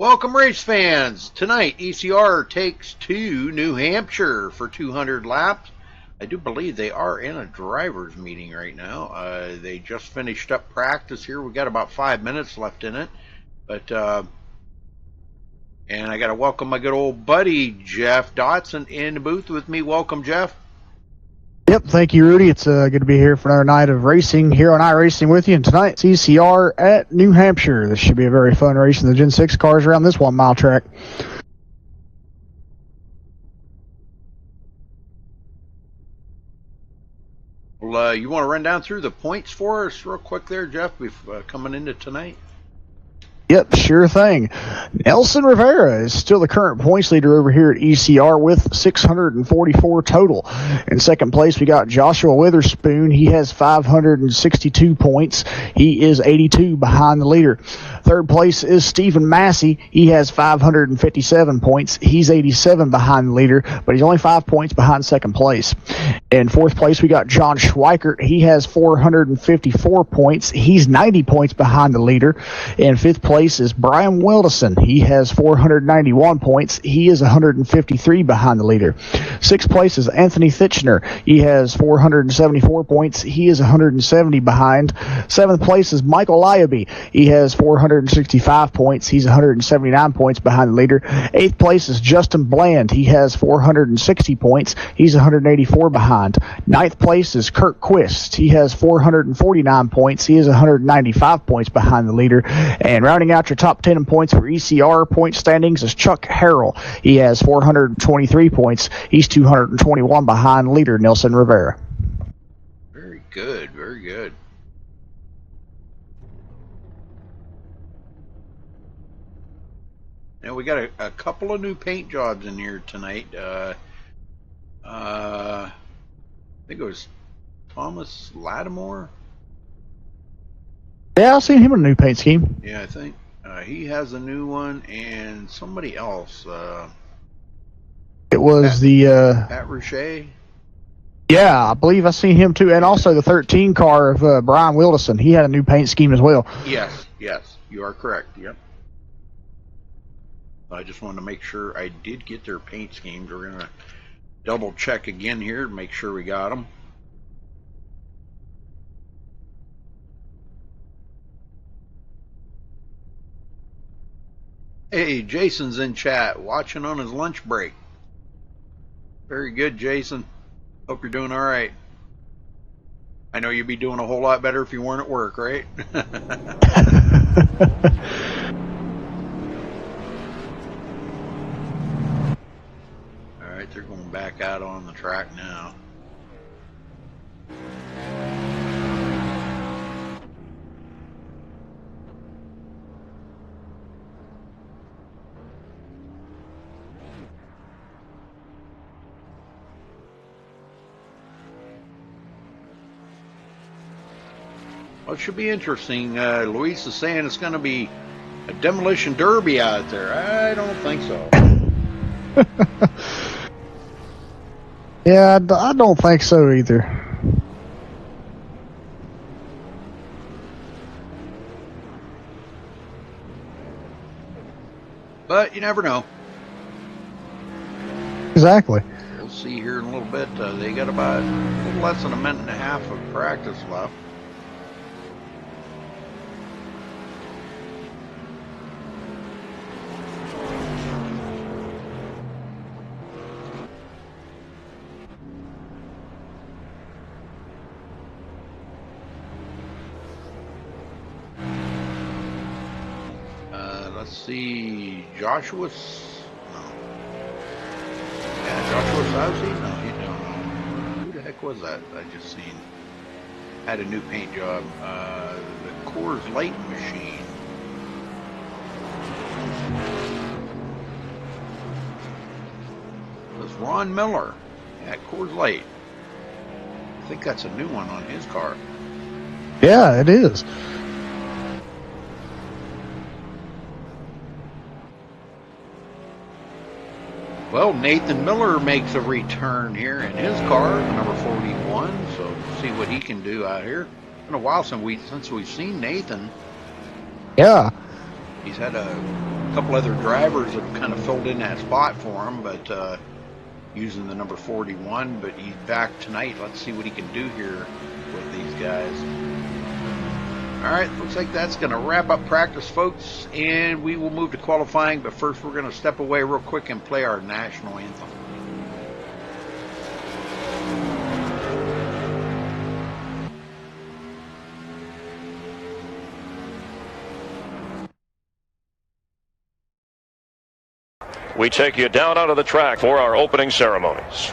Welcome, race fans. Tonight, ECR takes to New Hampshire for 200 laps. I do believe they are in a driver's meeting right now. They just finished up practice here. We got about 5 minutes left in it. And I got to welcome my good old buddy, Jeff Dotson, in the booth with me. Welcome, Jeff. Yep, thank you, Rudy. It's good to be here for another night of racing here on iRacing with you. And tonight, it's ECR at New Hampshire. This should be a very fun race in the Gen 6 cars around this 1 mile track. Well, you want to run down through the points for us real quick there, Jeff, before coming into tonight? Yep, sure thing. Nelson Rivera is still the current points leader over here at ECR with 644 total. In second place, we got Joshua Witherspoon. He has 562 points. He is 82 behind the leader. Third place is Stephen Massey. He has 557 points. He's 87 behind the leader, but he's only 5 points behind second place. In fourth place, we got John Schweikert. He has 454 points. He's 90 points behind the leader. In fifth place is Brian Wildison. He has 491 points. He is 153 behind the leader. Sixth place is Anthony Thitchner. He has 474 points. He is 170 behind. Seventh place is Michael Lyaby. He has 465 points. He's 179 points behind the leader. Eighth place is Justin Bland. He has 460 points. He's 184 behind. Ninth place is Kurt Quist. He has 449 points. He is 195 points behind the leader. And rounding out your top 10 in points for ECR point standings is Chuck Harrell. He has 423 points. He's 221 behind leader Nelson Rivera. Very good, very good. Now we got a couple of new paint jobs in here tonight. I think it was Thomas Lattimore. Yeah, I've seen him in a new paint scheme. Yeah, I think he has a new one, and somebody else. It was Pat Rouchet. Yeah, I believe I've seen him too, and also the 13 car of Brian Wildison. He had a new paint scheme as well. Yes, you are correct. Yep. I just wanted to make sure I did get their paint schemes. We're gonna double check again here to make sure we got them. Hey, Jason's in chat, watching on his lunch break. Very good, Jason. Hope you're doing all right. I know you'd be doing a whole lot better if you weren't at work, right? All right, they're going back out on the track now. Well, it should be interesting. Luis is saying it's going to be a demolition derby out there. I don't think so. Yeah, I don't think so either. But you never know. Exactly. We'll see here in a little bit. They got about a little less than a minute and a half of practice left. Let's see, Joshua Sousy? No, he don't know. Who the heck was that I just seen? Had a new paint job. The Coors Light machine. It was Ron Miller at Coors Light. I think that's a new one on his car. Yeah, it is. Well, Nathan Miller makes a return here in his car, number 41, so see what he can do out here. It's been a while since we've seen Nathan. Yeah. He's had a couple other drivers that have kind of filled in that spot for him, but using the number 41, but he's back tonight. Let's see what he can do here with these guys. All right, looks like that's going to wrap up practice, folks, and we will move to qualifying, but first we're going to step away real quick and play our national anthem. We take you down onto the track for our opening ceremonies.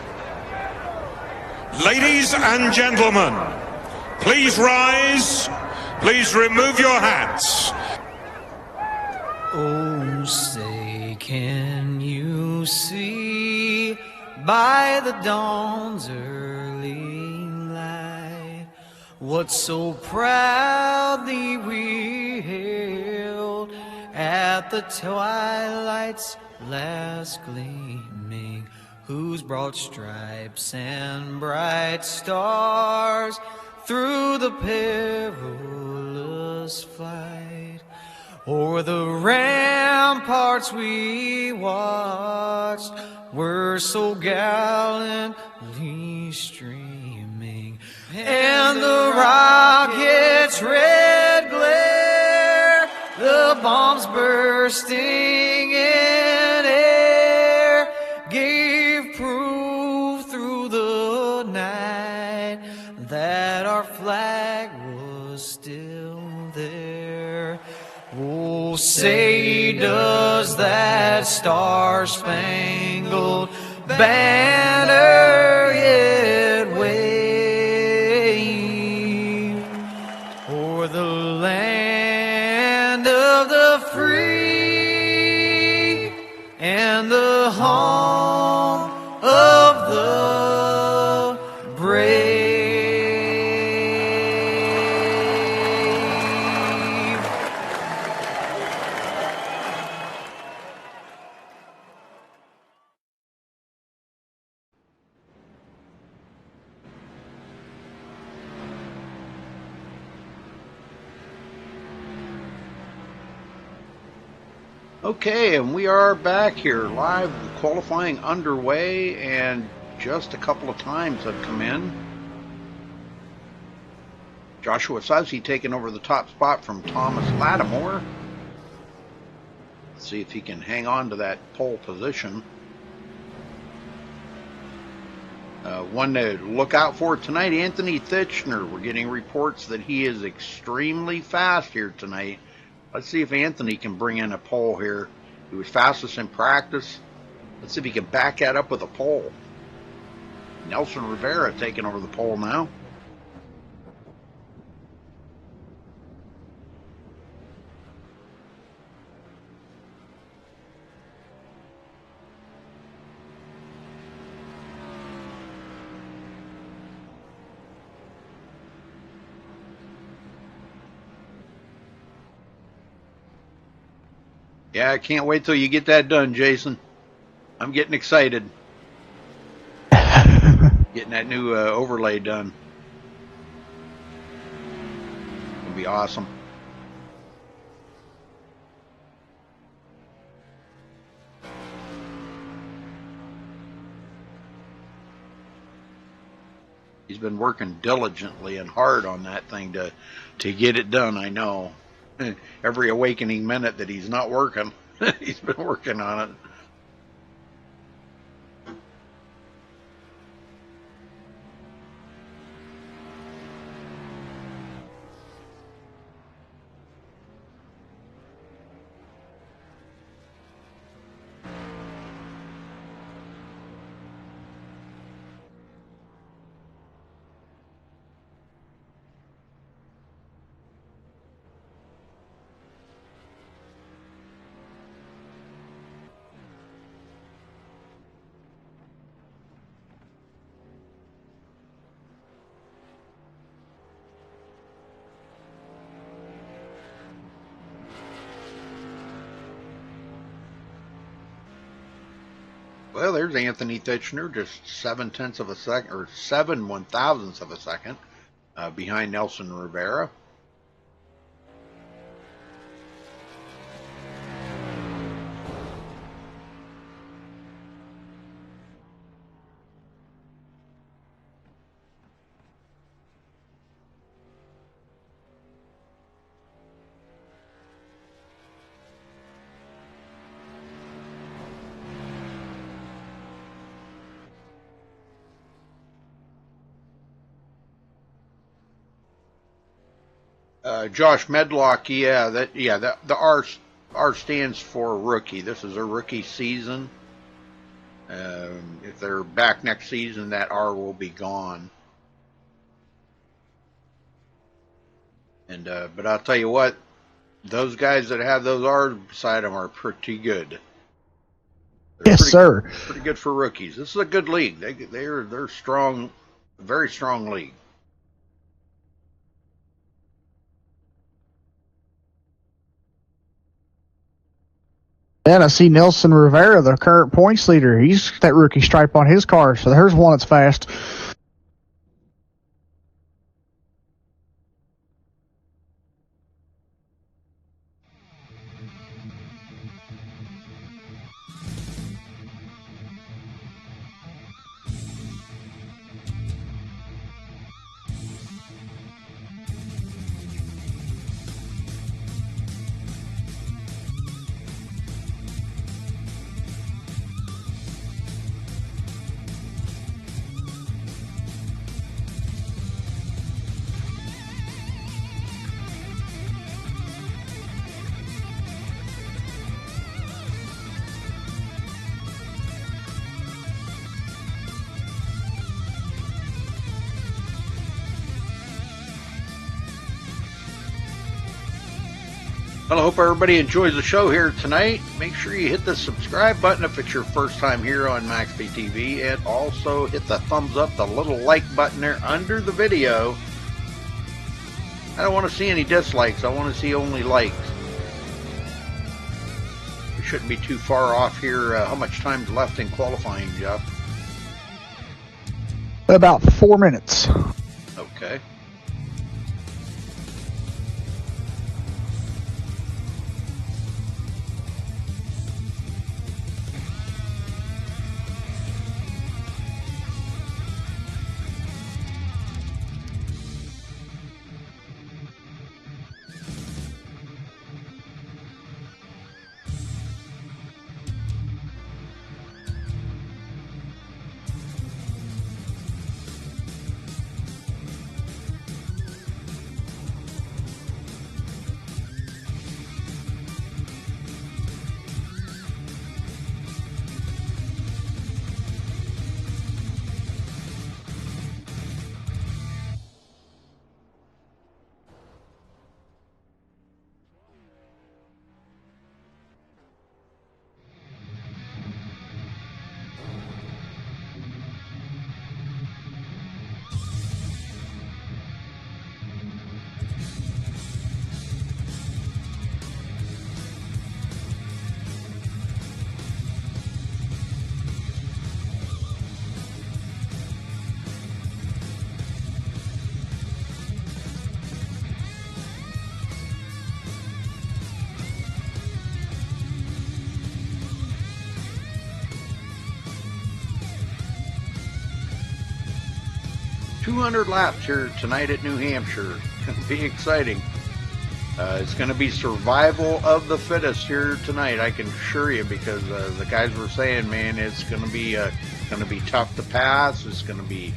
Ladies and gentlemen, please rise. Please remove your hats. Oh, say, can you see by the dawn's early light what so proudly we hailed at the twilight's last gleaming, whose broad stripes and bright stars through the perilous flight o'er the ramparts we watched were so gallantly streaming, and the rocket's red glare, the bombs bursting in air, gave proof through the night that our flag was still there. Oh, say, does that star-spangled banner yet wave o'er the land of the free and the home of the brave? Okay, and we are back here live, qualifying underway, and just a couple of times have come in. Joshua Sudsey taking over the top spot from Thomas Lattimore. Let's see if he can hang on to that pole position. One to look out for tonight, Anthony Thitchner. We're getting reports that he is extremely fast here tonight. Let's see if Anthony can bring in a pole here. He was fastest in practice. Let's see if he can back that up with a pole. Nelson Rivera taking over the pole now. Yeah, I can't wait till you get that done, Jason. I'm getting excited. Getting that new overlay done. It'll be awesome. He's been working diligently and hard on that thing to get it done, I know. Every awakening minute that he's not working, he's been working on it. Well, there's Anthony Thitchner, just 7/10 of a second, or 7/1000ths of a second, behind Nelson Rivera. Josh Medlock, the R stands for rookie. This is a rookie season. If they're back next season, that R will be gone. And but I'll tell you what, those guys that have those R's beside them are pretty good. Yes, sir. Pretty good for rookies. This is a good league. They're strong, very strong league. And I see Nelson Rivera, the current points leader. He's got that rookie stripe on his car, so there's one that's fast. Well, I hope everybody enjoys the show here tonight. Make sure you hit the subscribe button if it's your first time here on MaxSpeedTV, and also hit the thumbs up, the little like button there under the video. I don't want to see any dislikes. I want to see only likes. We shouldn't be too far off here. How much time's left in qualifying, Jeff? About 4 minutes. Okay. .200 laps here tonight at New Hampshire. It's going to be exciting. It's going to be survival of the fittest here tonight, I can assure you, because the guys were saying, man, it's going to be tough to pass. It's going to be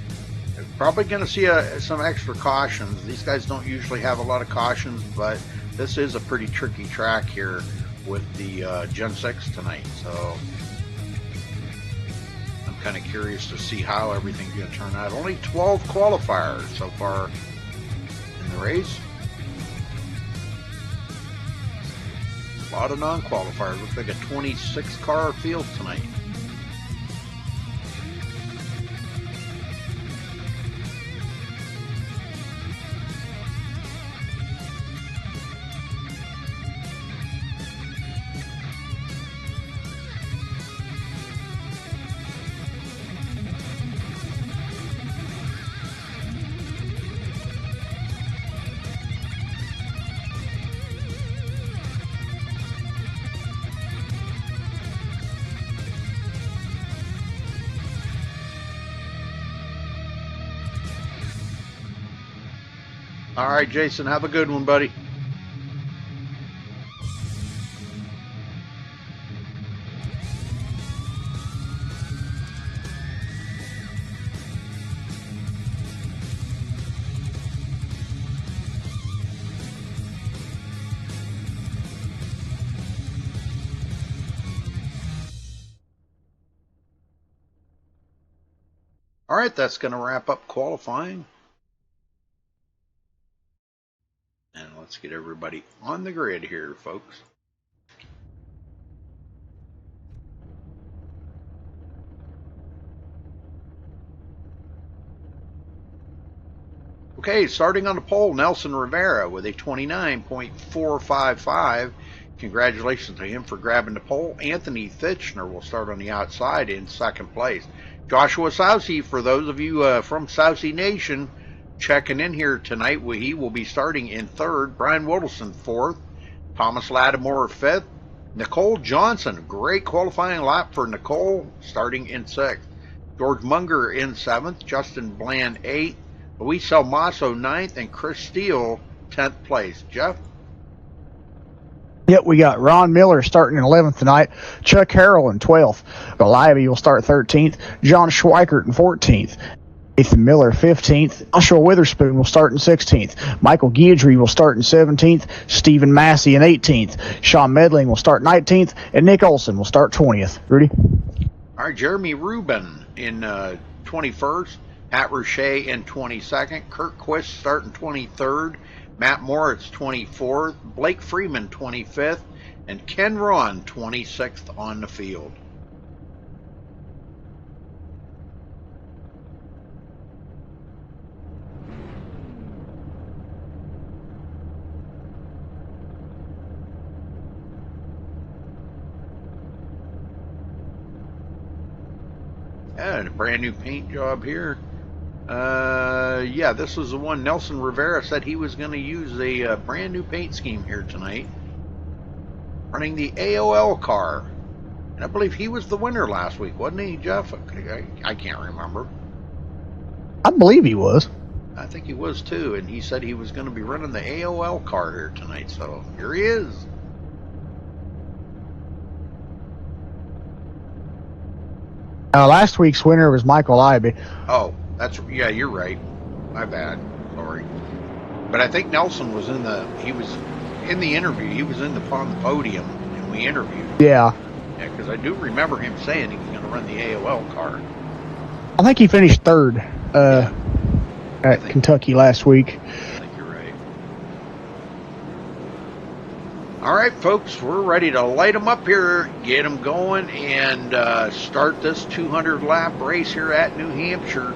probably going to see some extra cautions. These guys don't usually have a lot of cautions, but this is a pretty tricky track here with the Gen 6 tonight. So I'm kind of curious to see how everything's going to turn out. Only 12 qualifiers so far in the race. A lot of non-qualifiers. Looks like a 26 car field tonight. All right, Jason, have a good one, buddy. All right, that's going to wrap up qualifying. And let's get everybody on the grid here, folks. Okay, starting on the pole, Nelson Rivera with a 29.455. Congratulations to him for grabbing the pole. Anthony Thitchner will start on the outside in second place. Joshua Sousey, for those of you from Sousey Nation checking in here tonight, he will be starting in third. Brian Woodleson, fourth. Thomas Lattimore, fifth. Nicole Johnson, great qualifying lap for Nicole, starting in sixth. George Munger in seventh. Justin Bland, eighth. Luis Almaso, 9th, and Chris Steele, 10th place. Jeff? Yep, we got Ron Miller starting in 11th tonight. Chuck Harrell in 12th. Goliath will start 13th. John Schweikert in 14th. Nathan Miller, 15th. Joshua Witherspoon will start in 16th. Michael Guidry will start in 17th. Stephen Massey in 18th. Sean Medling will start 19th. And Nick Olson will start 20th. Rudy? All right, Jeremy Rubin in 21st. Pat Roche in 22nd. Kurt Quist starting 23rd. Matt Moritz 24th. Blake Freeman 25th. And Ken Ron 26th on the field. And a brand new paint job here. Yeah, this was the one Nelson Rivera said he was going to use a brand new paint scheme here tonight. Running the AOL car. And I believe he was the winner last week, wasn't he, Jeff? I can't remember. I believe he was. I think he was too, and he said he was going to be running the AOL car here tonight, so here he is. Last week's winner was Michael Ibe. Oh, yeah, you're right. My bad. Sorry. But I think Nelson was on the interview. He was on the podium, and we interviewed him. Yeah. Yeah, because I do remember him saying he was going to run the AOL car. I think he finished third at Kentucky last week. I think you're right. All right, folks, we're ready to light them up here, get them going, and start this 200-lap race here at New Hampshire.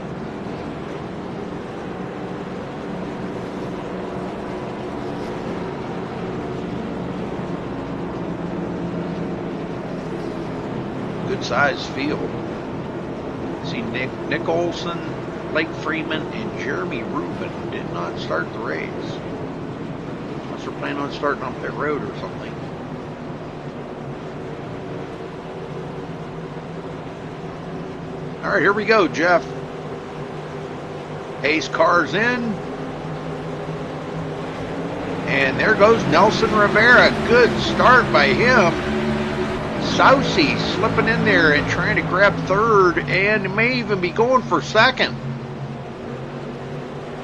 Good-sized field. See Nick Olson, Blake Freeman, and Jeremy Rubin did not start the race. Unless they're planning on starting off pit road or something. All right, here we go, Jeff. Pace car's in. And there goes Nelson Rivera. Good start by him. Sousey slipping in there and trying to grab third, and may even be going for second.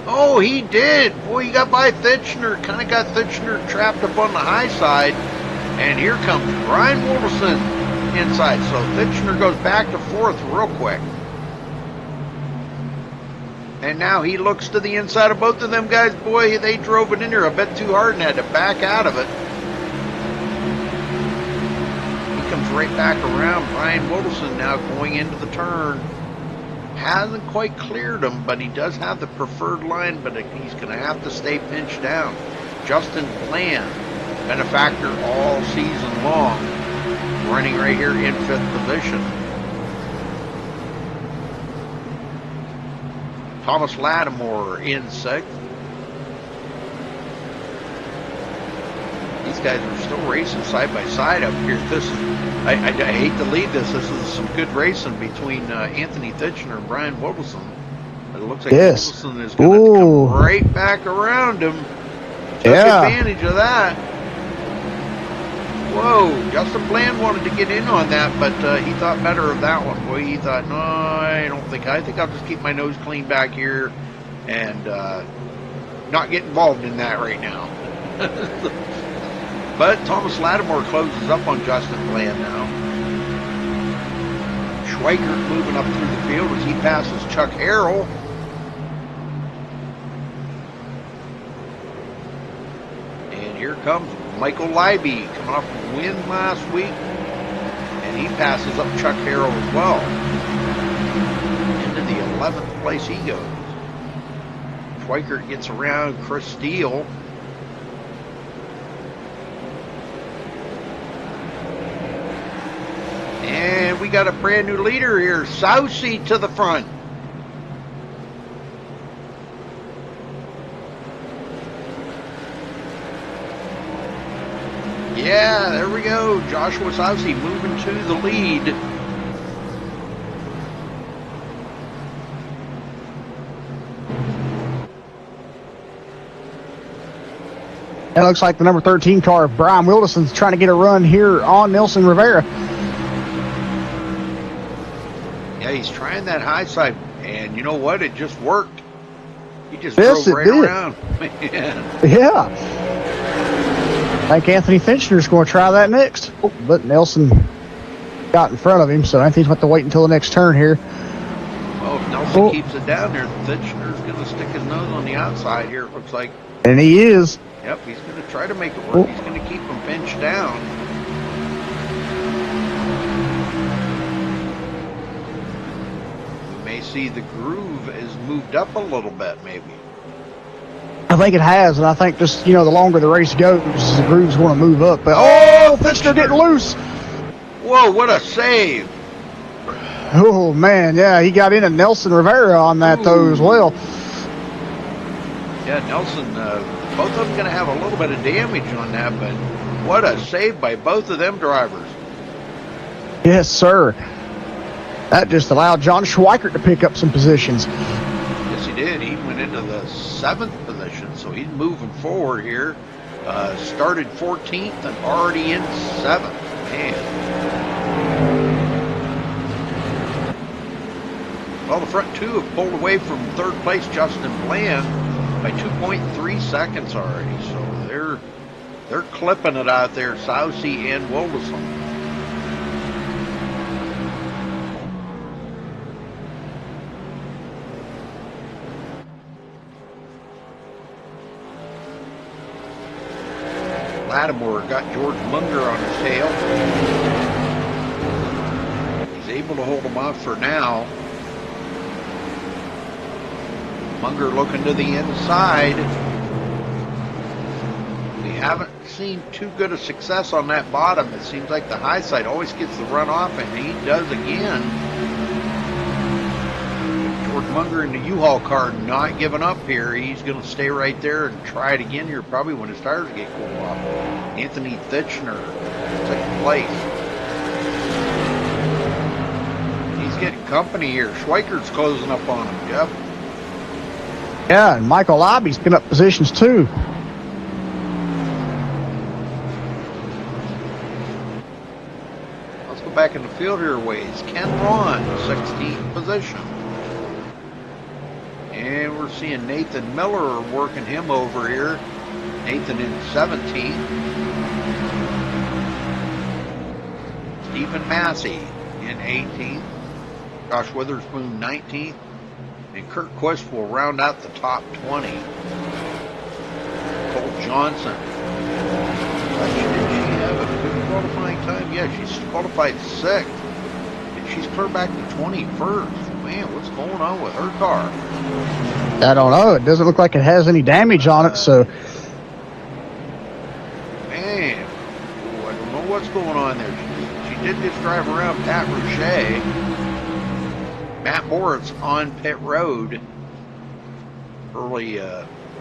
Oh, he did. Boy, he got by Thitchner. Kind of got Thitchner trapped up on the high side. And here comes Brian Wolverson inside. So Thitchner goes back to fourth real quick. And now he looks to the inside of both of them guys. Boy, they drove it in there a bit too hard and had to back out of it. Comes right back around. Brian Woodleson now going into the turn. Hasn't quite cleared him, but he does have the preferred line, but he's going to have to stay pinched down. Justin Bland, been a factor all season long, running right here in fifth position. Thomas Lattimore in sixth. These guys are still racing side by side up here. I hate to lead this. This is some good racing between Anthony Thitchner and Brian Woodleson. But it looks like Woodleson is going to come right back around him. Took advantage of that. Whoa, Justin Bland wanted to get in on that, but he thought better of that one. Boy, he thought, no, I think I'll just keep my nose clean back here and not get involved in that right now. But Thomas Lattimore closes up on Justin Bland now. Schweikert moving up through the field as he passes Chuck Harrell. And here comes Michael Leiby coming off a win last week. And he passes up Chuck Harrell as well. Into the 11th place he goes. Schweikert gets around Chris Steele. And we got a brand new leader here, Sousey to the front. Yeah, there we go. Joshua Sousey moving to the lead. It looks like the number 13 car, Brian Wildeson's trying to get a run here on Nelson Rivera. Yeah, he's trying that high side, and you know what? It just worked. He just Yes, drove right it did. around. Man. Yeah. I think Anthony Finchner's going to try that next. Oh, but Nelson got in front of him, so Anthony's going to have to wait until the next turn here. Well, if Nelson keeps it down there, Finchner's going to stick his nose on the outside here, it looks like. And he is. Yep, he's going to try to make it work. He's going to keep him pinched down. We may see the groove is moved up a little bit, maybe. I think it has, and I think just, the longer the race goes, the groove's going to move up. But, oh, Finchner getting loose. Whoa, what a save. Oh, man, yeah, he got into Nelson Rivera on that, though, as well. Yeah, Nelson, both of them going to have a little bit of damage on that, but what a save by both of them drivers. Yes, sir. That just allowed John Schweikert to pick up some positions. Yes, he did. He went into the 7th position, so he's moving forward here. Started 14th and already in 7th. Man. Well, the front two have pulled away from 3rd place Justin Bland by 2.3 seconds already, so they're clipping it out there, Sousey and Wilderson. Lattimore got George Munger on his tail. He's able to hold him off for now. Munger looking to the inside. We haven't seen too good a success on that bottom. It seems like the high side always gets the run off, and he does again. George Munger in the U-Haul car not giving up here. He's going to stay right there and try it again here probably when his tires get cooled off. Anthony Thitchner, 2nd place. He's getting company here. Schweikert's closing up on him, Jeff. Yeah, and Michael Leiby's picking up positions, too. Let's go back in the field here a ways. Ken Ron, 16th position. And we're seeing Nathan Miller working him over here. Nathan in 17th. Stephen Massey in 18th. Josh Witherspoon 19th. And Kurt Quist will round out the top 20. Cole Johnson. Did she have a good qualifying time? Yeah, she's qualified 6th. And she's clear back to 21st. Man, what's going on with her car? I don't know. It doesn't look like it has any damage on it, so. Man, I don't know what's going on there. She did just drive around Pat Roche. Matt Moritz on pit road. Early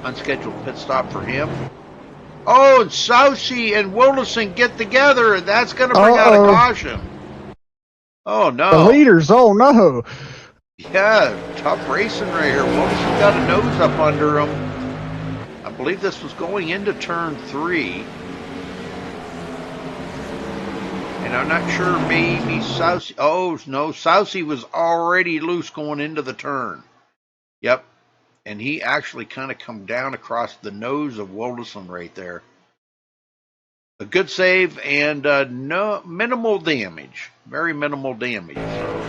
unscheduled pit stop for him. Oh, and Sousey and Wilderson get together, and that's going to bring out a caution. Oh, no. The leaders, oh, no. Yeah, tough racing right here. Wilderson got a nose up under him. I believe this was going into turn 3. And I'm not sure, maybe Sousey. Oh, no, Sousey was already loose going into the turn. Yep. And he actually kind of come down across the nose of Wilderson right there. A good save and no minimal damage. Very minimal damage. So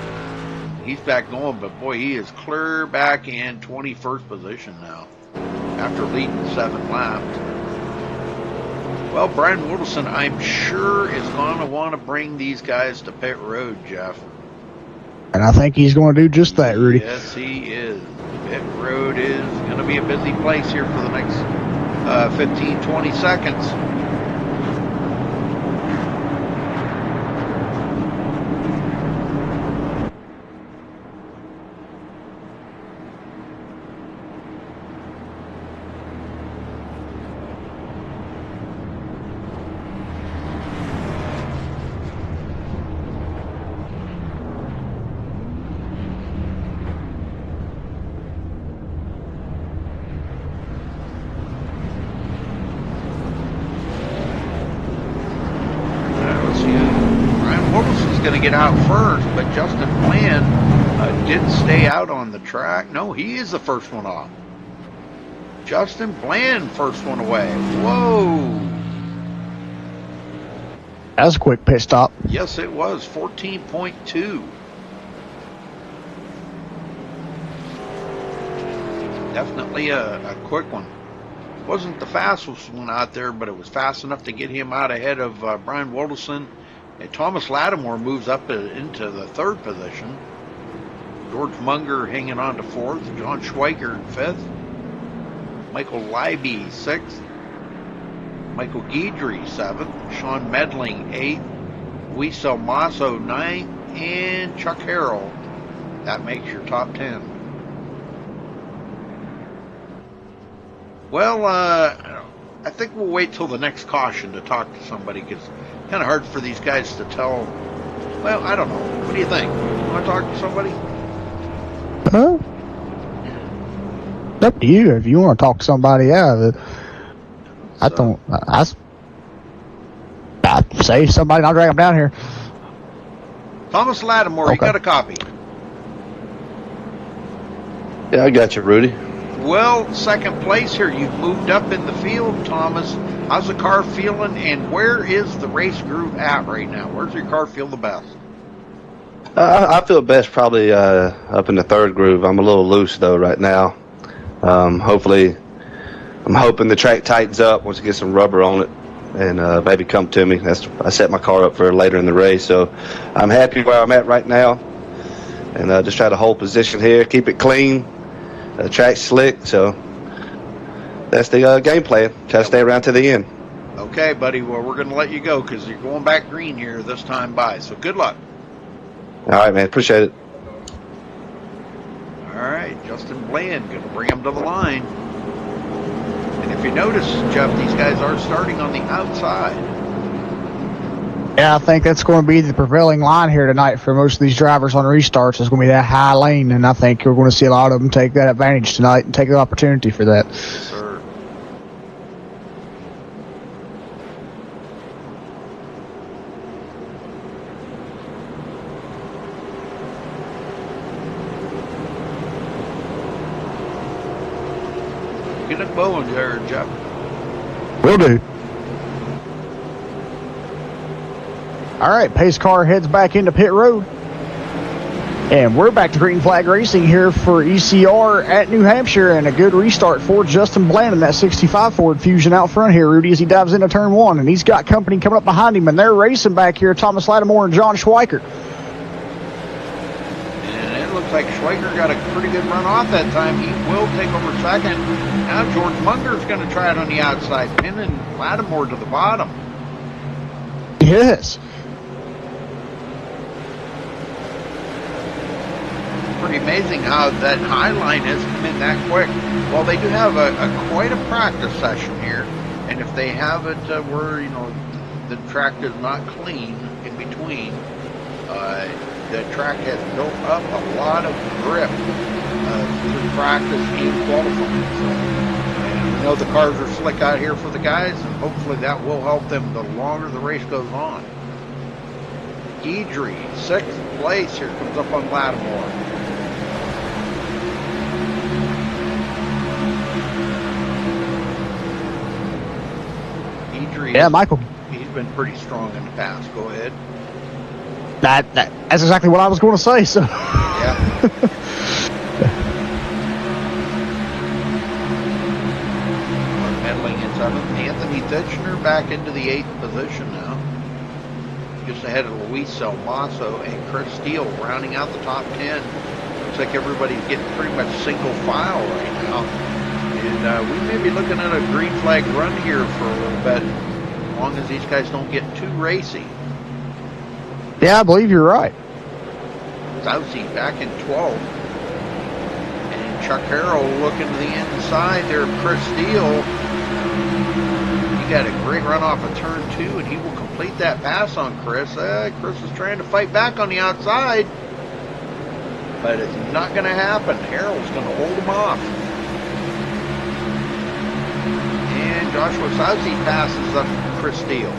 he's back going, but boy, he is clear back in 21st position now after leading 7 laps. Well, Brian Woodleson, I'm sure, is going to want to bring these guys to pit road, Jeff. And I think he's going to do just that, Rudy. Yes, he is. Pit road is going to be a busy place here for the next 15, 20 seconds. Going to get out first, but Justin Bland didn't stay out on the track. No, he is the first one off. Justin Bland, first one away. Whoa. That was a quick pit stop. Yes, it was. 14.2. Definitely a quick one. Wasn't the fastest one out there, but it was fast enough to get him out ahead of Brian Woodleson. And Thomas Lattimore moves up into the 3rd position. George Munger hanging on to 4th. John Schweiker in 5th. Michael Leiby 6th. Michael Guidry 7th. Sean Medling 8th. Wiesel Masso 9th. And Chuck Harrell. That makes your top 10. Well, I think we'll wait till the next caution to talk to somebody, because it's kind of hard for these guys to tell. Well, I don't know. What do you think? You want to talk to somebody? It's up to you. If you want to talk somebody out of it, I'd say somebody and I'll drag them down here. Thomas Lattimore, Okay. You got a copy? Yeah, I got you, Rudy. Well, 2nd place here. You've moved up in the field, Thomas. How's the car feeling, and where is the race groove at right now? Where's your car feel the best? I feel best probably up in the 3rd groove. I'm a little loose, though, right now. Hopefully, I'm hoping the track tightens up once it gets some rubber on it and maybe come to me. I set my car up for later in the race, so I'm happy where I'm at right now. And just try to hold position here, keep it clean. The track's slick, so that's the game plan. Try to stay around to the end. Okay, buddy. Well, we're going to let you go because you're going back green here this time by. So good luck. All right, man. Appreciate it. All right, Justin Bland going to bring him to the line. And if you notice, Jeff, these guys are starting on the outside. Yeah, I think that's going to be the prevailing line here tonight for most of these drivers on restarts. It's going to be that high lane, and I think we're going to see a lot of them take that advantage tonight and take the opportunity for that. Yes, sir. Get it going there, Jeff. Will do. All right, pace car heads back into pit road. And we're back to green flag racing here for ECR at New Hampshire, and a good restart for Justin Bland in that 65 Ford Fusion out front here, Rudy, as he dives into turn 1. And he's got company coming up behind him, and they're racing back here, Thomas Lattimore and John Schweiker. And it looks like Schweiker got a pretty good run off that time. He will take over 2nd. Now George Munger's going to try it on the outside, pinning Lattimore to the bottom. Yes. Pretty amazing how that high line has come in that quick. Well, they do have quite a practice session here, and if they have it where the track is not clean in between, the track has built up a lot of grip through practice and qualifying. And we know the cars are slick out here for the guys, and hopefully that will help them the longer the race goes on. Guidry, 6th place here, comes up on Lattimore. Yeah, Michael. He's been pretty strong in the past. Go ahead. That's exactly what I was going to say. So. Yeah, Meddling in 7th. Anthony Titchener back into the 8th position now. Just ahead of Luis Salmaso and Chris Steele rounding out the top 10. Looks like everybody's getting pretty much single file right now. And we may be looking at a green flag run here for a little bit, as long as these guys don't get too racy. Yeah, I believe you're right. Sousy back in 12th. And Chuck Harrell looking to the inside there of Chris Steele. He got a great run off of turn 2, and he will complete that pass on Chris. Chris is trying to fight back on the outside, but it's not going to happen. Harrell's going to hold him off. And Joshua Sousy passes up Chris Steele.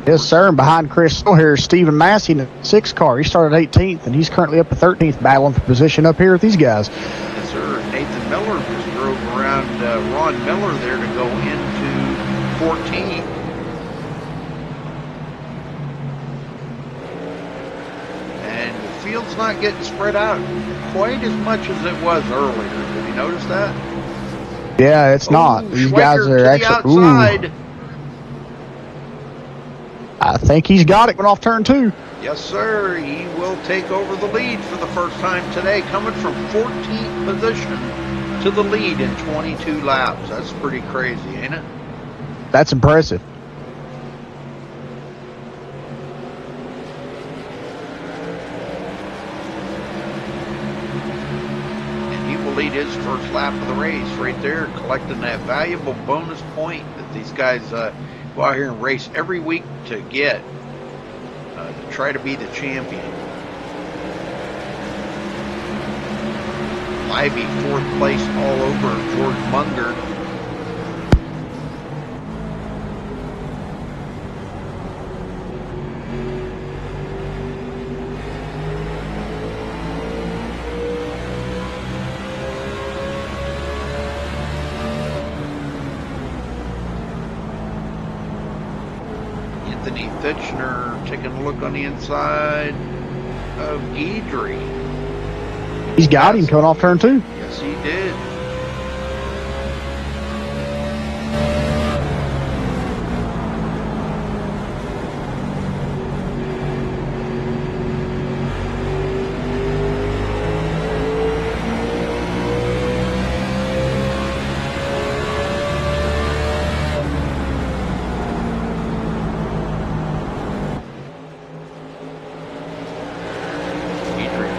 Yes, sir. And behind Chris Steele here is Stephen Massey in the 6th car. He started 18th, and he's currently up to 13th, battling for position up here with these guys. Yes, sir. Nathan Miller just drove around Ron Miller there to go into 14th. And the field's not getting spread out quite as much as it was earlier. Did you notice that? Yeah, it's not. These guys Schweiker are to actually. the outside. I think he's got it going off turn 2. Yes, sir. He will take over the lead for the first time today, coming from 14th position to the lead in 22 laps. That's pretty crazy, ain't it? That's impressive. And he will lead his first lap of the race right there, collecting that valuable bonus point that these guys go out here and race every week to get, to try to be the champion. Ivy, 4th place all over George Munger. Anthony Titchener taking a look on the inside of Guidry. He's got him coming off turn 2. Yes, he did.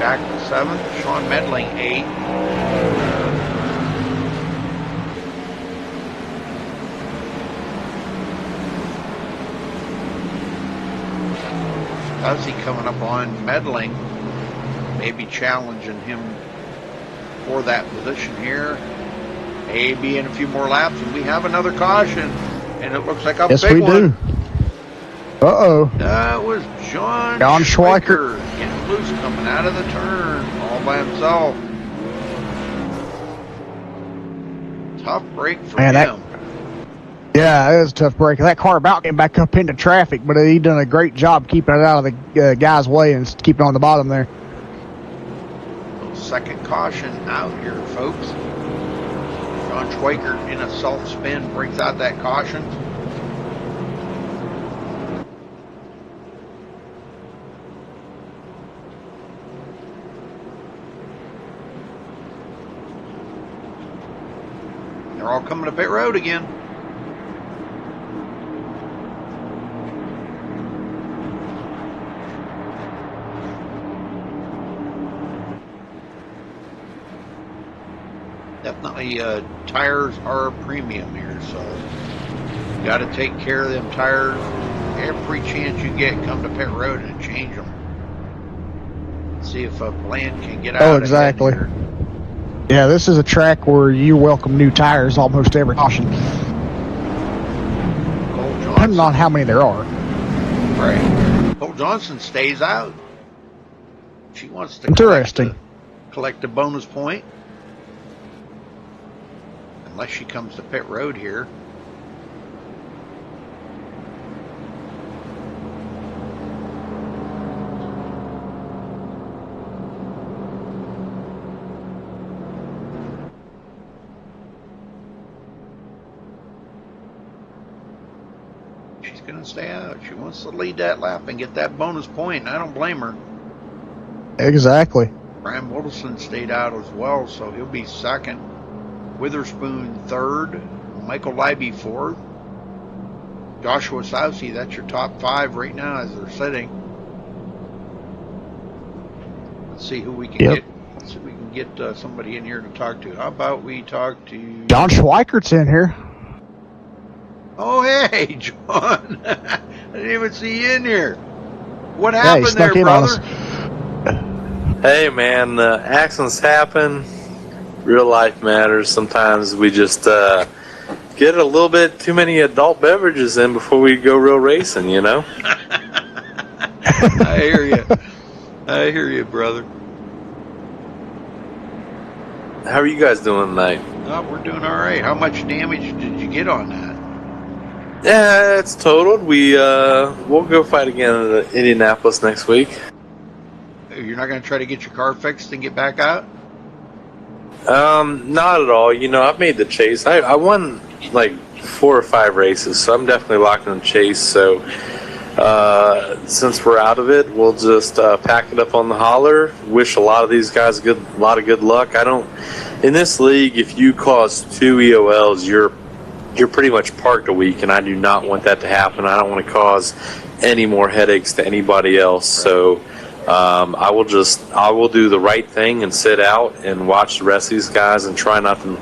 Back to 7th, Sean Medling 8th. How's he coming up on Medling? Maybe challenging him for that position here. Maybe in a few more laps, and we have another caution. And it looks like a yes, big we one. do. Uh-oh. That was John Schweiker. Getting loose coming out of the turn all by himself. Tough break for him. Yeah, it was a tough break. That car about came back up into traffic, but he done a great job keeping it out of the guy's way and keeping it on the bottom there. Second caution out here, folks. John Schweiker in a self spin brings out that caution. They're all coming to pit road again. Definitely tires are a premium here, so you got to take care of them tires every chance you get. Come to pit road and change them. See if Bland can get out. Oh, exactly. Yeah, this is a track where you welcome new tires almost every caution, depending on how many there are. Right. Cole Johnson stays out. She wants to collect a bonus point. Unless she comes to pit road here. going to stay out. She wants to lead that lap and get that bonus point. I don't blame her. Exactly. Brian Wilson stayed out as well, so he'll be second. Witherspoon third. Michael Leiby fourth. Joshua Sousey, that's your top 5 right now as they're sitting. Let's see who we can get. Let's see if we can get somebody in here to talk to. How about we talk to... John Schweikert's in here. Oh, hey, John. I didn't even see you in here. What happened there, brother? Hey, man, accidents happen. Real life matters. Sometimes we just get a little bit too many adult beverages in before we go real racing, you know? I hear you. I hear you, brother. How are you guys doing tonight? Oh, we're doing all right. How much damage did you get on that? Yeah, it's totaled. We'll go fight again in Indianapolis next week. You're not going to try to get your car fixed and get back out? Not at all. You know, I've made the chase. I won like 4 or 5 races, so I'm definitely locked in the chase. So since we're out of it, we'll just pack it up on the holler. Wish a lot of these guys a lot of good luck. In this league, if you cause 2 EOLs, you're pretty much parked a week, and I do not want that to happen. I don't want to cause any more headaches to anybody else. So I will do the right thing and sit out and watch the rest of these guys and try not to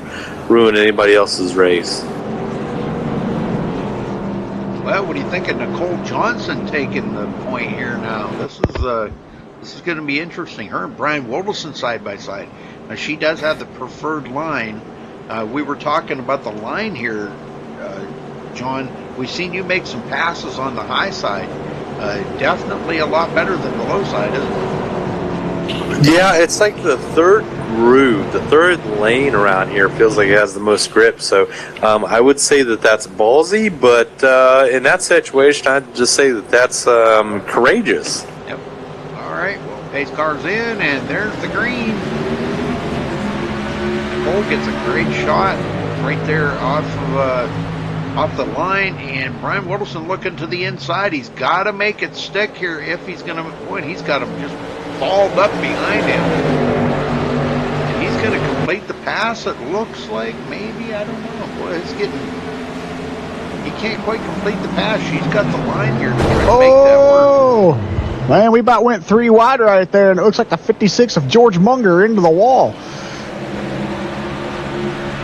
ruin anybody else's race. Well, what do you think of Nicole Johnson taking the point here now? This is going to be interesting. Her and Brian Wilson side by side. Now, she does have the preferred line. We were talking about the line here, John. We've seen you make some passes on the high side. Definitely a lot better than the low side, isn't it? Yeah, it's like the third groove, the third lane around here feels like it has the most grip. So I would say that that's ballsy, but in that situation, I'd just say that that's courageous. Yep. All right. Well, pace car's in, and there's the green. Nicole gets a great shot right there off the line, and Brian Wilson looking to the inside. He's got to make it stick here if he's going to win. He's got him just balled up behind him. And he's going to complete the pass, it looks like. Maybe, I don't know. Boy, he can't quite complete the pass. She's got the line here to try to make that work. Man, we about went 3 wide right there, and it looks like the 56 of George Munger into the wall.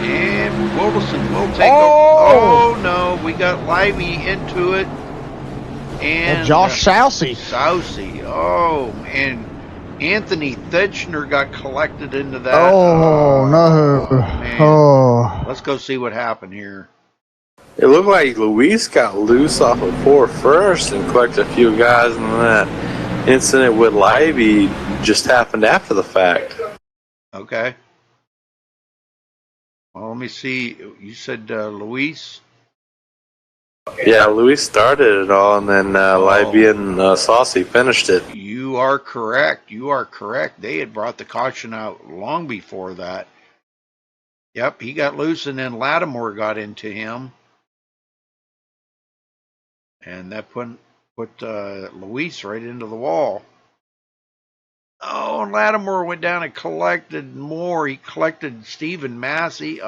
And Wilson will take Oh, no. We got Livey into it. And Josh Sousey. Sousey. Oh, and Anthony Thitchner got collected into that. Oh, no. Man. Oh. Let's go see what happened here. It looked like Luis got loose off of 4 first and collected a few guys, and that incident with Livey just happened after the fact. Okay. Well, let me see. You said Luis? Yeah, Luis started it all, and then Libby and Saucy finished it. You are correct. You are correct. They had brought the caution out long before that. Yep, he got loose, and then Lattimore got into him. And that put Luis right into the wall. Oh, and Lattimore went down and collected more. He collected Stephen Massey.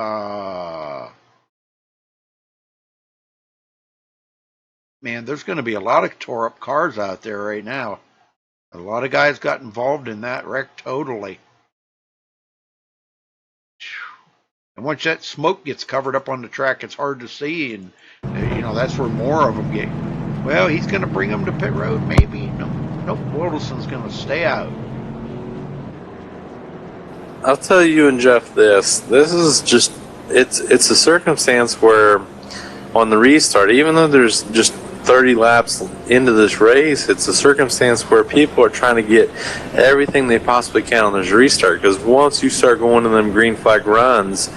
Man, there's going to be a lot of tore up cars out there right now. A lot of guys got involved in that wreck totally. And once that smoke gets covered up on the track, it's hard to see, and that's where more of them get. Well, he's going to bring them to pit road, maybe. Nope. Wilson's going to stay out. I'll tell you and Jeff this. This is just it's a circumstance where on the restart, even though there's just 30 laps into this race, it's a circumstance where people are trying to get everything they possibly can on this restart, because once you start going to them green flag runs,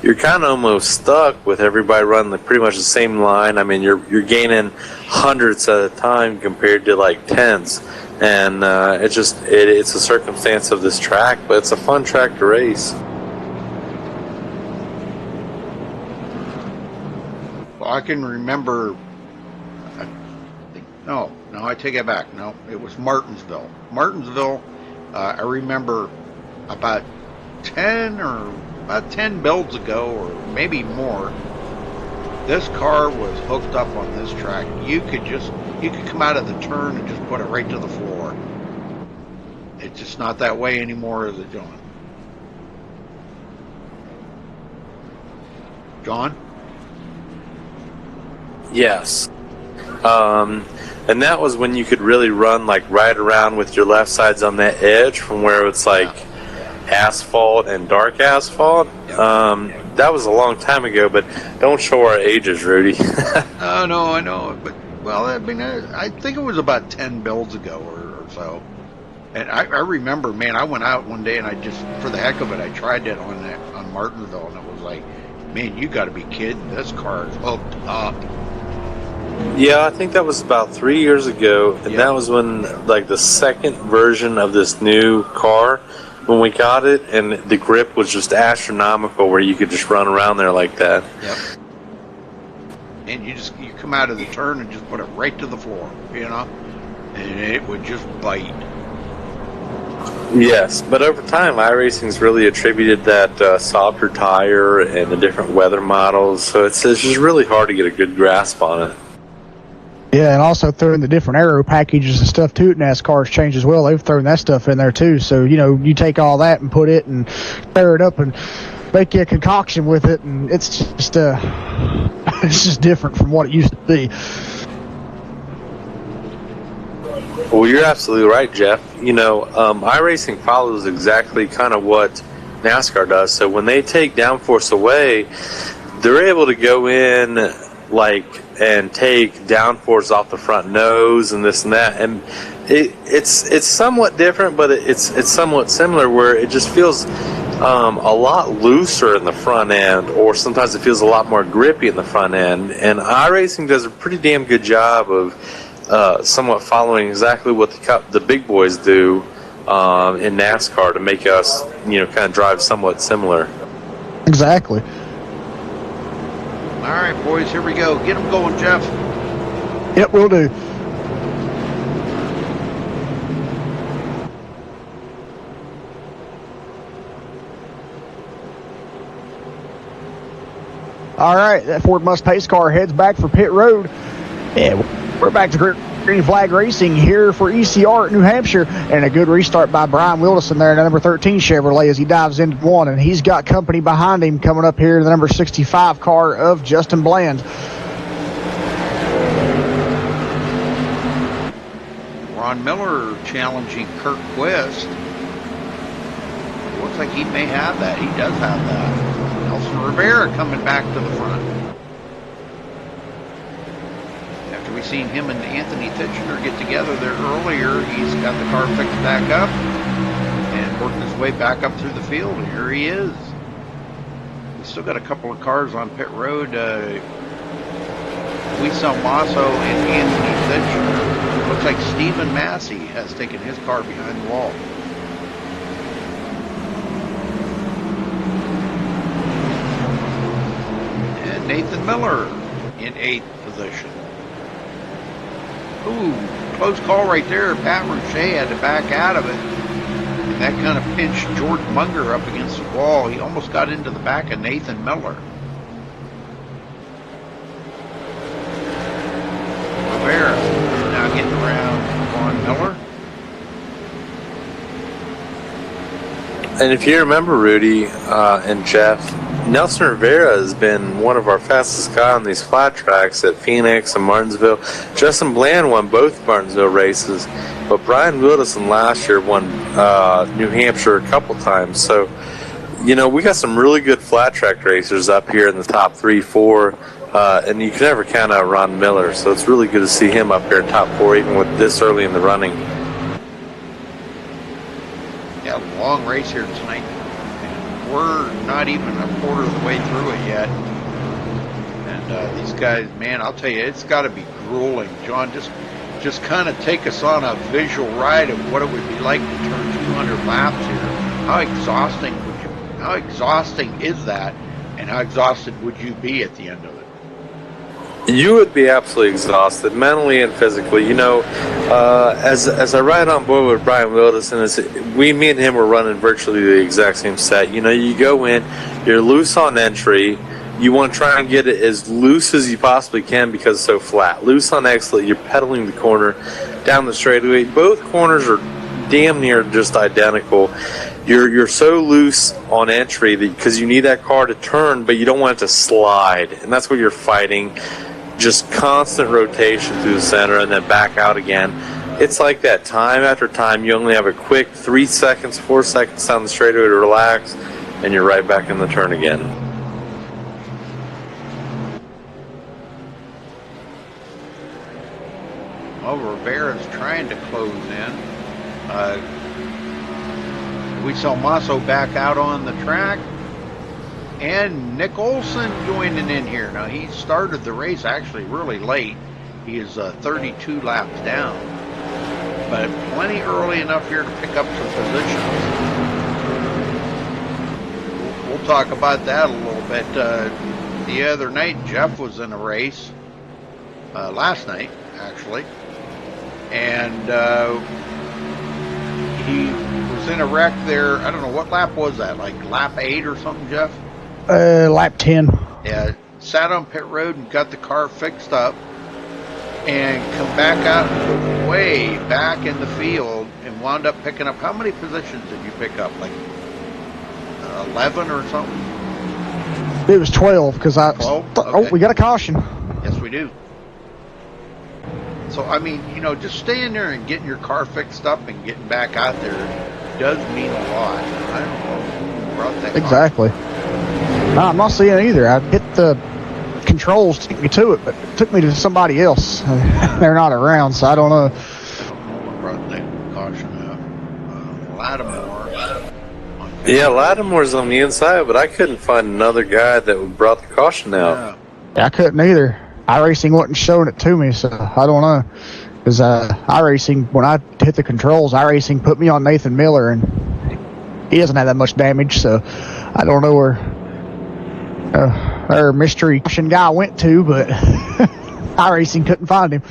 you're kind of almost stuck with everybody running pretty much the same line. I mean, you're gaining hundreds at a time compared to like tenths, and it's a circumstance of this track, but it's a fun track to race. Well, I can remember No, I take it back. No, it was Martinsville. Martinsville, I remember about 10 builds ago, or maybe more, this car was hooked up on this track. You could come out of the turn and just put it right to the floor. It's just not that way anymore, is it, John? John? Yes. And that was when you could really run like right around with your left sides on that edge from where it's like asphalt and dark asphalt. That was a long time ago, but don't show our ages, Rudy. Oh, no, I know. But, well, I mean, I think it was about 10 builds ago or so. And I remember, man, I went out one day and I just, for the heck of it, I tried that on Martinsville, and it was like, man, you got to be kidding. This car is hooked up. Yeah, I think that was about 3 years ago, and that was when, like, the second version of this new car, when we got it, and the grip was just astronomical, where you could just run around there like that. Yep. And you come out of the turn and just put it right to the floor, you know, and it would just bite. Yes, but over time, iRacing's really attributed that softer tire and the different weather models, so it's just really hard to get a good grasp on it. Yeah, and also throwing the different aero packages and stuff too. NASCAR's changed as well. They've thrown that stuff in there too. So, you know, you take all that and put it and pair it up and make you a concoction with it, and it's just it's just different from what it used to be. Well, you're absolutely right, Jeff. You know, iRacing follows exactly kind of what NASCAR does. So when they take downforce away, they're able to go in and take downforce off the front nose and this and that, and it's somewhat different, but it's somewhat similar, where it just feels a lot looser in the front end, or sometimes it feels a lot more grippy in the front end. And iRacing does a pretty damn good job of somewhat following exactly what the big boys do in NASCAR to make us, you know, kind of drive somewhat similar. Exactly. All right, boys, here we go. Get them going, Jeff. Yep, we'll do. All right, that Ford Must Pace car heads back for pit road. Yeah, we're back to green flag racing here for ECR at New Hampshire, and a good restart by Brian Wilderson there in the number 13 Chevrolet as he dives into one, and he's got company behind him coming up here, the number 65 car of Justin Bland. Ron Miller challenging Kurt Quist. Looks like he may have that. He does have that. Nelson Rivera coming back to the front. After we seen him and Anthony Titchener get together there earlier, he's got the car fixed back up and worked his way back up through the field, and here he is. We've still got a couple of cars on pit road. Wiesel Masso and Anthony Titchener. Looks like Stephen Massey has taken his car behind the wall. And Nathan Miller in 8th position. Ooh, close call right there. Pat Rouchet had to back out of it. And that kind of pinched Jordan Munger up against the wall. He almost got into the back of Nathan Miller. Rivera now getting around Ron Miller. And if you remember, Rudy and Jeff, Nelson Rivera has been one of our fastest guys on these flat tracks at Phoenix and Martinsville. Justin Bland won both Martinsville races, but Brian Wilderson last year won New Hampshire a couple times. So, you know, we got some really good flat track racers up here in the top 3, 4, and you can never count out Ron Miller. So it's really good to see him up here in top 4, even with this early in the running. Yeah, long race here tonight. We're not even a quarter of the way through it yet. And these guys, man, I'll tell you, it's got to be grueling. John, just kind of take us on a visual ride of what it would be like to turn 200 laps here. How exhausting is that? And how exhausted would you be at the end of it? You would be absolutely exhausted, mentally and physically. You know, as I ride on board with Brian Wilderson, me and him were running virtually the exact same set. You know, you go in, you're loose on entry. You want to try and get it as loose as you possibly can because it's so flat. Loose on exit, you're pedaling the corner down the straightaway. Both corners are damn near just identical. You're so loose on entry because you need that car to turn, but you don't want it to slide, and that's what you're fighting. Just constant rotation through the center and then back out again. It's like that time after time. You only have a quick 3 seconds, 4 seconds down the straightaway to relax, and you're right back in the turn again. Well, Rivera's trying to close in. We saw Masso back out on the track. And Nick Olson joining in here. Now, he started the race actually really late. He is 32 laps down. But plenty early enough here to pick up some positions. We'll talk about that a little bit. The other night, Jeff was in a race. Last night, actually. And he was in a wreck there. I don't know, what lap was that? Like lap 8 or something, Jeff? Lap 10. Yeah, sat on pit road and got the car fixed up and come back out way back in the field and wound up picking up, how many positions did you pick up? Like 11 or something? It was 12 because I... 12? Oh, Okay. we got a caution. Yes, we do. So, I mean, you know, just staying there and getting your car fixed up and getting back out there does mean a lot. I don't know who brought that Exactly. No, I'm not seeing it either. I hit the controls to take me to it, but it took me to somebody else. They're not around, so I don't know. I don't know what brought that caution up. Lattimore. Yeah, Lattimore's on the inside, but I couldn't find another guy that brought the caution out. Yeah, I couldn't either. iRacing wasn't showing it to me, so I don't know. Because iRacing, when I hit the controls, iRacing put me on Nathan Miller, and he doesn't have that much damage, so I don't know where our mystery caution guy went to, but iRacing couldn't find him.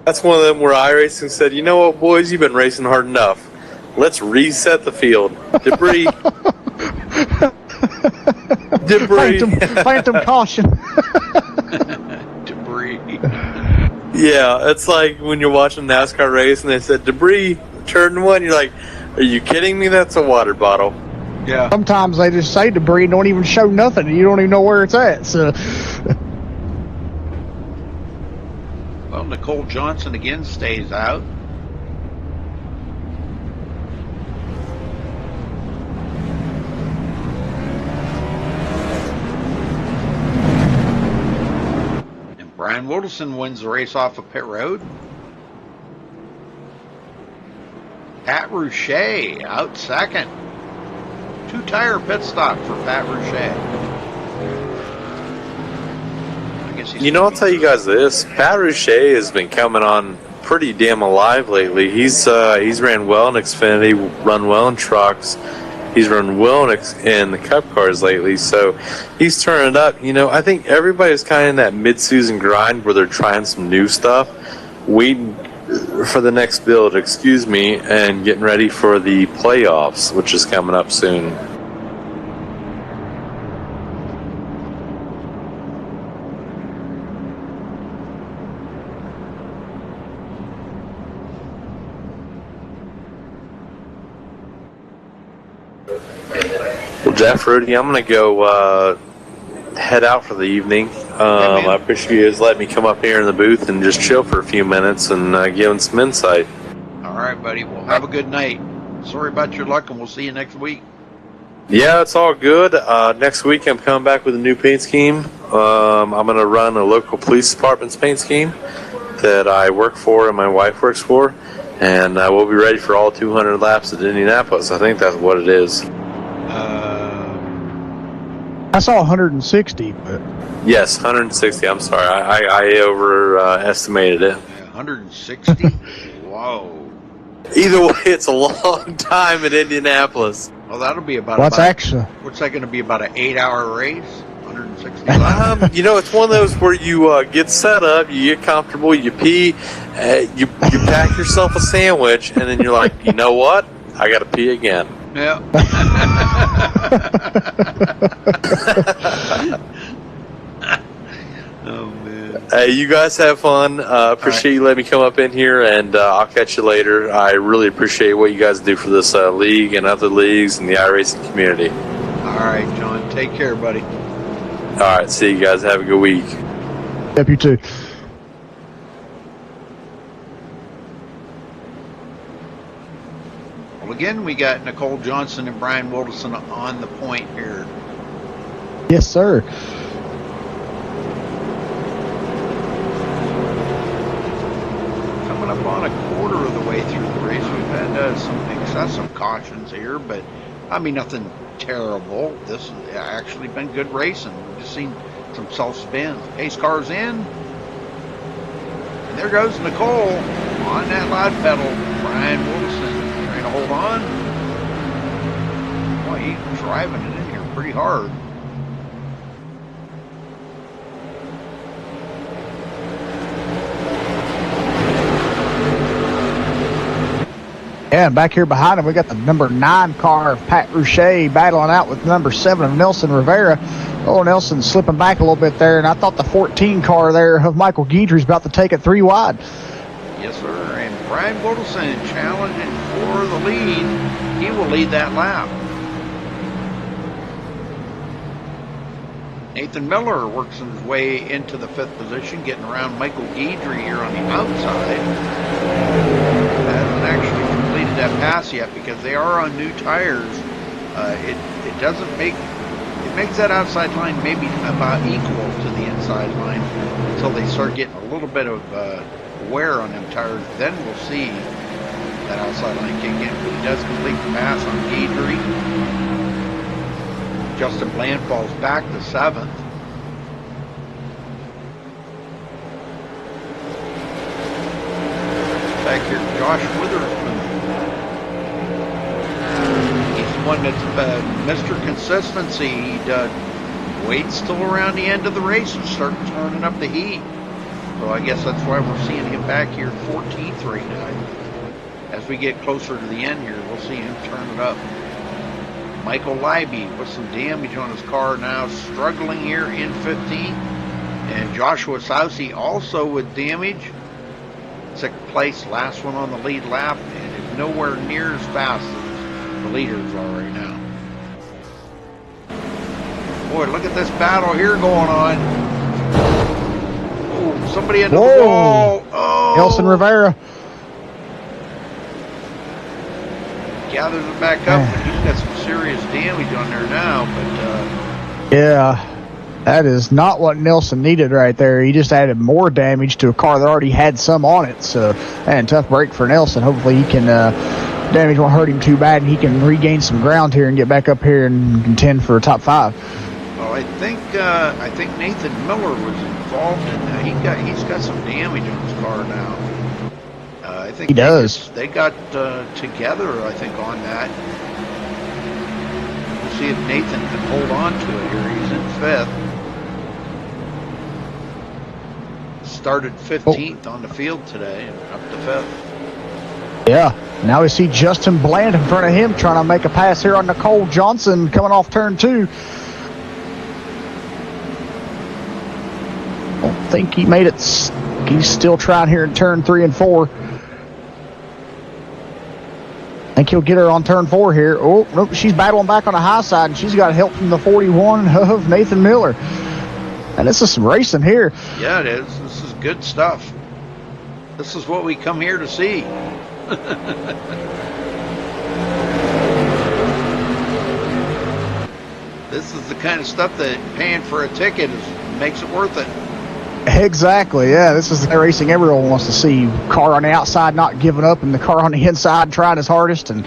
That's one of them where iRacing said, you know what, boys, you've been racing hard enough. Let's reset the field. Debris. Debris. Phantom caution. Debris. Yeah, it's like when you're watching NASCAR race and they said, debris, turn 1. You're like, are you kidding me? That's a water bottle. Yeah. Sometimes they just say debris and don't even show nothing, and you don't even know where it's at. So, Well, Nicole Johnson again stays out. And Brian Wilderson wins the race off of pit road. Pat Rouchet out second. 2-tire pit stop for Pat Rouchet. You know, I'll tell you guys this. Pat Rouchet has been coming on pretty damn alive lately. He's ran well in Xfinity, run well in trucks. He's run well in the Cup cars lately, so he's turning it up. You know, I think everybody's kind of in that mid-season grind where they're trying some new stuff, waiting for the next build, and getting ready for the playoffs, which is coming up soon. Well, Jeff, Rudy, I'm going to go head out for the evening. I appreciate you guys letting me come up here in the booth and just chill for a few minutes and give them some insight. All right, buddy. Well, have a good night. Sorry about your luck, and we'll see you next week. Yeah, it's all good. Next week, I'm coming back with a new paint scheme. I'm going to run a local police department's paint scheme that I work for and my wife works for, and we'll be ready for all 200 laps at Indianapolis. I think that's what it is. I saw 160, but Yes, 160. I'm sorry, I overestimated it. 160? Whoa. Either way, it's a long time at Indianapolis. Well, that'll be about. What's actually? What's that going to be? About an 8-hour race, 160 laps. You know, it's one of those where you get set up, you get comfortable, you pee, you pack yourself a sandwich, and then you're like, you know what? I got to pee again. Yeah. Oh man. Hey, you guys have fun. Appreciate you letting me come up in here, and I'll catch you later. I really appreciate what you guys do for this league and other leagues and the iRacing community. All right, John. Take care, buddy. All right, see you guys. Have a good week. Yep, you too. Well, again, we got Nicole Johnson and Brian Wilderson on the point here. Yes, sir. Coming up on a quarter of the way through the race, we've had some excessive cautions here, but I mean nothing terrible. This has actually been good racing. We've just seen some self-spins. Pace car's in. And there goes Nicole on that loud pedal. Brian Wilson trying to hold on. Boy, he's driving it in here pretty hard. Yeah, and back here behind him, we got the number 9 car of Pat Rouchet battling out with number 7 of Nelson Rivera. Oh, Nelson slipping back a little bit there, and I thought the 14 car there of Michael Guidry's about to take it 3 wide. Yes, sir. And Brian Wilson challenging for the lead. He will lead that lap. Nathan Miller works his way into the 5th position, getting around Michael Guidry here on the outside. Hasn't actually completed that pass yet because they are on new tires. It doesn't make it makes that outside line maybe about equal to the inside line until they start getting a little bit of wear on them tires. Then we'll see that outside line kick in. But he does complete the pass on Guidry. Justin Bland falls back to 7th. Back here, Josh Witherspoon. He's the one that's Mr. Consistency. He waits till around the end of the race and starts turning up the heat. So I guess that's why we're seeing him back here 14th right now. As we get closer to the end here, we'll see him turn it up. Michael Leiby with some damage on his car now, struggling here in 15th. And Joshua Sousey also with damage. 6th place, last one on the lead lap, and is nowhere near as fast as the leaders are right now. Boy, look at this battle here going on. Oh, somebody into the wall. Oh. Nelson Rivera. Gathers it back up, but he's got some serious damage on there now. But yeah, that is not what Nelson needed right there. He just added more damage to a car that already had some on it. So, and tough break for Nelson. Hopefully he can damage won't hurt him too bad, and he can regain some ground here and get back up here and contend for a top 5. Well, I think Nathan Miller was involved in that. He's got some damage on his car now. I think he does. They got together, I think, on that. We'll see if Nathan can hold on to it here. He's in 5th. Started 15th on the field today, up to 5th. Yeah. Now we see Justin Bland in front of him trying to make a pass here on Nicole Johnson coming off turn 2. Don't think he made it. He's still trying here in turn 3 and 4. I think he'll get her on turn 4 here. Oh, nope, she's battling back on the high side, and she's got help from the 41 of Nathan Miller. And this is some racing here. Yeah, it is. This is good stuff. This is what we come here to see. This is the kind of stuff that paying for a ticket makes it worth it. Exactly, yeah. This is the racing everyone wants to see. Car on the outside not giving up, and the car on the inside trying his hardest. And,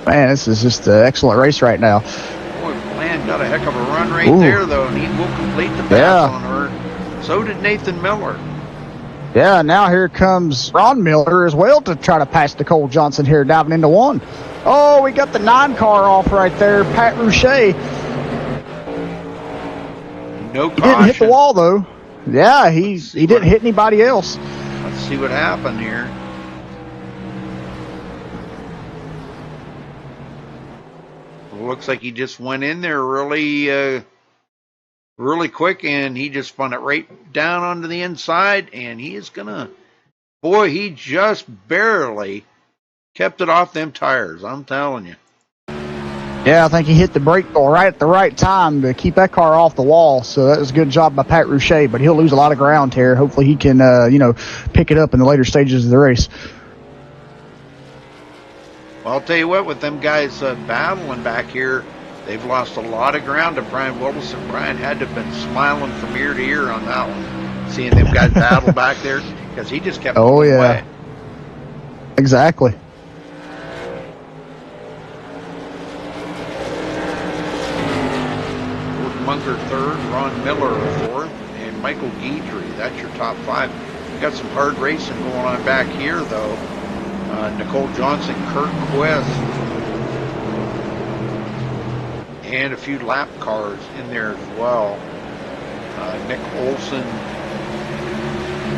man, this is just an excellent race right now. Boy, Bland got a heck of a run right there, though, and he will complete the pass on her. So did Nathan Miller. Yeah, now here comes Ron Miller as well to try to pass Nicole Johnson here, diving into one. Oh, we got the 9 car off right there, Pat Rouchet. No caution. He didn't hit the wall, though. Yeah, he didn't hit anybody else. Let's see what happened here. Looks like he just went in there really quick, and he just spun it right down onto the inside, and he is gonna, boy, he just barely kept it off them tires, I'm telling you. Yeah, I think he hit the brake ball right at the right time to keep that car off the wall, so that was a good job by Pat Rouchet, but he'll lose a lot of ground here. Hopefully he can, pick it up in the later stages of the race. Well, I'll tell you what, with them guys battling back here, they've lost a lot of ground to Brian Wilson. Brian had to have been smiling from ear to ear on that one, seeing them guys battle back there, because he just kept moving away. Exactly. Gordon Munger third, Ron Miller fourth, and Michael Guidry. That's your top 5. We've got some hard racing going on back here, though. Nicole Johnson, Kurt Quest, and a few lap cars in there as well. Nick Olson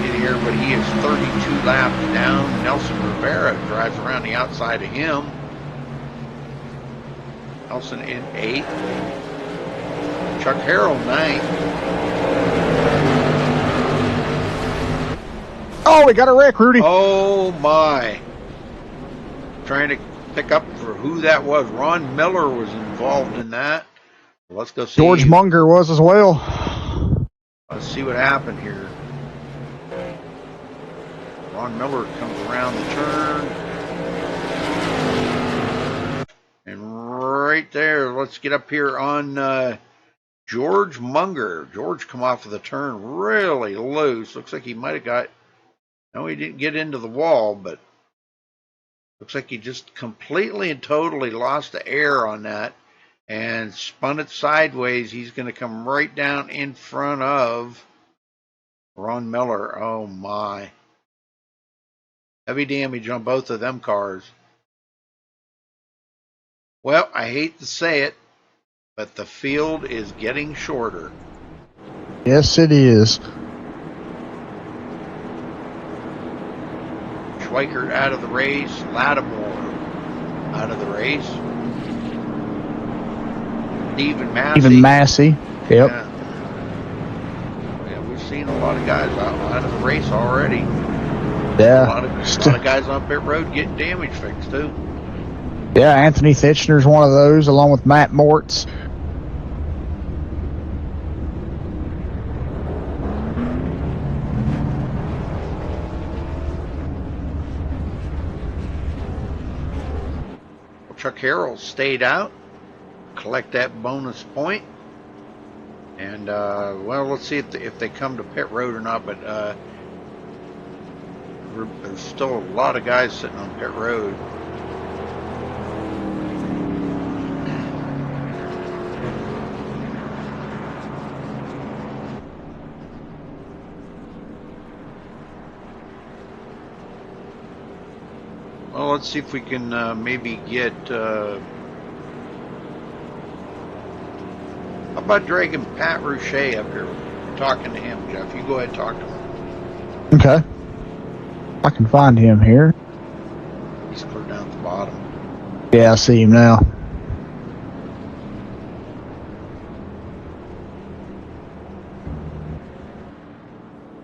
in here, but he is 32 laps down. Nelson Rivera drives around the outside of him. Nelson in 8th. Chuck Harrell 9th. Oh, we got a wreck, Rudy. Oh, my. Trying to pick up for who that was. Ron Miller was involved in that. Let's go see. George Munger was as well. Let's see what happened here. Ron Miller comes around the turn. And right there, let's get up here on George Munger. George come off of the turn really loose. Looks like he might have got, no, he didn't get into the wall, but looks like he just completely and totally lost the air on that and spun it sideways. He's going to come right down in front of Ron Miller. Oh, my. Heavy damage on both of them cars. Well, I hate to say it, but the field is getting shorter. Yes, it is. Schweikert out of the race. Lattimore out of the race. Stephen Massey. Even Massey. Yep. Yeah, we've seen a lot of guys out of the race already. Yeah. A lot of guys on pit road getting damage fixed, too. Yeah, Anthony Fitchner's one of those, along with Matt Mortz. Chuck Harrell stayed out, collect that bonus point, and well, let's see if they come to pit road or not. But there's still a lot of guys sitting on pit road. Well, let's see if we can maybe get. How about dragging Pat Rouchet up here? Talking to him, Jeff. You go ahead and talk to him. Okay. I can find him here. He's clear down at the bottom. Yeah, I see him now.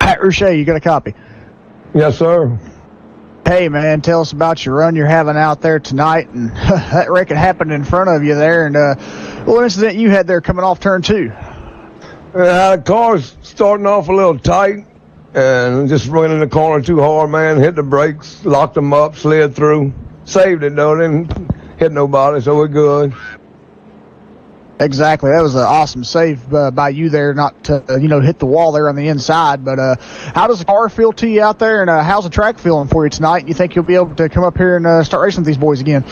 Pat Rouchet, you got a copy? Yes, sir. Hey, man, tell us about your run you're having out there tonight. And that wreck had happened in front of you there. And what incident you had there coming off turn 2? The car's starting off a little tight and just running the corner too hard, man. Hit the brakes, locked them up, slid through. Saved it, though. Didn't hit nobody, so we're good. Exactly. That was an awesome save by you there, not to, hit the wall there on the inside. But how does the car feel to you out there, and how's the track feeling for you tonight? You think you'll be able to come up here and start racing with these boys again?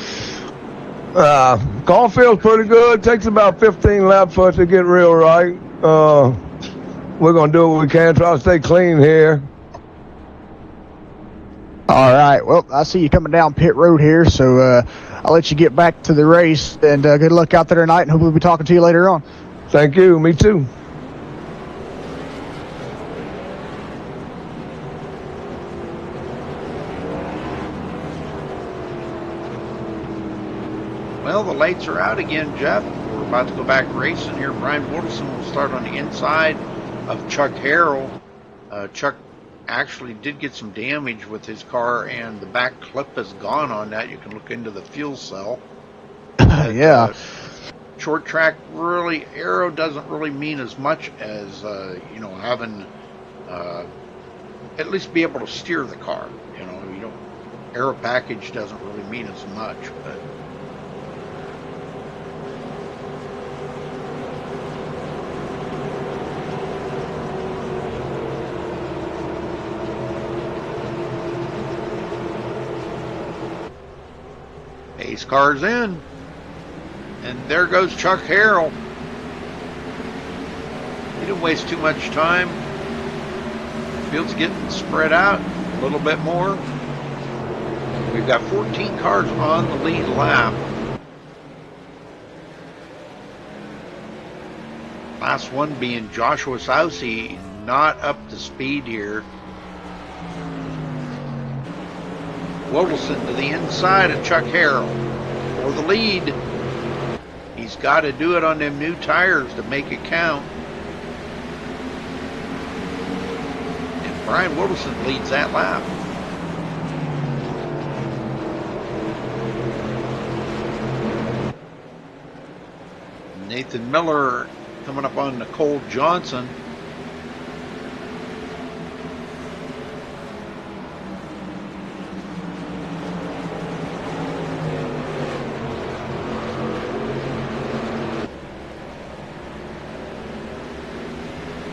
Car feels pretty good. Takes about 15 laps for us to get real right. We're going to do what we can, try to stay clean here. All right. Well, I see you coming down pit road here, so I'll let you get back to the race. And good luck out there tonight, and hopefully we'll be talking to you later on. Thank you. Me too. Well, the lights are out again, Jeff. We're about to go back racing here. Brian Wilson will start on the inside of Chuck Harrell. Chuck actually did get some damage with his car, and the back clip is gone on that. You can look into the fuel cell. But, yeah. Short track, really, aero doesn't really mean as much as, having at least be able to steer the car. Aero package doesn't really mean as much, but Ace car's in. And there goes Chuck Harrell. He didn't waste too much time. Field's getting spread out a little bit more. We've got 14 cars on the lead lap. Last one being Joshua Sousey, not up to speed here. Wilson to the inside of Chuck Harrell for the lead. He's got to do it on them new tires to make it count. And Brian Wilson leads that lap. Nathan Miller coming up on Nicole Johnson.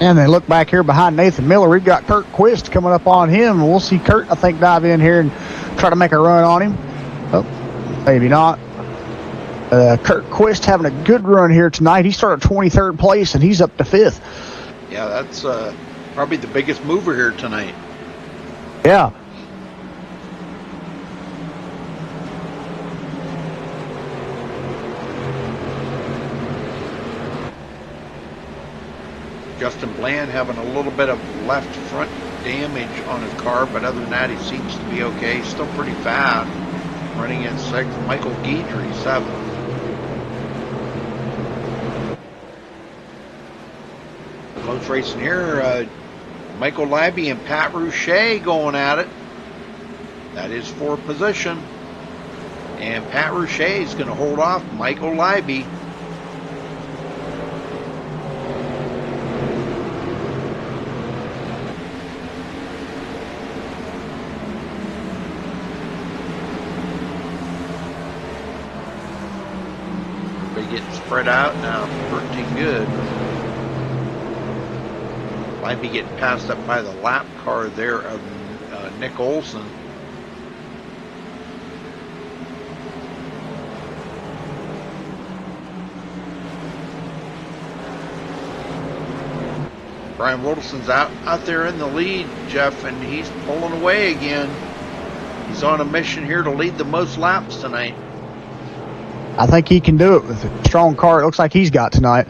And then look back here behind Nathan Miller. We've got Kurt Quist coming up on him. We'll see Kurt, I think, dive in here and try to make a run on him. Oh, maybe not. Kurt Quist having a good run here tonight. He started 23rd place, and he's up to 5th. Yeah, that's probably the biggest mover here tonight. Yeah. Justin Bland having a little bit of left front damage on his car, but other than that, he seems to be okay. Still pretty fast. Running in 6th. Michael Guidry, 7th. Close racing here. Michael Libby and Pat Rouchet going at it. That is for position. And Pat Rouchet is going to hold off Michael Libby. Getting spread out now, pretty good. Might be getting passed up by the lap car there of Nick Olson. Brian Wilson's out there in the lead, Jeff, and he's pulling away again. He's on a mission here to lead the most laps tonight. I think he can do it with a strong car it looks like he's got tonight.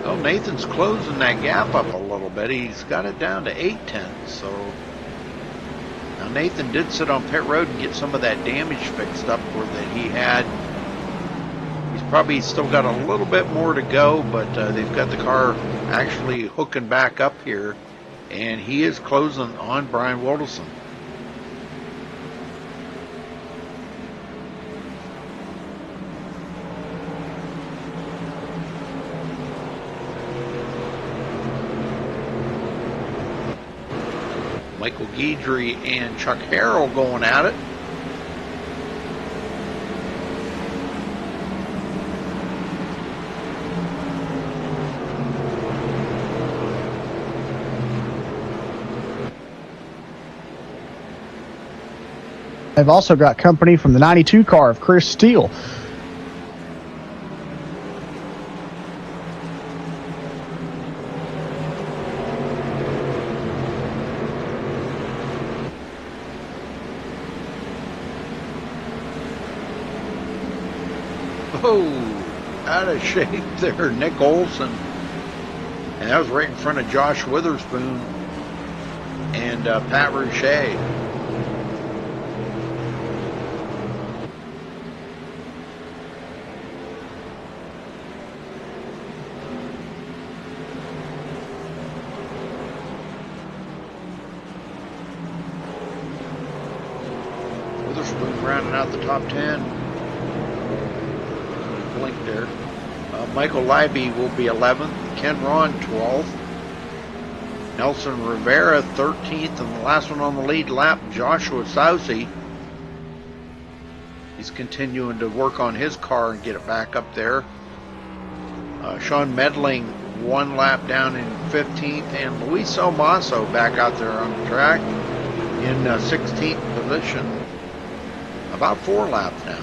Well, Nathan's closing that gap up a little bit. He's got it down to 8/10. So now Nathan did sit on pit road and get some of that damage fixed up where that he had. Probably still got a little bit more to go, but they've got the car actually hooking back up here, and he is closing on Brian Wilson. Michael Guidry and Chuck Harrell going at it. They've also got company from the 92 car of Chris Steele. Oh, out of shape there, Nick Olson. And that was right in front of Josh Witherspoon and Pat Rouchet. Witherspoon rounding out the top 10. Blink there. Michael Leiby will be 11th. Ken Ron 12th. Nelson Rivera 13th, and the last one on the lead lap, Joshua Sousey. He's continuing to work on his car and get it back up there. Sean Medling 1 lap down in 15th, and Luis Almaso back out there on the track in 16th position. About 4 laps now.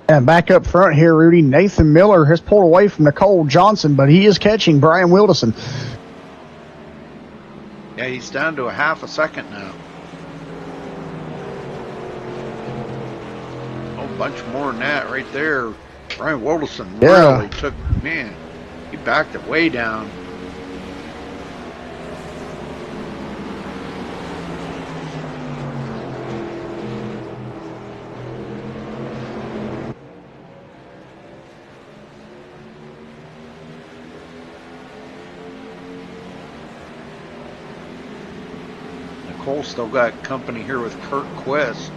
And back up front here, Rudy, Nathan Miller has pulled away from Nicole Johnson, but he is catching Brian Wilderson. Yeah, he's down to a half a second now. Oh, a bunch more than that right there. Brian Wilderson really took, man, he backed it way down. Cole still got company here with Kurt Quist.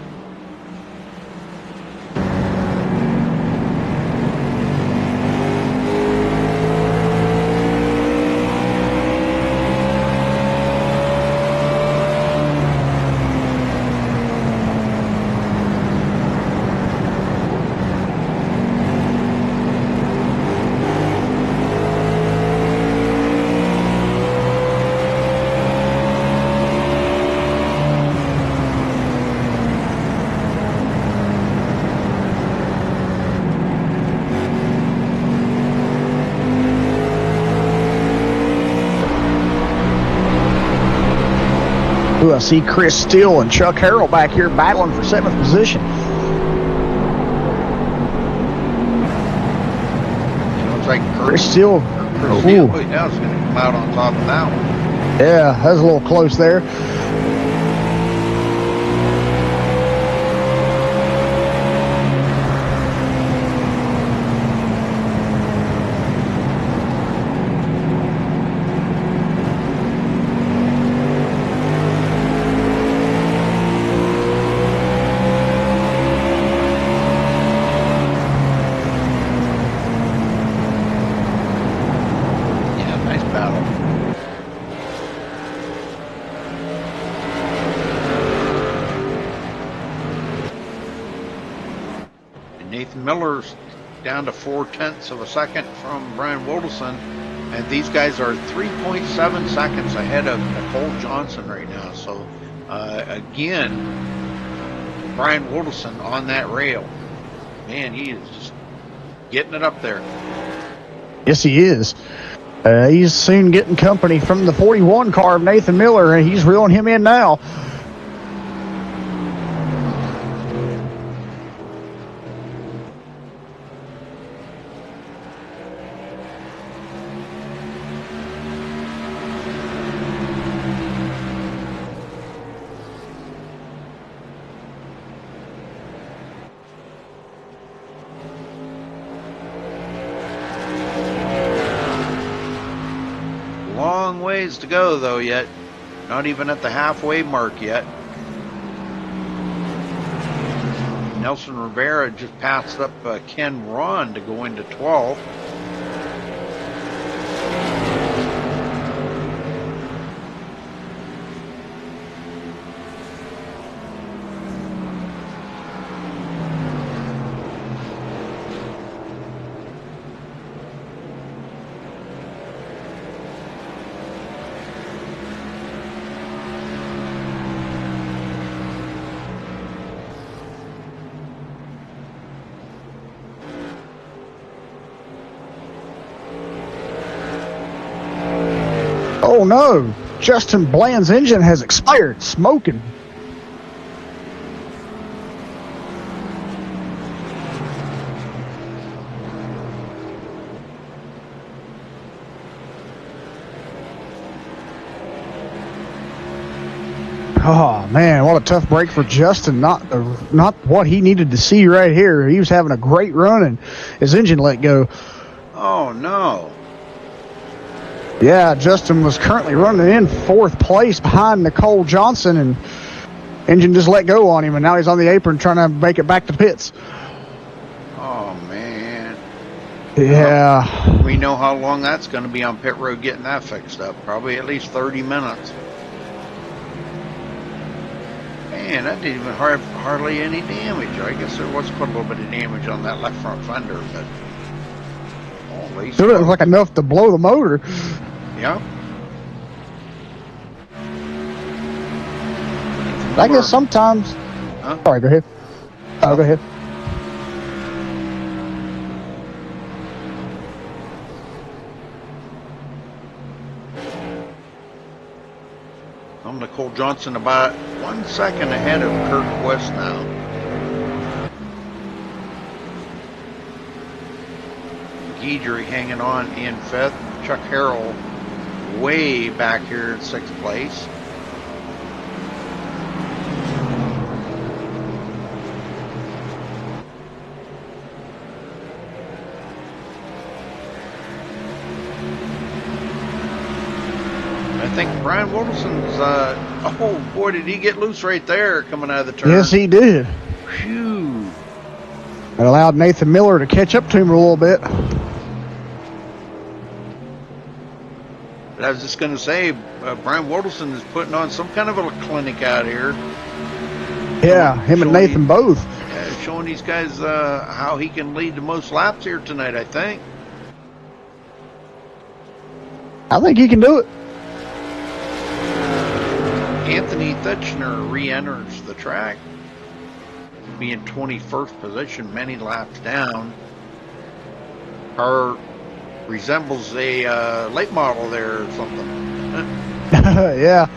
Ooh, I see Chris Steele and Chuck Harrell back here battling for 7th position. Looks like Chris Steele. Chris Steele right now is going to come out on top of that one. Yeah, that was a little close there. Nathan Miller's down to 0.4 of a second from Brian Wilderson, and these guys are 3.7 seconds ahead of Nicole Johnson right now. So again, Brian Wilderson on that rail. Man, he is just getting it up there. Yes, he is. He's soon getting company from the 41 car of Nathan Miller, and he's reeling him in now. Long ways to go, though, yet. Not even at the halfway mark yet. Nelson Rivera just passed up Ken Ron to go into 12th. Oh no! Justin Bland's engine has expired. Smoking. Oh man, what a tough break for Justin. Not what he needed to see right here. He was having a great run and his engine let go. Oh no. Yeah, Justin was currently running in 4th place behind Nicole Johnson, and engine just let go on him, and now he's on the apron trying to make it back to pits. Oh man. Yeah. Well, we know how long that's going to be on pit road getting that fixed up. Probably at least 30 minutes. Man, that didn't even hardly any damage. I guess there was quite a little bit of damage on that left front fender, but holy Still didn't look like enough to blow the motor. Yeah. I guess sometimes. Huh? Sorry, go ahead. Oh, go ahead. I'm Nicole Johnson about 1 second ahead of Kirk West now. Guidry hanging on in 5th. Chuck Harrell way back here in 6th place. I think Brian Wilson's, oh boy, did he get loose right there coming out of the turn. Yes, he did. Phew. It allowed Nathan Miller to catch up to him a little bit. But I was just going to say, Brian Wilson is putting on some kind of a clinic out here. Yeah, him and Nathan both. Yeah, showing these guys how he can lead the most laps here tonight, I think. I think he can do it. Anthony Thitchner re-enters the track, being 21st position, many laps down. Car resembles a late model there or something. Yeah,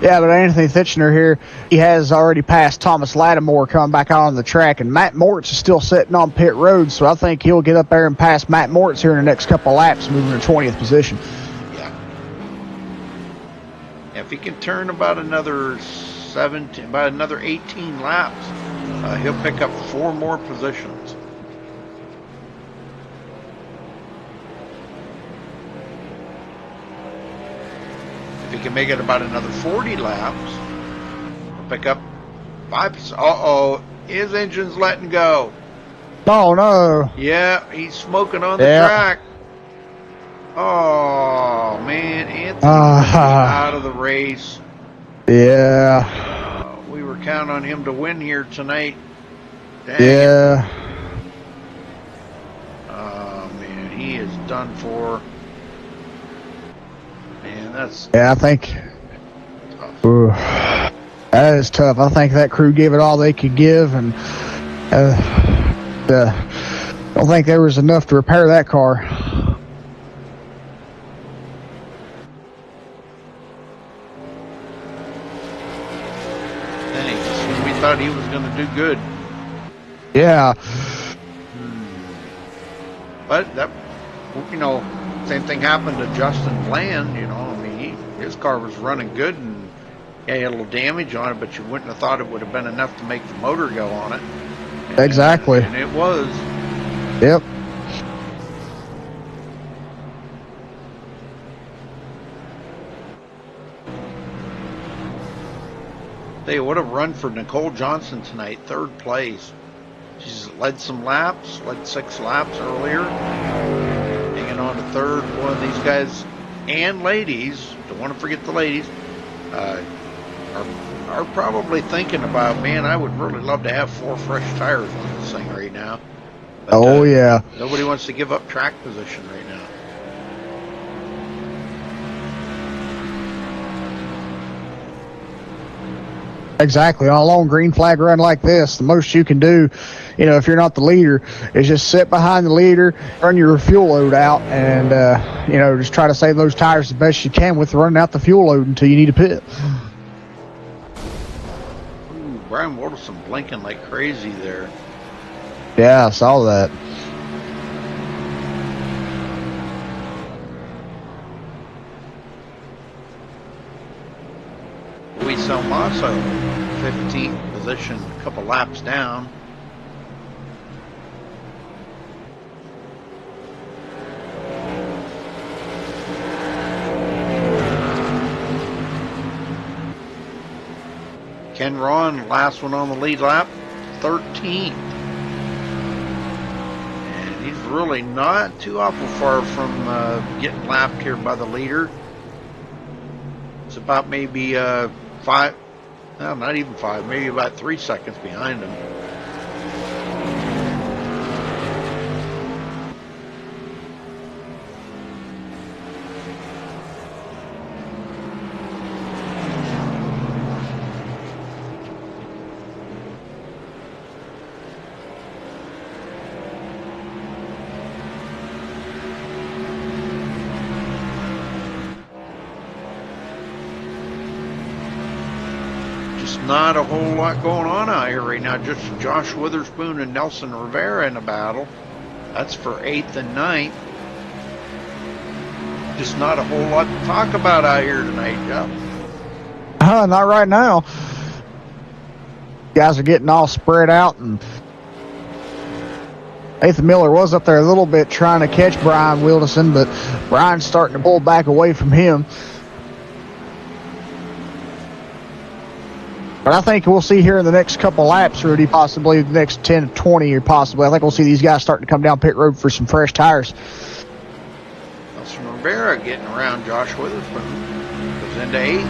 but Anthony Thitchner here, he has already passed Thomas Lattimore coming back on the track, and Matt Moritz is still sitting on pit road, so I think he'll get up there and pass Matt Moritz here in the next couple of laps, moving to 20th position. If he can turn about another 18 laps, he'll pick up 4 more positions. If he can make it about another 40 laps, he'll pick up 5. Uh-oh, his engine's letting go. Oh no. Yeah, he's smoking on the track. Oh man, Anthony out of the race. Yeah. We were counting on him to win here tonight. Dang yeah. Oh man, he is done for. Man, that's. Yeah, I think. Ooh, that is tough. I think that crew gave it all they could give, and I don't think there was enough to repair that car. Thought he was going to do good. Yeah. But that, same thing happened to Justin Bland. I mean, his car was running good and he had a little damage on it, but you wouldn't have thought it would have been enough to make the motor go on it. Exactly. And it was. Yep. Hey, what a run for Nicole Johnson tonight, 3rd place. She's led some laps, led 6 laps earlier. Hanging on to 3rd. One of these guys and ladies, don't want to forget the ladies, are probably thinking about, man, I would really love to have 4 fresh tires on this thing right now. But, yeah. Nobody wants to give up track position right now. Exactly. On a long green flag run like this, the most you can do, if you're not the leader, is just sit behind the leader, run your fuel load out, and, just try to save those tires the best you can with running out the fuel load until you need to pit. Ooh, Brian Wilson blinking like crazy there. Yeah, I saw that. Luis Almaso, 15th position, a couple laps down. Ken Ron, last one on the lead lap, 13th. And he's really not too awful far from getting lapped here by the leader. It's about maybe 5, no, not even 5, maybe about 3 seconds behind him. Not a whole lot going on out here right now. Just Josh Witherspoon and Nelson Rivera in a battle. That's for 8th and 9th. Just not a whole lot to talk about out here tonight, Jeff. Not right now. Guys are getting all spread out, and Nathan Miller was up there a little bit trying to catch Brian Wilderson, but Brian's starting to pull back away from him. But I think we'll see here in the next couple laps, Rudy, possibly the next 10 to 20 or possibly. I think we'll see these guys starting to come down pit road for some fresh tires. Nelson Rivera getting around Josh Witherspoon. Goes into 8th.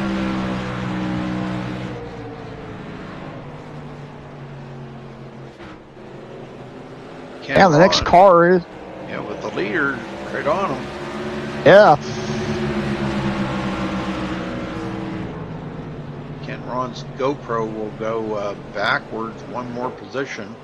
Yeah, the next car is. Yeah, with the leader right on him. Yeah. Ron's GoPro will go backwards one more position.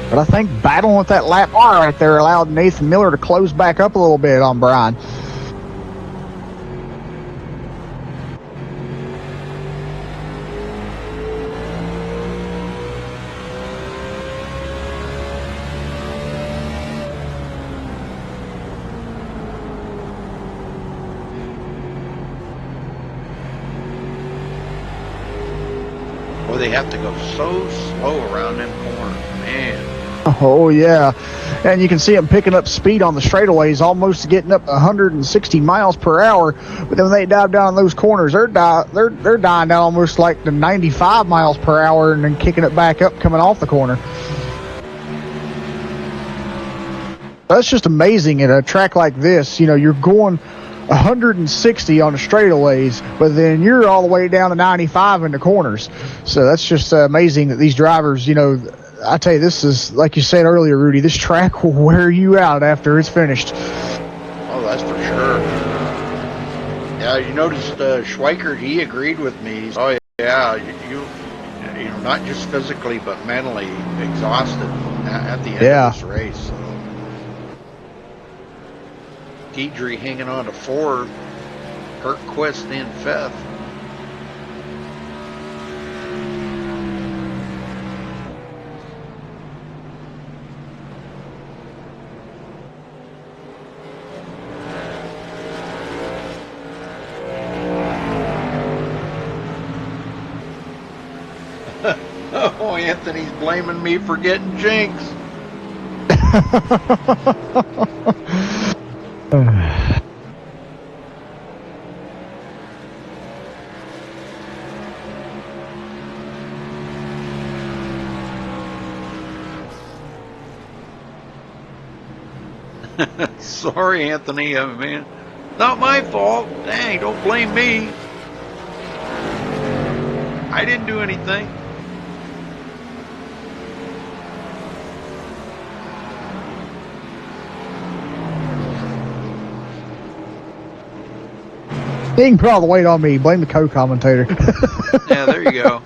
But I think battling with that lap bar right there allowed Nathan Miller to close back up a little bit on Brian. They have to go so slow around them corners, man. Oh, yeah. And you can see them picking up speed on the straightaways, almost getting up 160 miles per hour. But then when they dive down in those corners, they're dying down almost like the 95 miles per hour and then kicking it back up coming off the corner. That's just amazing at a track like this. You're going 160 on the straightaways, but then you're all the way down to 95 in the corners. So that's just amazing that these drivers, I tell you, this is, like you said earlier, Rudy, this track will wear you out after it's finished. Oh, that's for sure. Yeah, you noticed Schweikert, he agreed with me. Oh, yeah, you not just physically, but mentally exhausted at the end of this race. So. Deidre hanging on to 4th, Kurt Quist in 5th. Oh, Anthony's blaming me for getting jinxed. Sorry, Anthony, man. Not my fault. Dang, don't blame me. I didn't do anything. He can put all the weight on me. Blame the co-commentator. Yeah, there you go.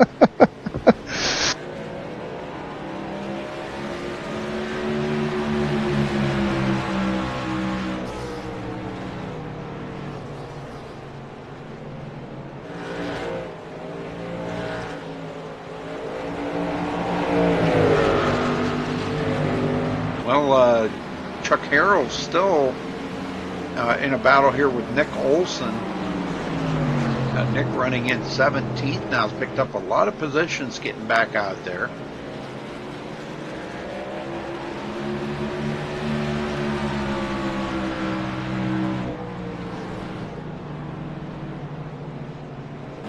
Well, Chuck Harrell's still in a battle here with Nick Olson. Nick running in 17th now, has picked up a lot of positions getting back out there.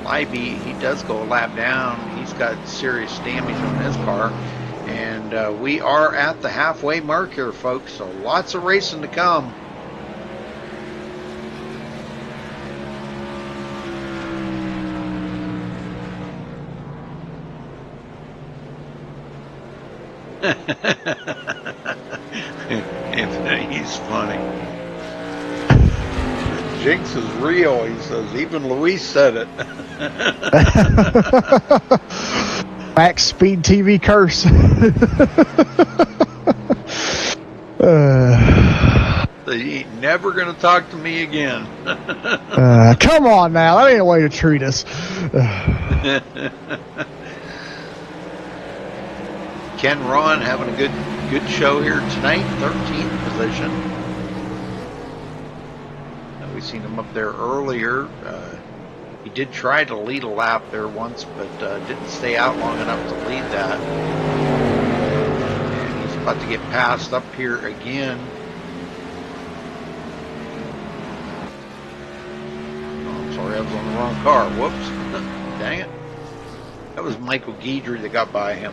Libby, he does go a lap down. He's got serious damage on his car. And we are at the halfway mark here, folks, so lots of racing to come. Anthony, he's funny. Jinx is real, he says. Even Luis said it. MaxSpeedTV curse. He ain't never going to talk to me again. Come on now, that ain't a way to treat us. Ken Ron having a good show here tonight, 13th position. We've seen him up there earlier. He did try to lead a lap there once, but didn't stay out long enough to lead that. And he's about to get passed up here again. Oh, I'm sorry, I was on the wrong car. Whoops. Dang it. That was Michael Guidry that got by him.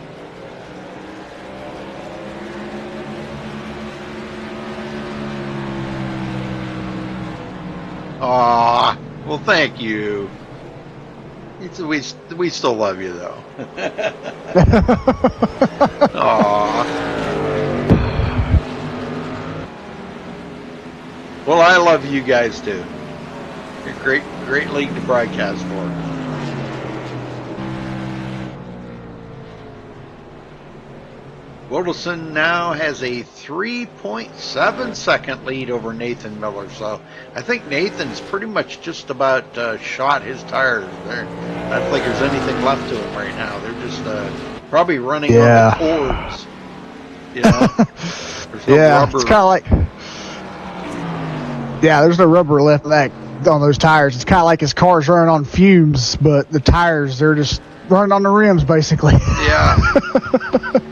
Aw, well, thank you. We still love you, though. Aw. Well, I love you guys, too. You're a great league to broadcast for. Wilderson now has a 3.7 second lead over Nathan Miller, so I think Nathan's pretty much just about shot his tires there. I don't think there's anything left to him right now. They're just probably running on the cords. You know? There's no rubber. It's kind of like, there's no rubber left on those tires. It's kind of like his car's running on fumes, but the tires, they're just running on the rims, basically. Yeah.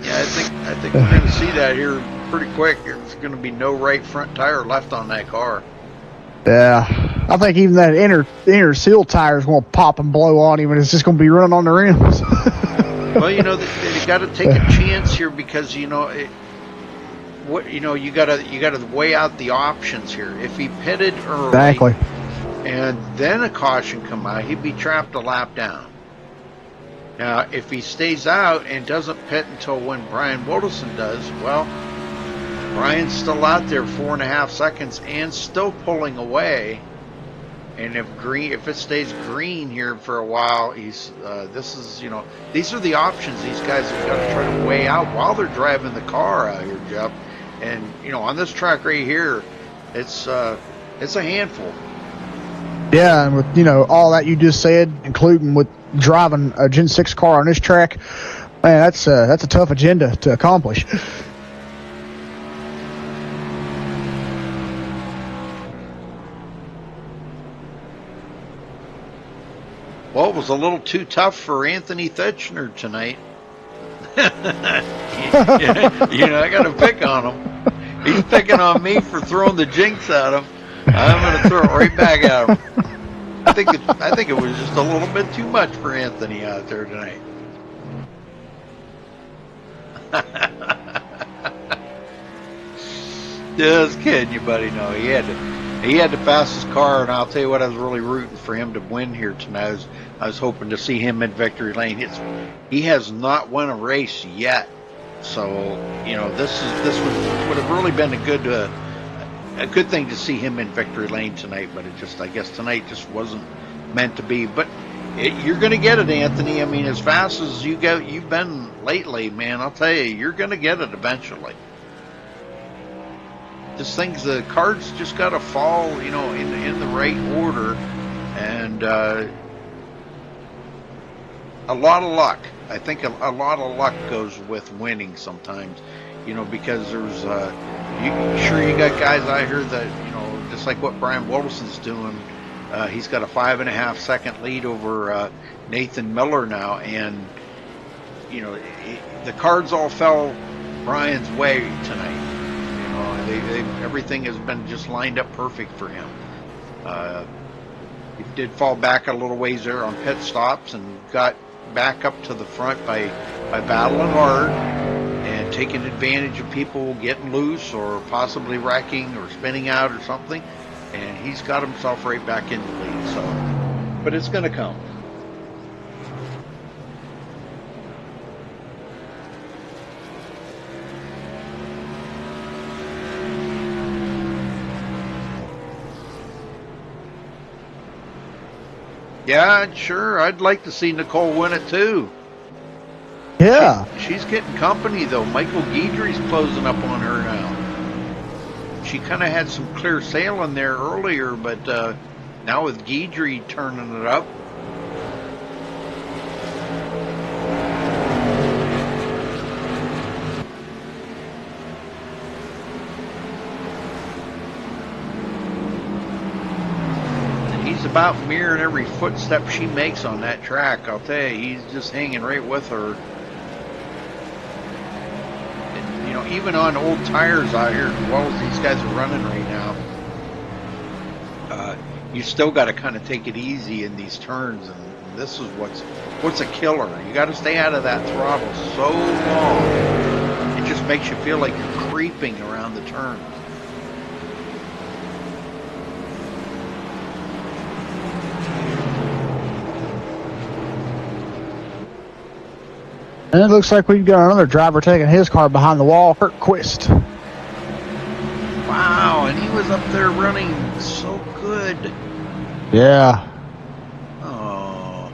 Yeah, I think we're going to see that here pretty quick. There's going to be no right front tire left on that car. Yeah. I think even that inner seal tire is going to pop and blow on him, and it's just going to be running on the rims. Well, you know, they got to take a chance here because, you know, you got to weigh out the options here. If he pitted early, exactly, and then a caution come out, he'd be trapped a lap down. Now, if he stays out and doesn't pit until when Brian Wilderson does, well, Brian's still out there 4.5 seconds and still pulling away. And if it stays green here for a while, these are the options these guys have got to try to weigh out while they're driving the car out here, Jeff. And you know, on this track right here, it's a handful. Yeah, and with all that you just said, including with driving a Gen 6 car on this track, man, that's a tough agenda to accomplish. Well, it was a little too tough for Anthony Thitchner tonight. I got to pick on him. He's picking on me for throwing the jinx at him. I'm going to throw it right back at him. I think it was just a little bit too much for Anthony out there tonight. Just kidding you, buddy. No, he had to pass his car, and I'll tell you what, I was really rooting for him to win here tonight. I was hoping to see him in victory lane. He has not won a race yet, so this would have really been a a good thing to see him in victory lane tonight, but I guess tonight just wasn't meant to be. But you're going to get it, Anthony. I mean, as fast as you've been lately, man, I'll tell you, you're going to get it eventually. The cards just got to fall, in the right order, and a lot of luck. I think a lot of luck goes with winning sometimes, because there's you got guys out here that just like what Brian Wilson's doing. He's got a 5.5 second lead over Nathan Miller now, and the cards all fell Brian's way tonight. Everything has been just lined up perfect for him. He did fall back a little ways there on pit stops and got back up to the front by battling hard and taking advantage of people getting loose or possibly wrecking or spinning out or something. And he's got himself right back in the lead. So, but it's going to come. Yeah, sure. I'd like to see Nicole win it too. Yeah. She's getting company though. Michael Guidry's closing up on her now. She kind of had some clear sailing there earlier, but now with Guidry turning it up. About mirroring every footstep she makes on that track. I'll tell you, he's just hanging right with her. And, even on old tires out here, as well as these guys are running right now, you still got to kind of take it easy in these turns. And this is what's a killer. You got to stay out of that throttle so long. It just makes you feel like you're creeping around the turns. And it looks like we've got another driver taking his car behind the wall, Kurt Quist. Wow, and he was up there running so good. Yeah. Oh.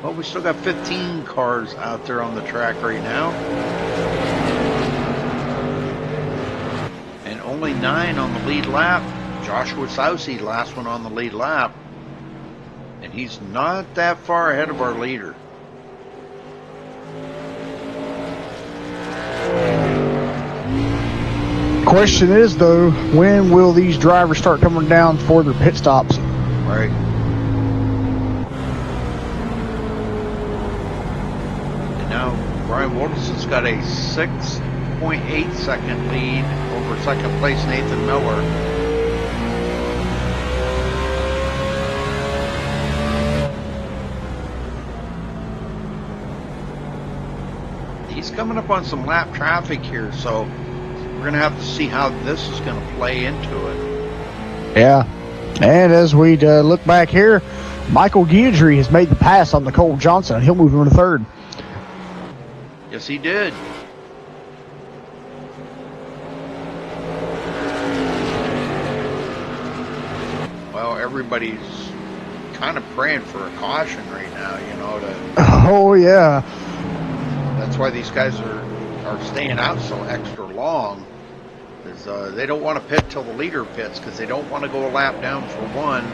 Well, we still got 15 cars out there on the track right now. And only 9 on the lead lap. Joshua Sousey, last one on the lead lap. And he's not that far ahead of our leader. Question is, though, when will these drivers start coming down for their pit stops? Right. And now Brian Wilson's got a 6.8 second lead over second place Nathan Miller. He's coming up on some lap traffic here, so we're going to have to see how this is going to play into it. Yeah. And as we look back here, Michael Guidry has made the pass on Nicole Johnson, and he'll move into third. Yes, he did. Well, everybody's kind of praying for a caution right now, Oh, yeah. That's why these guys are staying out so extra long. Is they don't want to pit till the leader pits because they don't want to go a lap down for one,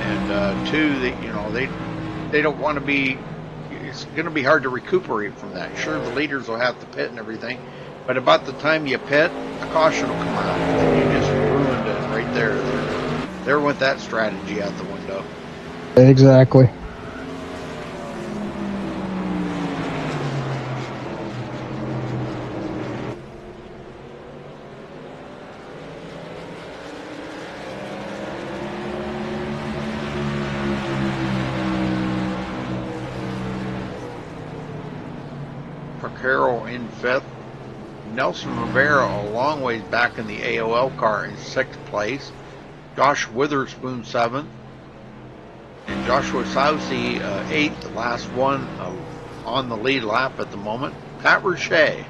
and two, they don't want to be. It's going to be hard to recuperate from that. Sure, the leaders will have to pit and everything, but about the time you pit, a caution will come out, and you just ruined it right there. There went that strategy out the window. Exactly. Carroll in 5th. Nelson Rivera a long ways back in the AOL car in 6th place. Josh Witherspoon 7th. And Joshua Sousey 8th, the last one on the lead lap at the moment. Pat Roche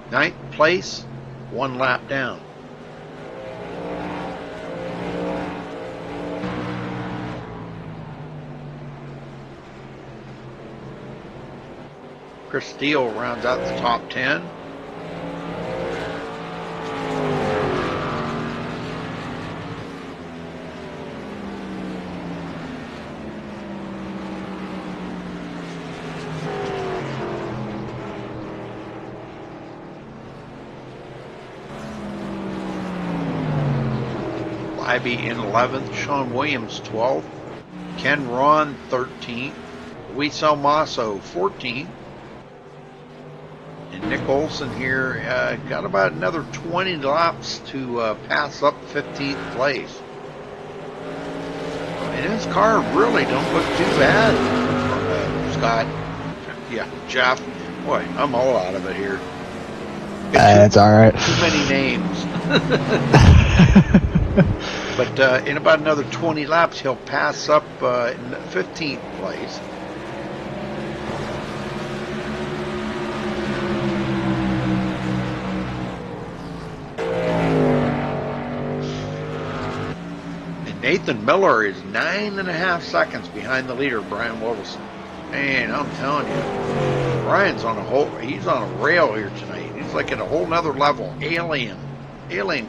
9th place. 1 lap down. Chris Steele rounds out the top 10. Ivy in 11th, Sean Williams 12th, Ken Ron 13th, Luis Almaso 14th, and Nick Olson here got about another 20 laps to pass up 15th place. And his car really don't look too bad, Scott. Yeah, Jeff. Boy, I'm all out of it here. That's all right. Too many names. But in about another 20 laps, he'll pass up in 15th place. And Nathan Miller is 9.5 seconds behind the leader, Brian Wilson. Man, I'm telling you, Brian's he's on a rail here tonight. He's like at a whole nother level, alien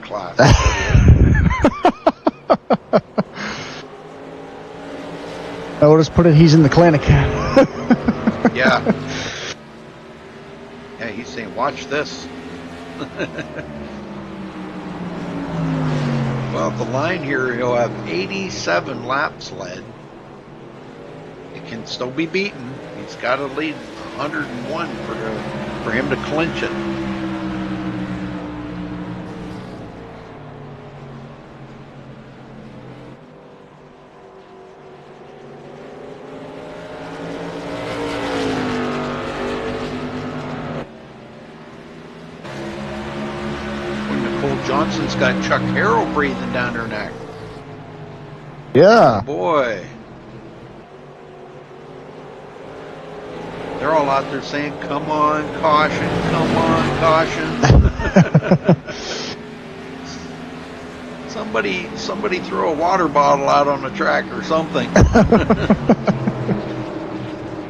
class. I'll just put it, he's in the clinic. Yeah. Yeah, he's saying, watch this. Well, the line here, he'll have 87 laps led. It can still be beaten. He's got to lead 101 for him to clinch it. Johnson's got Chuck Harrell breathing down her neck. Yeah. Boy. They're all out there saying, come on, caution, come on, caution. somebody throw a water bottle out on the track or something.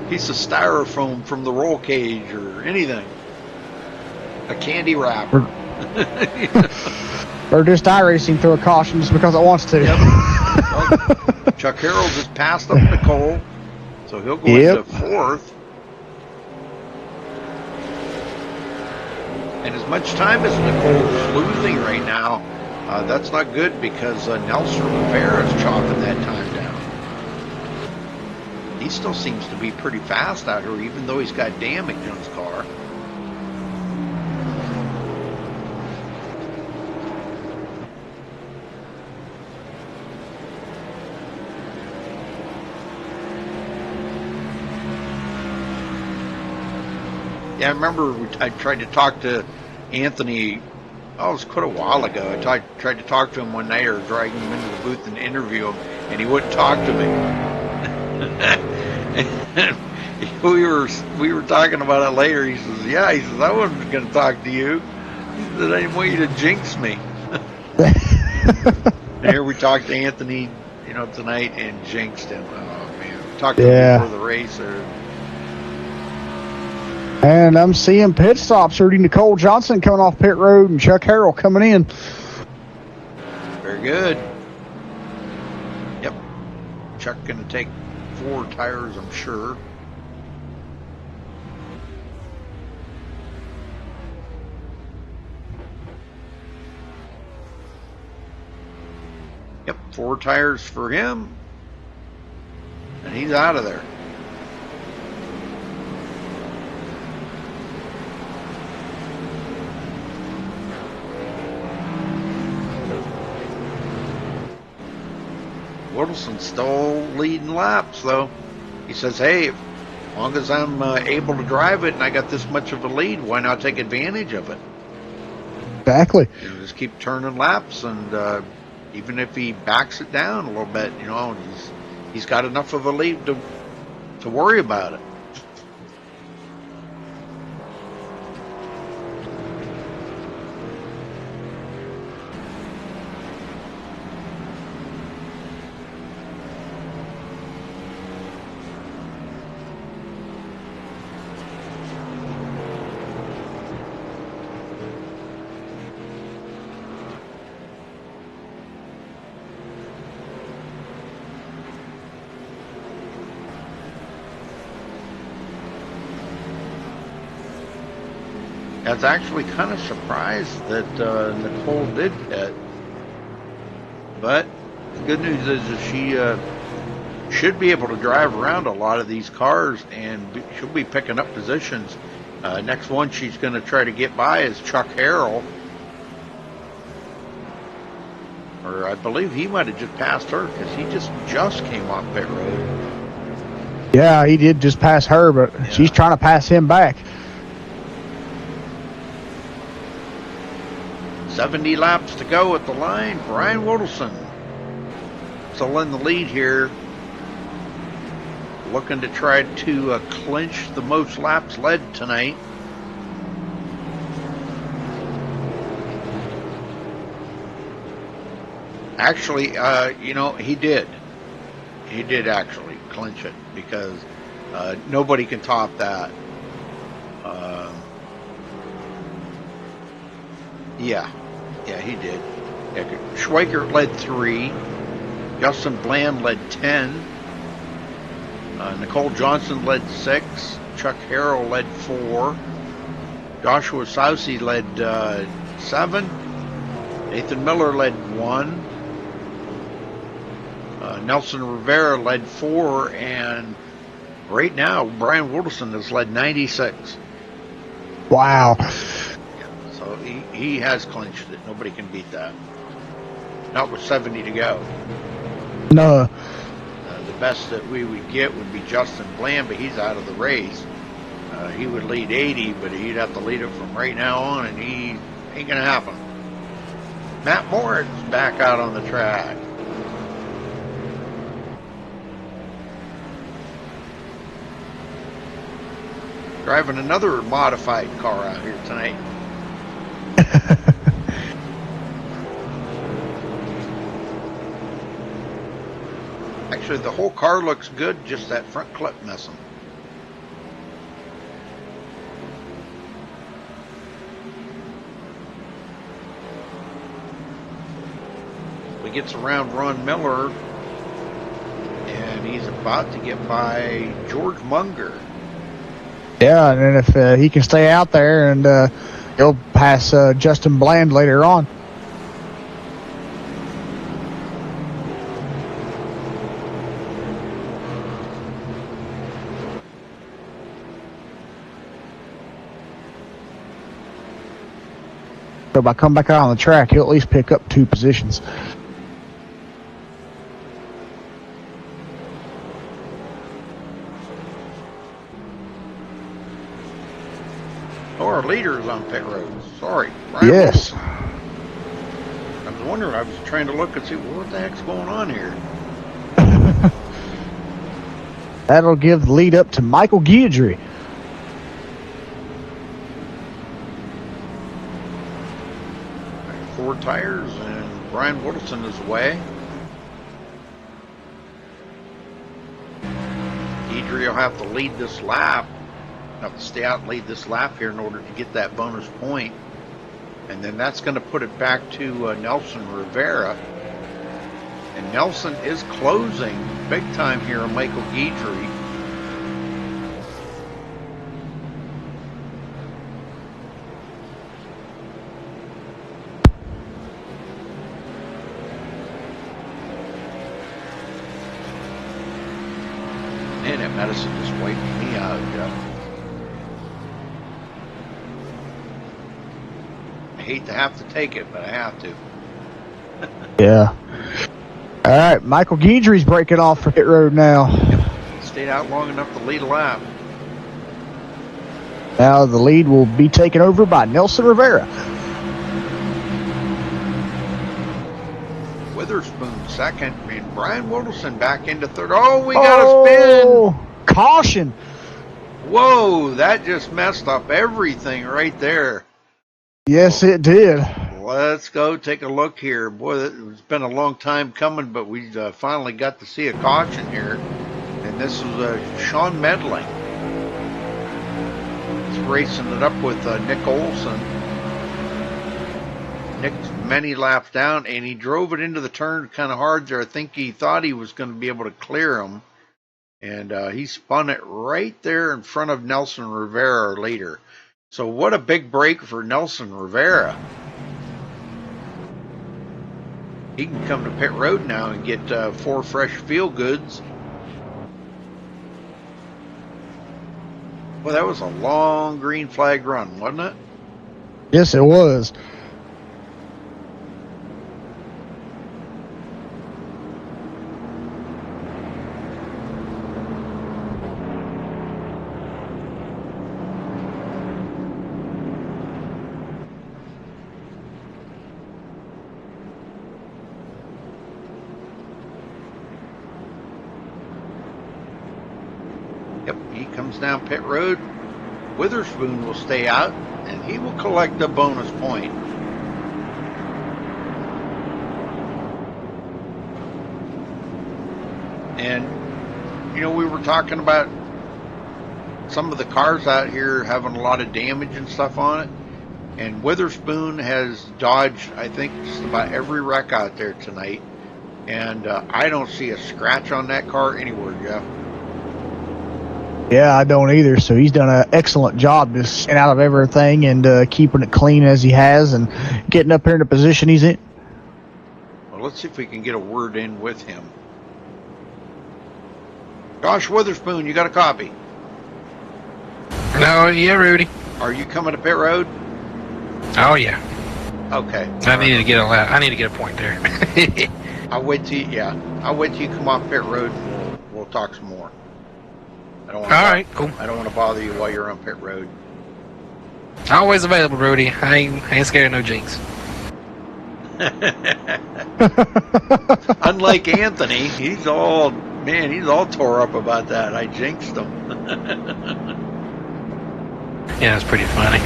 Piece of styrofoam from the roll cage or anything. A candy wrapper. Or just iRacing through a caution just because it wants to. Yep. Well, Chuck Harrell just passed up Nicole, so he'll go into 4th. And as much time as Nicole's losing right now, that's not good because Nelson Rivera is chopping that time down. He still seems to be pretty fast out here, even though he's got damage on his car. Yeah, I remember I tried to talk to Anthony, it was quite a while ago. I tried to talk to him one night, or dragging him into the booth and interview him, and he wouldn't talk to me. And we were talking about it later. He says, yeah, he says, I wasn't going to talk to you. He said, I didn't want you to jinx me. And here we talked to Anthony, tonight, and jinxed him. Oh, man. Talked to him before the race. And I'm seeing pit stops. Rudy Nicole Johnson coming off pit road and Chuck Harrell coming in. Very good. Yep. Chuck going to take 4 tires, I'm sure. Yep, 4 tires for him. And he's out of there. Wilson's still leading laps, though. He says, hey, as long as I'm able to drive it and I got this much of a lead, why not take advantage of it? Exactly. Just keep turning laps, and even if he backs it down a little bit, he's got enough of a lead to worry about it. I was actually kind of surprised that Nicole did that. But the good news is that she should be able to drive around a lot of these cars, and she'll be picking up positions. Next one she's going to try to get by is Chuck Harrell. Or I believe he might have just passed her because he just came off pit road. Yeah, he did just pass her, but Yeah. She's trying to pass him back. 70 laps to go at the line. Brian Woodleson still in the lead here, looking to try to clinch the most laps led tonight. Actually, he did. He did actually clinch it because nobody can top that. Yeah, he did. Yeah, Schweikert led 3. Justin Bland led 10. Nicole Johnson led 6. Chuck Harrell led 4. Joshua Sousey led 7. Nathan Miller led 1. Nelson Rivera led 4, and right now Brian Woodleson has led 96. Wow. So he has clinched it. Nobody can beat that. Not with 70 to go. No. The best that we would get would be Justin Bland, but he's out of the race. He would lead 80, but he'd have to lead it from right now on, and he ain't going to happen. Matt Moritz back out on the track. Driving another modified car out here tonight. Actually, the whole car looks good, just that front clip missing. He gets around Ron Miller, and he's about to get by George Munger. Yeah, and then if he can stay out there, and he'll pass Justin Bland later on. So by coming back out on the track, he'll at least pick up 2 positions. Our leader is on pit road. Sorry, Brian. Yes. I was wondering. I was trying to look and see what the heck's going on here. That'll give the lead up to Michael Guidry. Right, 4 tires, and Brian Woodleson is away. Guidry will have to lead this lap. Have to stay out and lead this lap here in order to get that bonus point. And then that's going to put it back to Nelson Rivera. And Nelson is closing big time here on Michael Guidry. Man, that medicine just wiped me out, Jeff. I hate to have to take it, but I have to. Yeah. All right, Michael Guidry's breaking off for pit road now. Yep. Stayed out long enough to lead a lap. Now the lead will be taken over by Nelson Rivera. Witherspoon second, and Brian Woodleson back into third. Oh, we got a spin. Caution. Whoa, that just messed up everything right there. Yes, it did. Let's go take a look here. Boy, it's been a long time coming, but we finally got to see a caution here. And this is Sean Medling. He's racing it up with Nick Olson. Nick's many laps down, and he drove it into the turn kind of hard there. I think he thought he was going to be able to clear him. And he spun it right there in front of Nelson Rivera, our leader. So what a big break for Nelson Rivera. He can come to pit road now and get 4 fresh feel goods. Well, that was a long green flag run, wasn't it? Yes, it was. Yep, he comes down pit road. Witherspoon will stay out, and he will collect a bonus point. And, you know, we were talking about some of the cars out here having a lot of damage and stuff on it. And Witherspoon has dodged, I think, just about every wreck out there tonight. And I don't see a scratch on that car anywhere, Jeff. Yeah, I don't either. So he's done an excellent job just staying out of everything and keeping it clean as he has and getting up here in the position he's in. Well, let's see if we can get a word in with him. Josh Witherspoon, you got a copy? No, yeah, Rudy. Are you coming to pit road? Oh yeah. Okay. I need to get a point there. I'll wait till you come off pit road and we'll talk some more. All right, cool. I don't want to bother you while you're on pit road. Always available, Rudy. I ain't scared of no jinx. Unlike Anthony, he's all tore up about that. I jinxed him. Yeah, it's pretty funny.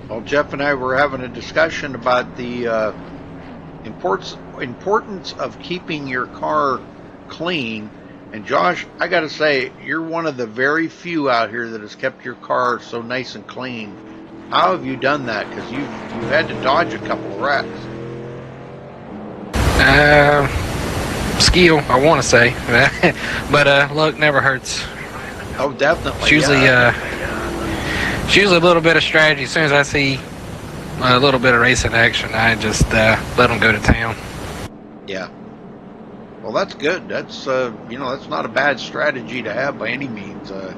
Well, Jeff and I were having a discussion about the importance of keeping your car clean. And Josh, I got to say, you're one of the very few out here that has kept your car so nice and clean. How have you done that? Because you had to dodge a couple of wrecks. Skill, I want to say, but luck never hurts. Oh, definitely. It's usually it's usually a little bit of strategy. As soon as I see a little bit of racing action, I just let them go to town. Yeah. Well, that's good. That's that's not a bad strategy to have by any means. The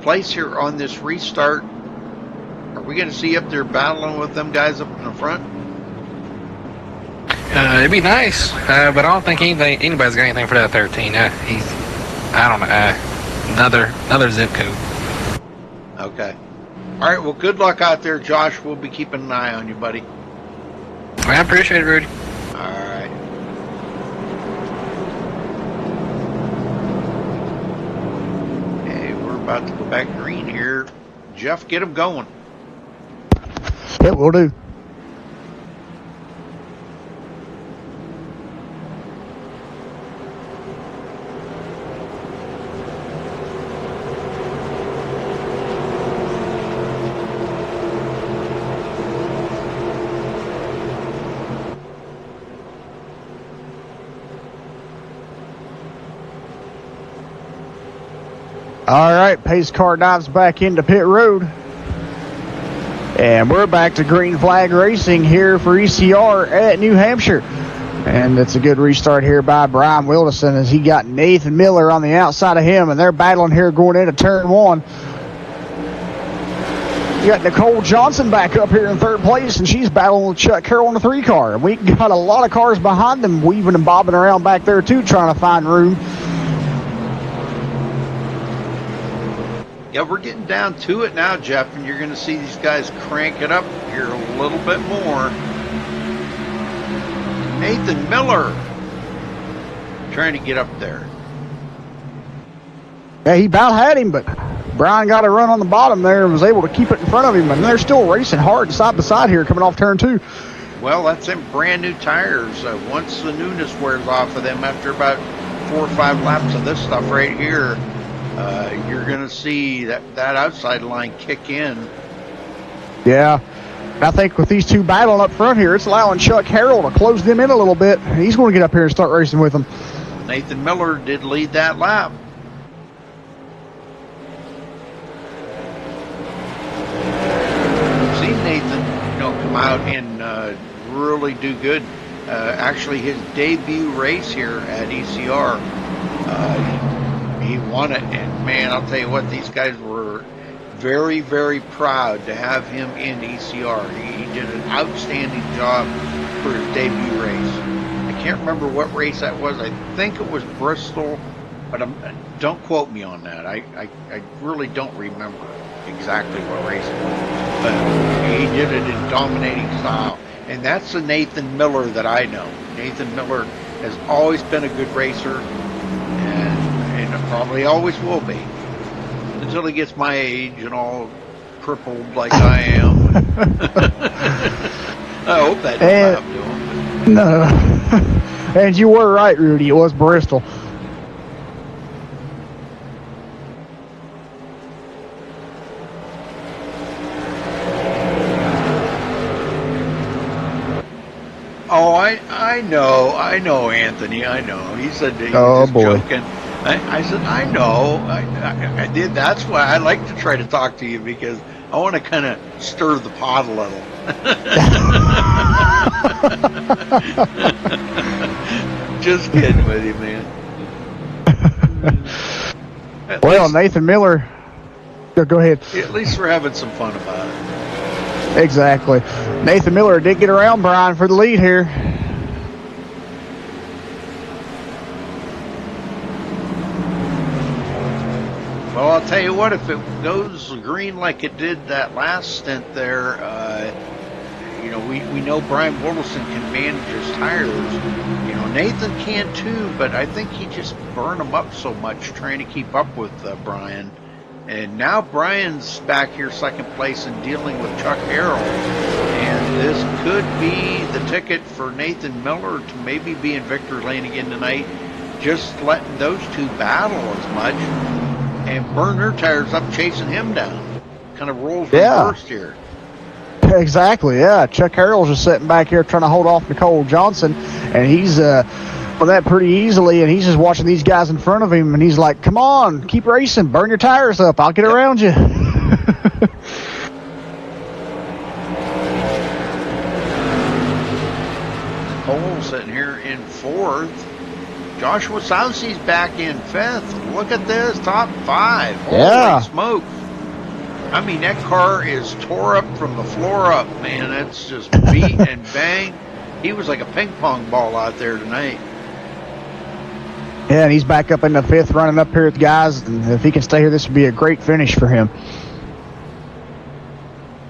place here on this restart, are we going to see up there battling with them guys up in the front? It'd be nice, but I don't think anybody's got anything for that 13. I don't know, another zip code. Okay. All right. Well, good luck out there, Josh. We'll be keeping an eye on you, buddy. I appreciate it, Rudy. All right. Okay, we're about to go back green here. Jeff, get him going. Yeah, we'll do. All right, pace car dives back into pit road. And we're back to green flag racing here for ECR at New Hampshire. And it's a good restart here by Brian Wilderson as he got Nathan Miller on the outside of him, and they're battling here going into turn one. You got Nicole Johnson back up here in third place, and she's battling with Chuck Carroll in the 3 car. And we got a lot of cars behind them weaving and bobbing around back there too, trying to find room. Yeah, we're getting down to it now, Jeff, and you're going to see these guys crank it up here a little bit more. Nathan Miller trying to get up there. Yeah, he about had him, but Brian got a run on the bottom there and was able to keep it in front of him. And they're still racing hard side by side here coming off turn 2. Well, that's them brand new tires. Once the newness wears off of them after about 4 or 5 laps of this stuff right here, you're going to see that outside line kick in. Yeah. I think with these two battling up front here, it's allowing Chuck Harrell to close them in a little bit. He's going to get up here and start racing with them. Nathan Miller did lead that lap. We've seen Nathan, come out and really do good. Actually, his debut race here at ECR, he won it. And man, I'll tell you what, these guys were very, very proud to have him in ECR. He did an outstanding job for his debut race. I can't remember what race that was. I think it was Bristol, but don't quote me on that. I really don't remember exactly what race it was. But he did it in dominating style. And that's the Nathan Miller that I know. Nathan Miller has always been a good racer, and probably always will be. Until he gets my age and all crippled like I am. I hope that don't happen to him. No. And you were right, Rudy. It was Bristol. Oh, I know, Anthony. I know. He said he was just joking. I said, I know. I did. That's why I like to try to talk to you, because I want to kind of stir the pot a little. Just kidding with you, man. Well, Nathan Miller. Go ahead. At least we're having some fun about it. Exactly. Nathan Miller did get around Brian for the lead here. Well, I'll tell you what, if it goes green like it did that last stint there, we know Brian Wilson can manage his tires. Nathan can too, but I think he just burned them up so much trying to keep up with Brian. And now Brian's back here second place and dealing with Chuck Harrell. And this could be the ticket for Nathan Miller to maybe be in victory lane again tonight. Just letting those two battle as much and burn their tires up chasing him down. Kind of rolls reversed here. Exactly, yeah. Chuck Harrell's just sitting back here trying to hold off Nicole Johnson. And he's on that pretty easily, and he's just watching these guys in front of him, and he's like, come on, keep racing, burn your tires up, I'll get around you. Cole sitting here in 4th. Joshua Southey's back in 5th. Look at this, top 5. Holy smokes. I mean, that car is tore up from the floor up, man. It's just beat and bang. He was like a ping pong ball out there tonight. Yeah, and he's back up in the 5th, running up here with guys. And if he can stay here, this would be a great finish for him.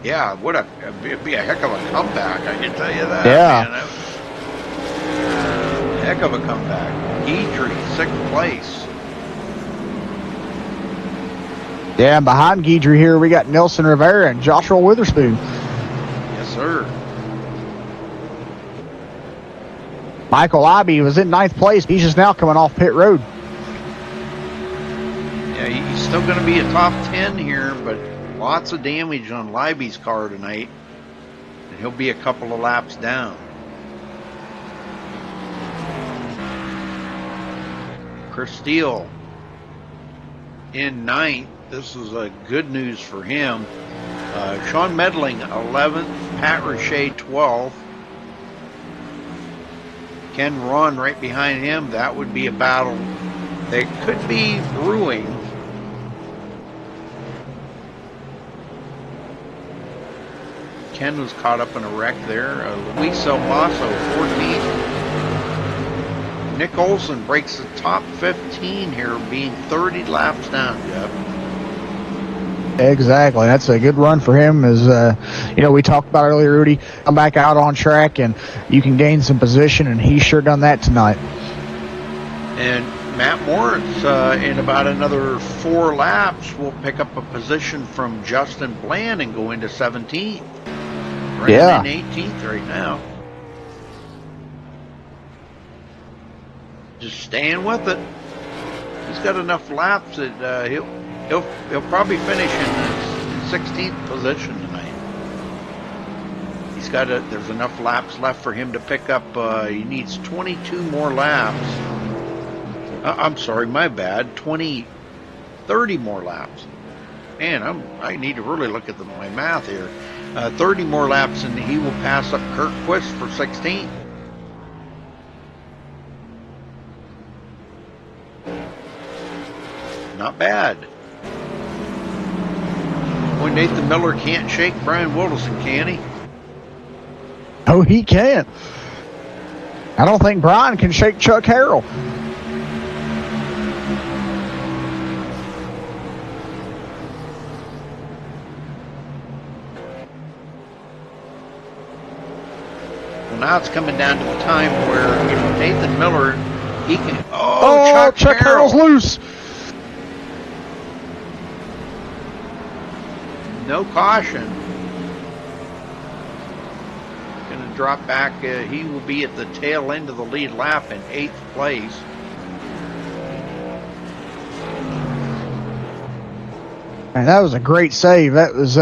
Yeah, it'd be a heck of a comeback, I can tell you that. Yeah. Man, heck of a comeback. Guidry, 6th place. Yeah, and behind Guidry here, we got Nelson Rivera and Joshua Witherspoon. Yes, sir. Michael Ibey was in 9th place. He's just now coming off pit road. Yeah, he's still going to be a top 10 here, but lots of damage on Libby's car tonight. And he'll be a couple of laps down. Chris Steele in 9th. This is good news for him. Sean Medling, 11th. Pat Richey, 12th. Ken Ron right behind him. That would be a battle that could be brewing. Ken was caught up in a wreck there. Luis Elmaso, 14th. Nick Olson breaks the top 15 here, being 30 laps down, Jeff. Exactly. That's a good run for him. As we talked about earlier, Rudy, come back out on track and you can gain some position, and he's sure done that tonight. And Matt Moritz, in about another 4 laps, will pick up a position from Justin Bland and go into 17th. Running in 18th right now. just staying with it. He's got enough laps that he'll probably finish in 16th position tonight. There's enough laps left for him to pick up. He needs 22 more laps. I'm sorry, my bad. 30 more laps. Man, I need to really look at my math here. 30 more laps and he will pass up Kurt Quist for 16th. Not bad. Boy, Nathan Miller can't shake Brian Wilderson, can he? Oh, he can't. I don't think Brian can shake Chuck Harrell. Well, now it's coming down to the time where, Nathan Miller, he can... Oh, Chuck Harrell's loose. No caution. Going to drop back. He will be at the tail end of the lead lap in 8th place. And that was a great save. That was,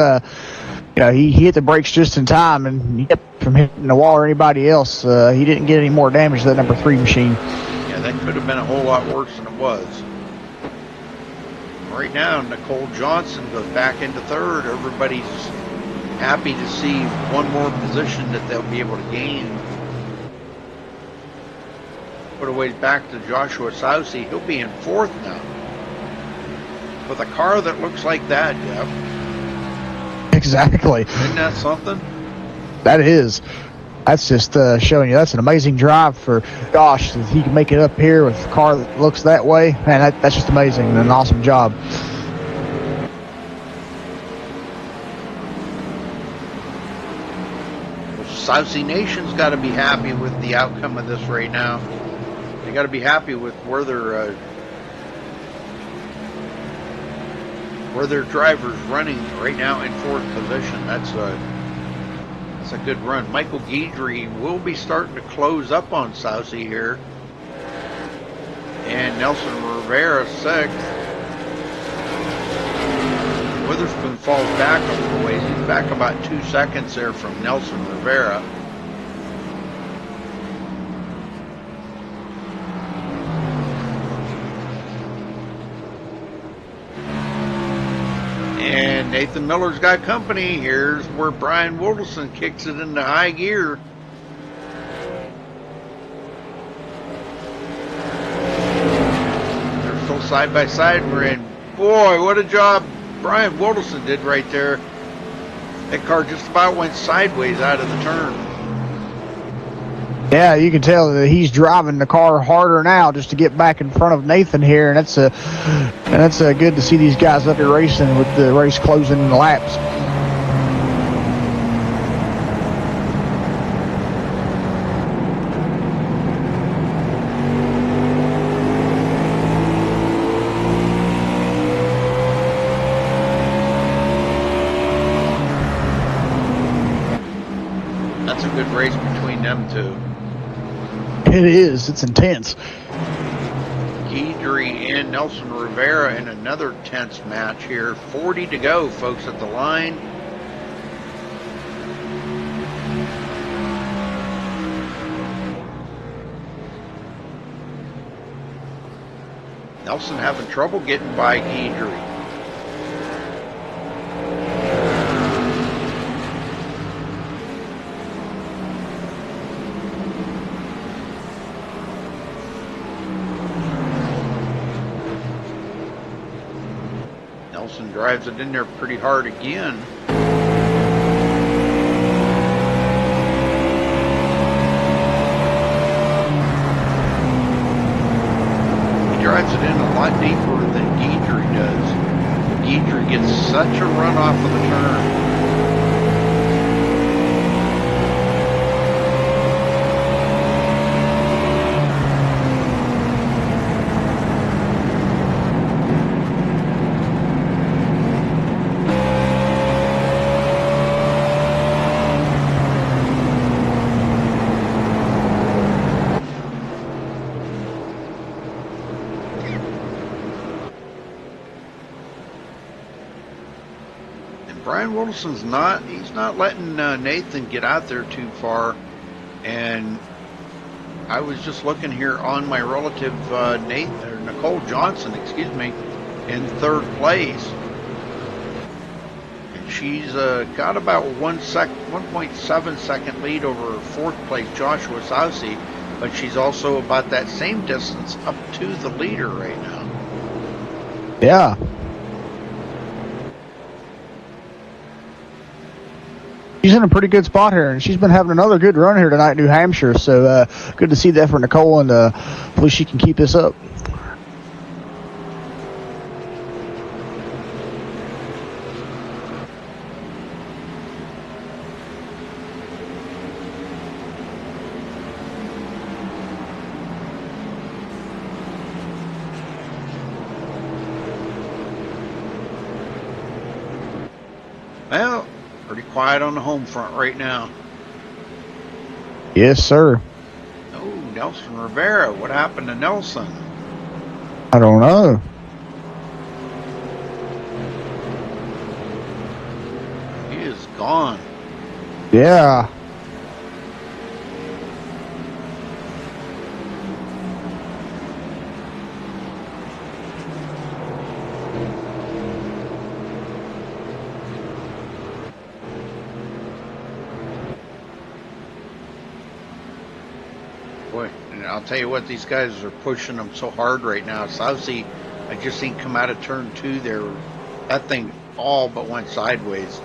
he hit the brakes just in time and he kept from hitting the wall or anybody else. He didn't get any more damage to that number 3 machine. Yeah, that could have been a whole lot worse than it was. Right now, Nicole Johnson goes back into 3rd. Everybody's happy to see one more position that they'll be able to gain. Put a ways back to Joshua Sousey. He'll be in 4th now. With a car that looks like that, Jeff. Exactly. Isn't that something? That is. That's just showing you that's an amazing drive for Josh. That he can make it up here with a car that looks that way. Man, that's just amazing and an awesome job. Well, Sousey Nation's got to be happy with the outcome of this right now. They got to be happy with where their driver's running right now in 4th position. That's a good run. Michael Guidry will be starting to close up on Sousey here. And Nelson Rivera 6th. Witherspoon falls back a little ways. He's back about 2 seconds there from Nelson Rivera. And Nathan Miller's got company. Here's where Brian Wilderson kicks it into high gear. They're still side by side. And boy, what a job Brian Wilderson did right there. That car just about went sideways out of the turn. Yeah, you can tell that he's driving the car harder now just to get back in front of Nathan here, and that's good to see these guys up here racing with the race closing in the laps. That's a good race between them two. It is. It's intense. Guidry and Nelson Rivera in another tense match here. 40 to go, folks, at the line. Nelson having trouble getting by Guidry. Nelson drives it in there pretty hard again. He drives it in a lot deeper than Guidry does. Guidry gets such a run off of the turn. Brian Wilson's he's not letting Nathan get out there too far. And I was just looking here on my relative Nicole Johnson, excuse me, in third place. And she's got about 1.7 second lead over fourth place Joshua Saucy, but she's also about that same distance up to the leader right now. Yeah. She's in a pretty good spot here, and she's been having another good run here tonight in New Hampshire. So good to see that for Nicole, and hopefully she can keep this up. Well, pretty quiet on the home front right now. Yes, sir. Oh, Nelson Rivera. What happened to Nelson? I don't know. He is gone. Yeah. Boy, and I'll tell you what, these guys are pushing them so hard right now. Saucy, I just seen come out of turn 2 there. That thing all but went sideways.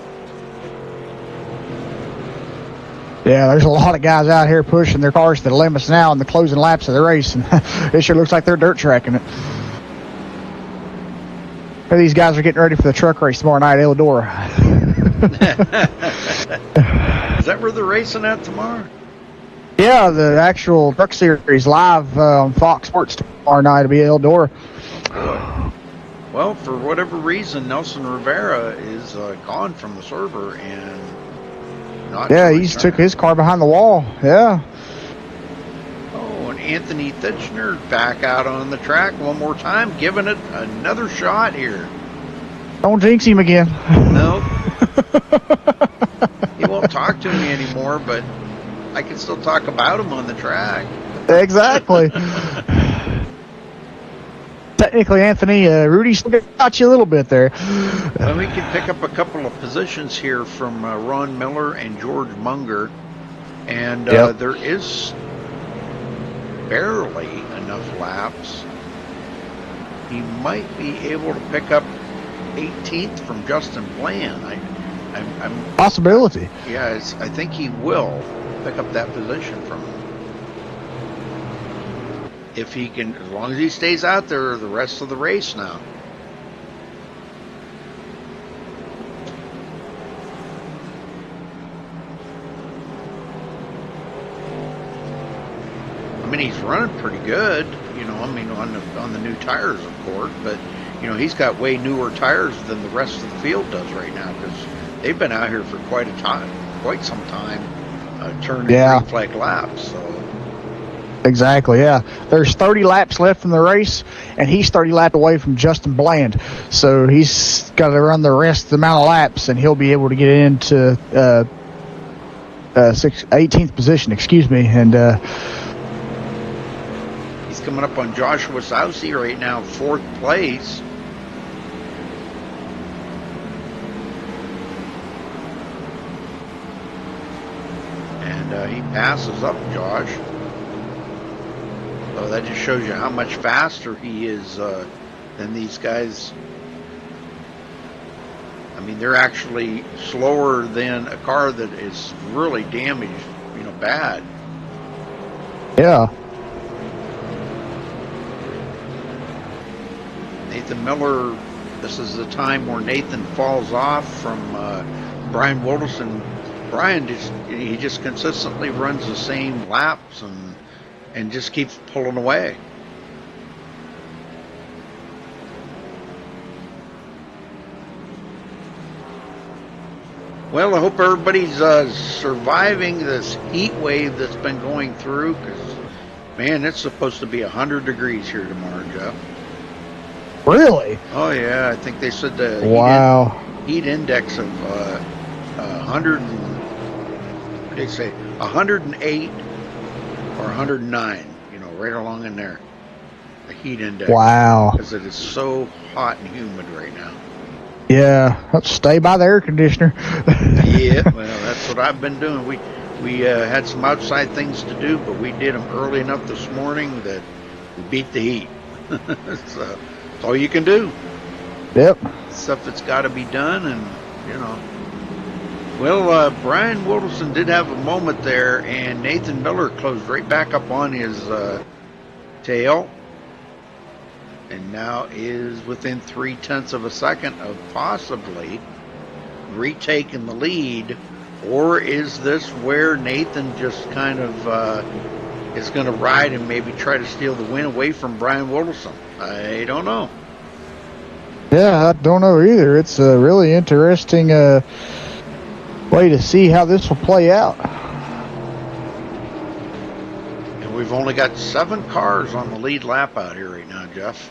Yeah, there's a lot of guys out here pushing their cars to the limits now in the closing laps of the race, and it sure looks like they're dirt tracking it. These guys are getting ready for the truck race tomorrow night at Eldora. Is that where they're racing at tomorrow? Yeah, the actual truck series live on Fox Sports tomorrow night will be at Eldora. Well, for whatever reason, Nelson Rivera is gone from the server and not. Yeah, he's took his car behind the wall. Yeah. Oh, and Anthony Thitchner back out on the track one more time, giving it another shot here. Don't jinx him again. Nope. He won't talk to me anymore, but I can still talk about him on the track. Exactly. Technically, Anthony, Rudy still got you a little bit there. Well, we can pick up a couple of positions here from Ron Miller and George Munger. And there is barely enough laps. He might be able to pick up 18th from Justin Bland. I'm possibility. Yeah, I think he will pick up that position from him. If he can, as long as he stays out there the rest of the race now. I mean, he's running pretty good, you know, I mean, on the new tires, of course, but, you know, he's got way newer tires than the rest of the field does right now, because they've been out here for quite some time, turning green flag laps, so. Exactly, yeah. There's 30 laps left in the race, and he's 30 laps away from Justin Bland. So he's got to run the rest of the amount of laps, and he'll be able to get into 18th position, excuse me. And he's coming up on Joshua Saucy right now, 4th place. And he passes up Josh. So that just shows you how much faster he is than these guys. I mean, they're actually slower than a car that is really damaged, you know, bad. Yeah. Nathan Miller, this is the time where Nathan falls off from Brian Wilderson. Brian just consistently runs the same laps and just keeps pulling away. Well, I hope everybody's surviving this heat wave that's been going through, because, man, it's supposed to be 100 degrees here tomorrow, Jeff. Really? Oh, yeah. I think they said the heat index of 100. What did they say? 108 or 109. You know, right along in there. The heat index. Wow. Because it is so hot and humid right now. Yeah, let's stay by the air conditioner. Yeah, well, that's what I've been doing. We had some outside things to do, but we did them early enough this morning that we beat the heat. So that's all you can do. Yep. Stuff that's got to be done, and you know. Well, Brian Wilderson did have a moment there, and Nathan Miller closed right back up on his tail. And now is within 0.3 of a second of possibly retaking the lead, or is this where Nathan just kind of is going to ride and maybe try to steal the win away from Brian Wilderson? I don't know. Yeah, I don't know either. It's a really interesting way to see how this will play out. And we've only got 7 cars on the lead lap out here right now, Jeff.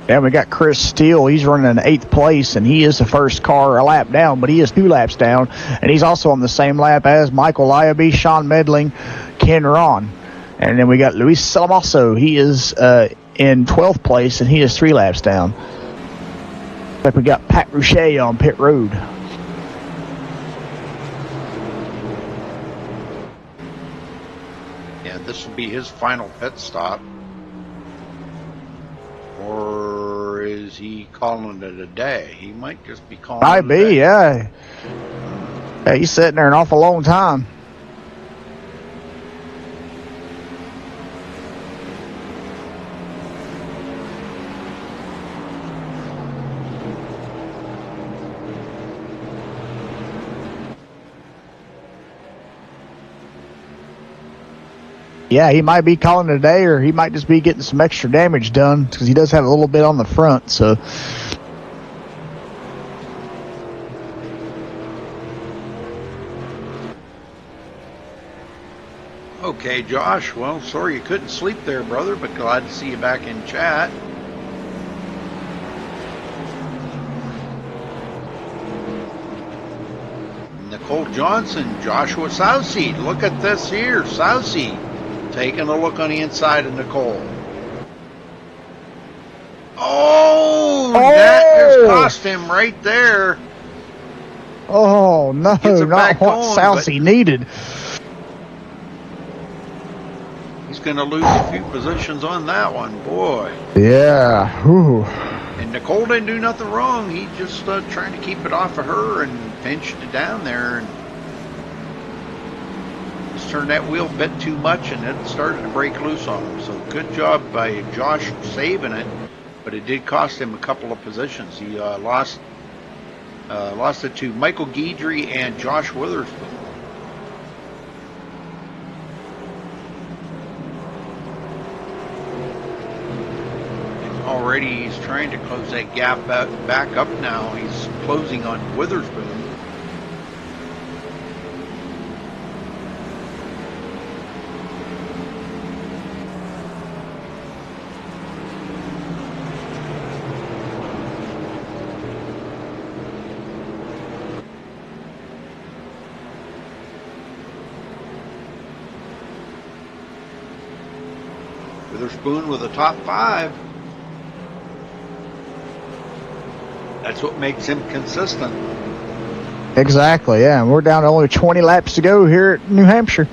And we got Chris Steele. He's running in 8th place, and he is the first car a lap down, but he is 2 laps down, and he's also on the same lap as Michael Liaby, Sean Medling, Ken Ron. And then we got Luis Salamasso. He is in 12th place, and he is 3 laps down. Like we got Pat Rouchet on pit road. Yeah, this will be his final pit stop. Or is he calling it a day? He might just be calling Might it a day. be, yeah. Yeah, he's sitting there an awful long time. Yeah, he might be calling it a day, or he might just be getting some extra damage done because he does have a little bit on the front. So, okay, Josh. Well, sorry you couldn't sleep there, brother, but glad to see you back in chat. Nicole Johnson, Joshua Sousey. Look at this here, Sousey. Taking a look on the inside of Nicole. Oh, that just cost him right there. oh no, Gets it not back what going, Sousey needed. He's going to lose a few positions on that one, boy. Yeah. Whew. And Nicole didn't do nothing wrong. He just trying to keep it off of her and pinched it down there and just turned that wheel a bit too much, and it started to break loose on him. So good job by Josh saving it, but it did cost him a couple of positions. He lost it to Michael Guidry and Josh Witherspoon. Already he's trying to close that gap back up now. He's closing on Witherspoon. Witherspoon with a top 5. That's what makes him consistent. Exactly, yeah. And we're down to only 20 laps to go here at New Hampshire.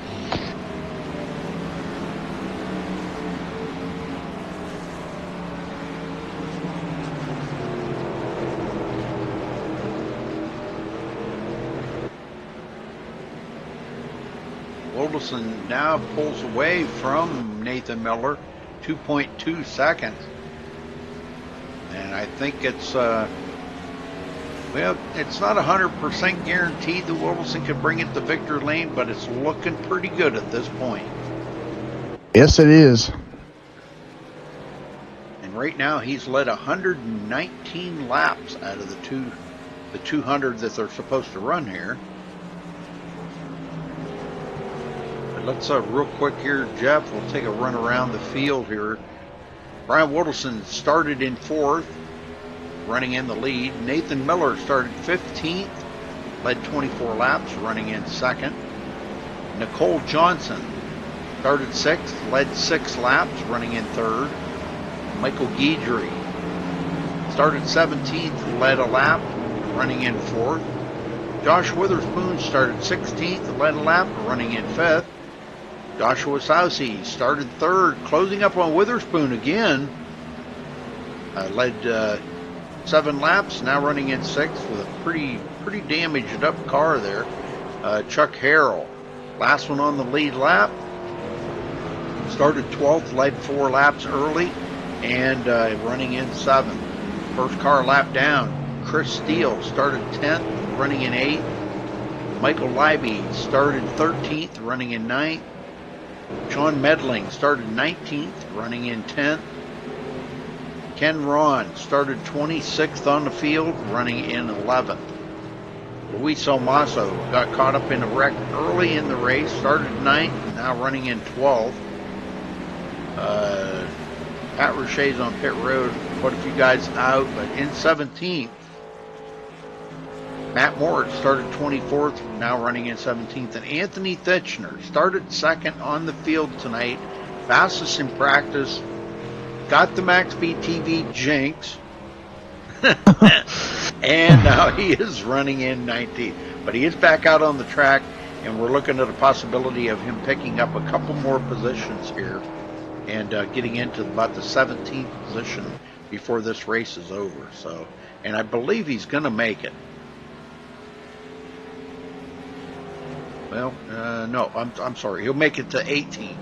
Wilderson now pulls away from Nathan Miller, 2.2 seconds. And I think it's, well, it's not 100% guaranteed that Wilderson could bring it to victory lane, but it's looking pretty good at this point. Yes, it is. And right now he's led 119 laps out of the 200 that they're supposed to run here. Let's real quick here, Jeff. We'll take a run around the field here. Brian Woodleson started in 4th, running in the lead. Nathan Miller started 15th, led 24 laps, running in 2nd. Nicole Johnson started 6th, led 6 laps, running in 3rd. Michael Guidry started 17th, led a lap, running in 4th. Josh Witherspoon started 16th, led a lap, running in 5th. Joshua Sousey started 3rd, closing up on Witherspoon again. Led 7 laps, now running in 6th with a pretty damaged up car there. Chuck Harrell, last one on the lead lap. Started 12th, led 4 laps early, and running in 7th. First car lap down. Chris Steele started 10th, running in 8th. Michael Leiby started 13th, running in 9th. Sean Medling started 19th, running in 10th. Ken Ron started 26th on the field, running in 11th. Luis Almaso got caught up in a wreck early in the race, started 9th, now running in 12th. Pat Roche's on pit road, quite a few guys out, but in 17th. Matt Moritz started 24th, now running in 17th. And Anthony Thitchner started 2nd on the field tonight, fastest in practice, got the MaxSpeedTV jinx, and now he is running in 19th. But he is back out on the track, and we're looking at a possibility of him picking up a couple more positions here and getting into about the 17th position before this race is over. So, and I believe he's going to make it. Well, no, I'm sorry. He'll make it to 18th.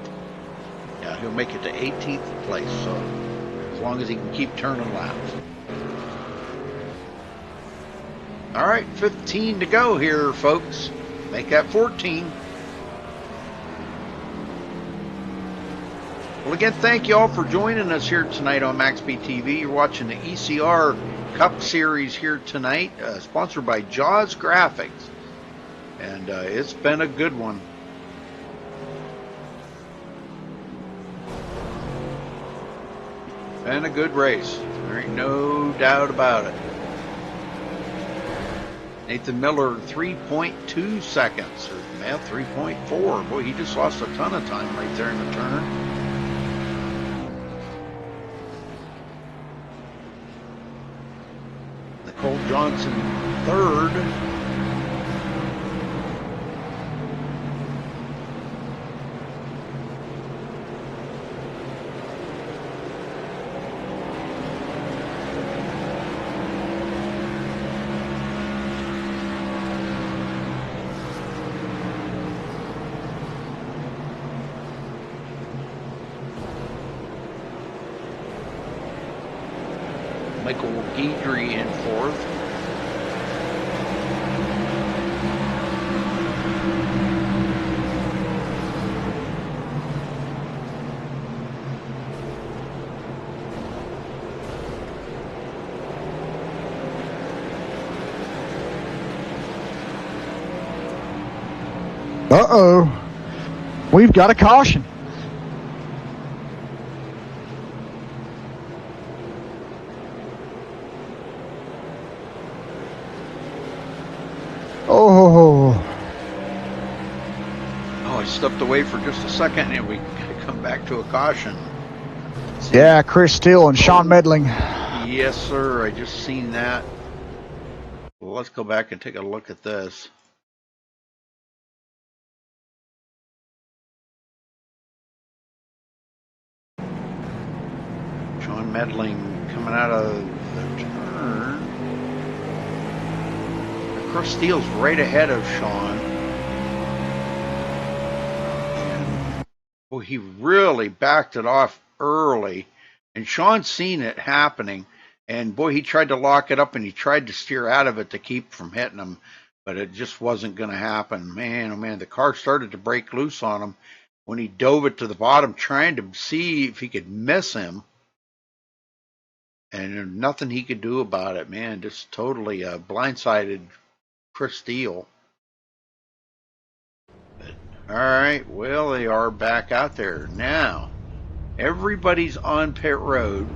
Yeah, he'll make it to 18th place. So, as long as he can keep turning laps. All right, 15 to go here, folks. Make that 14. Well, again, thank you all for joining us here tonight on MaxSpeedTV. You're watching the ECR Cup Series here tonight, sponsored by Jaws Graphics. And it's been a good one. Been a good race. There ain't no doubt about it. Nathan Miller, 3.2 seconds. Or, man, 3.4. Boy, he just lost a ton of time right there in the turn. Nicole Johnson, 3rd. Michael Guidry in 4th. Uh-oh. We've got a caution. Oh, I stepped away for just a second, and we come back to a caution. yeah, Chris Steele and Sean Medling. Yes, sir. I just seen that. Well, let's go back and take a look at this. Sean Medling coming out of the turn. Chris Steele's right ahead of Sean. And, boy, he really backed it off early. And Sean's seen it happening. And, boy, he tried to lock it up and he tried to steer out of it to keep from hitting him. But it just wasn't going to happen. Man, oh, man, the car started to break loose on him when he dove it to the bottom trying to see if he could miss him. And there's nothing he could do about it, man. Just totally blindsided Chris Steele. But All right, well, they are back out there. Now, everybody's on pit road.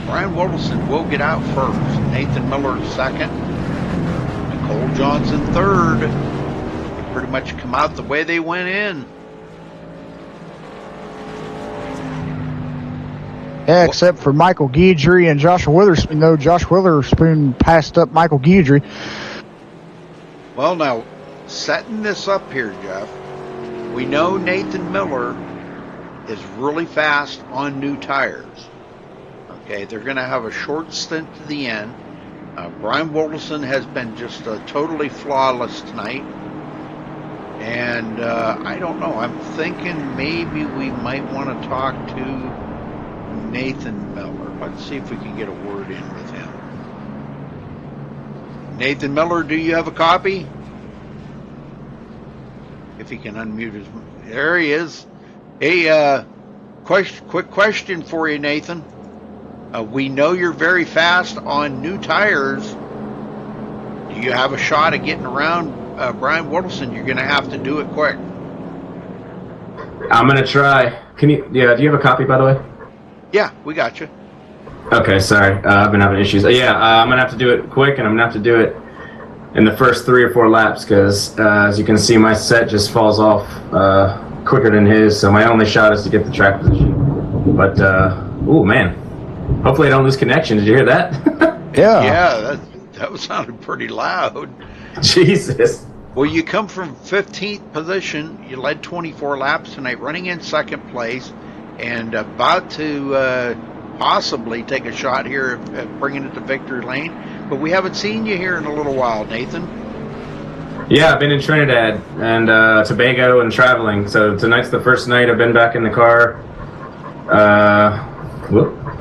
Brian Wilson will get out first. Nathan Miller second. Nicole Johnson third. They pretty much come out the way they went in. Yeah, except for Michael Guidry and Joshua Witherspoon. No, Josh Witherspoon passed up Michael Guidry. Well, now, setting this up here, Jeff, we know Nathan Miller is really fast on new tires. Okay, they're going to have a short stint to the end. Brian Wilson has been just totally flawless tonight. And I don't know. I'm thinking maybe we might want to talk to Nathan Miller. Let's see if we can get a word in with him. Nathan Miller, do you have a copy? If he can unmute his... There he is. Hey, quick question for you, Nathan. We know you're very fast on new tires. Do you have a shot at getting around Brian Wilson? You're going to have to do it quick. I'm going to try. Can you? Yeah, do you have a copy, by the way? Yeah, we got you. Okay, sorry. I've been having issues. I'm going to have to do it quick, and I'm going to have to do it in the first 3 or 4 laps because, as you can see, my set just falls off quicker than his, so my only shot is to get the track position. But, oh, man. Hopefully I don't lose connection. Did you hear that? Yeah. Yeah, that sounded pretty loud. Jesus. Well, you come from 15th position. You led 24 laps tonight, running in second place, and about to possibly take a shot here at bringing it to victory lane. But we haven't seen you here in a little while, Nathan. Yeah, I've been in Trinidad and Tobago and traveling. So tonight's the first night I've been back in the car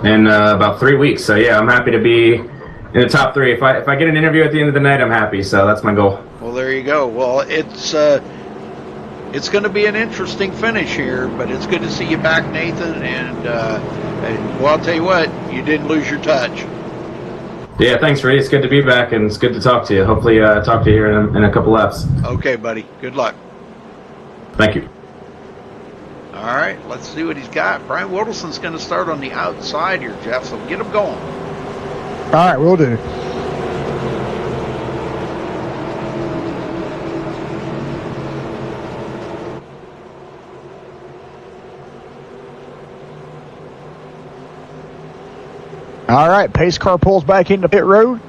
in about 3 weeks. So yeah, I'm happy to be in the top 3. If I get an interview at the end of the night, I'm happy. So that's my goal. Well, there you go. Well, it's going to be an interesting finish here, but it's good to see you back, Nathan. And well, I'll tell you what, you didn't lose your touch. Yeah, thanks, Ray. It's good to be back, and it's good to talk to you. Hopefully, talk to you here in a couple laps. Okay, buddy. Good luck. Thank you. All right, let's see what he's got. Brian Wilson's going to start on the outside here, Jeff, so get him going. All right, we'll do. All right, pace car pulls back into pit road.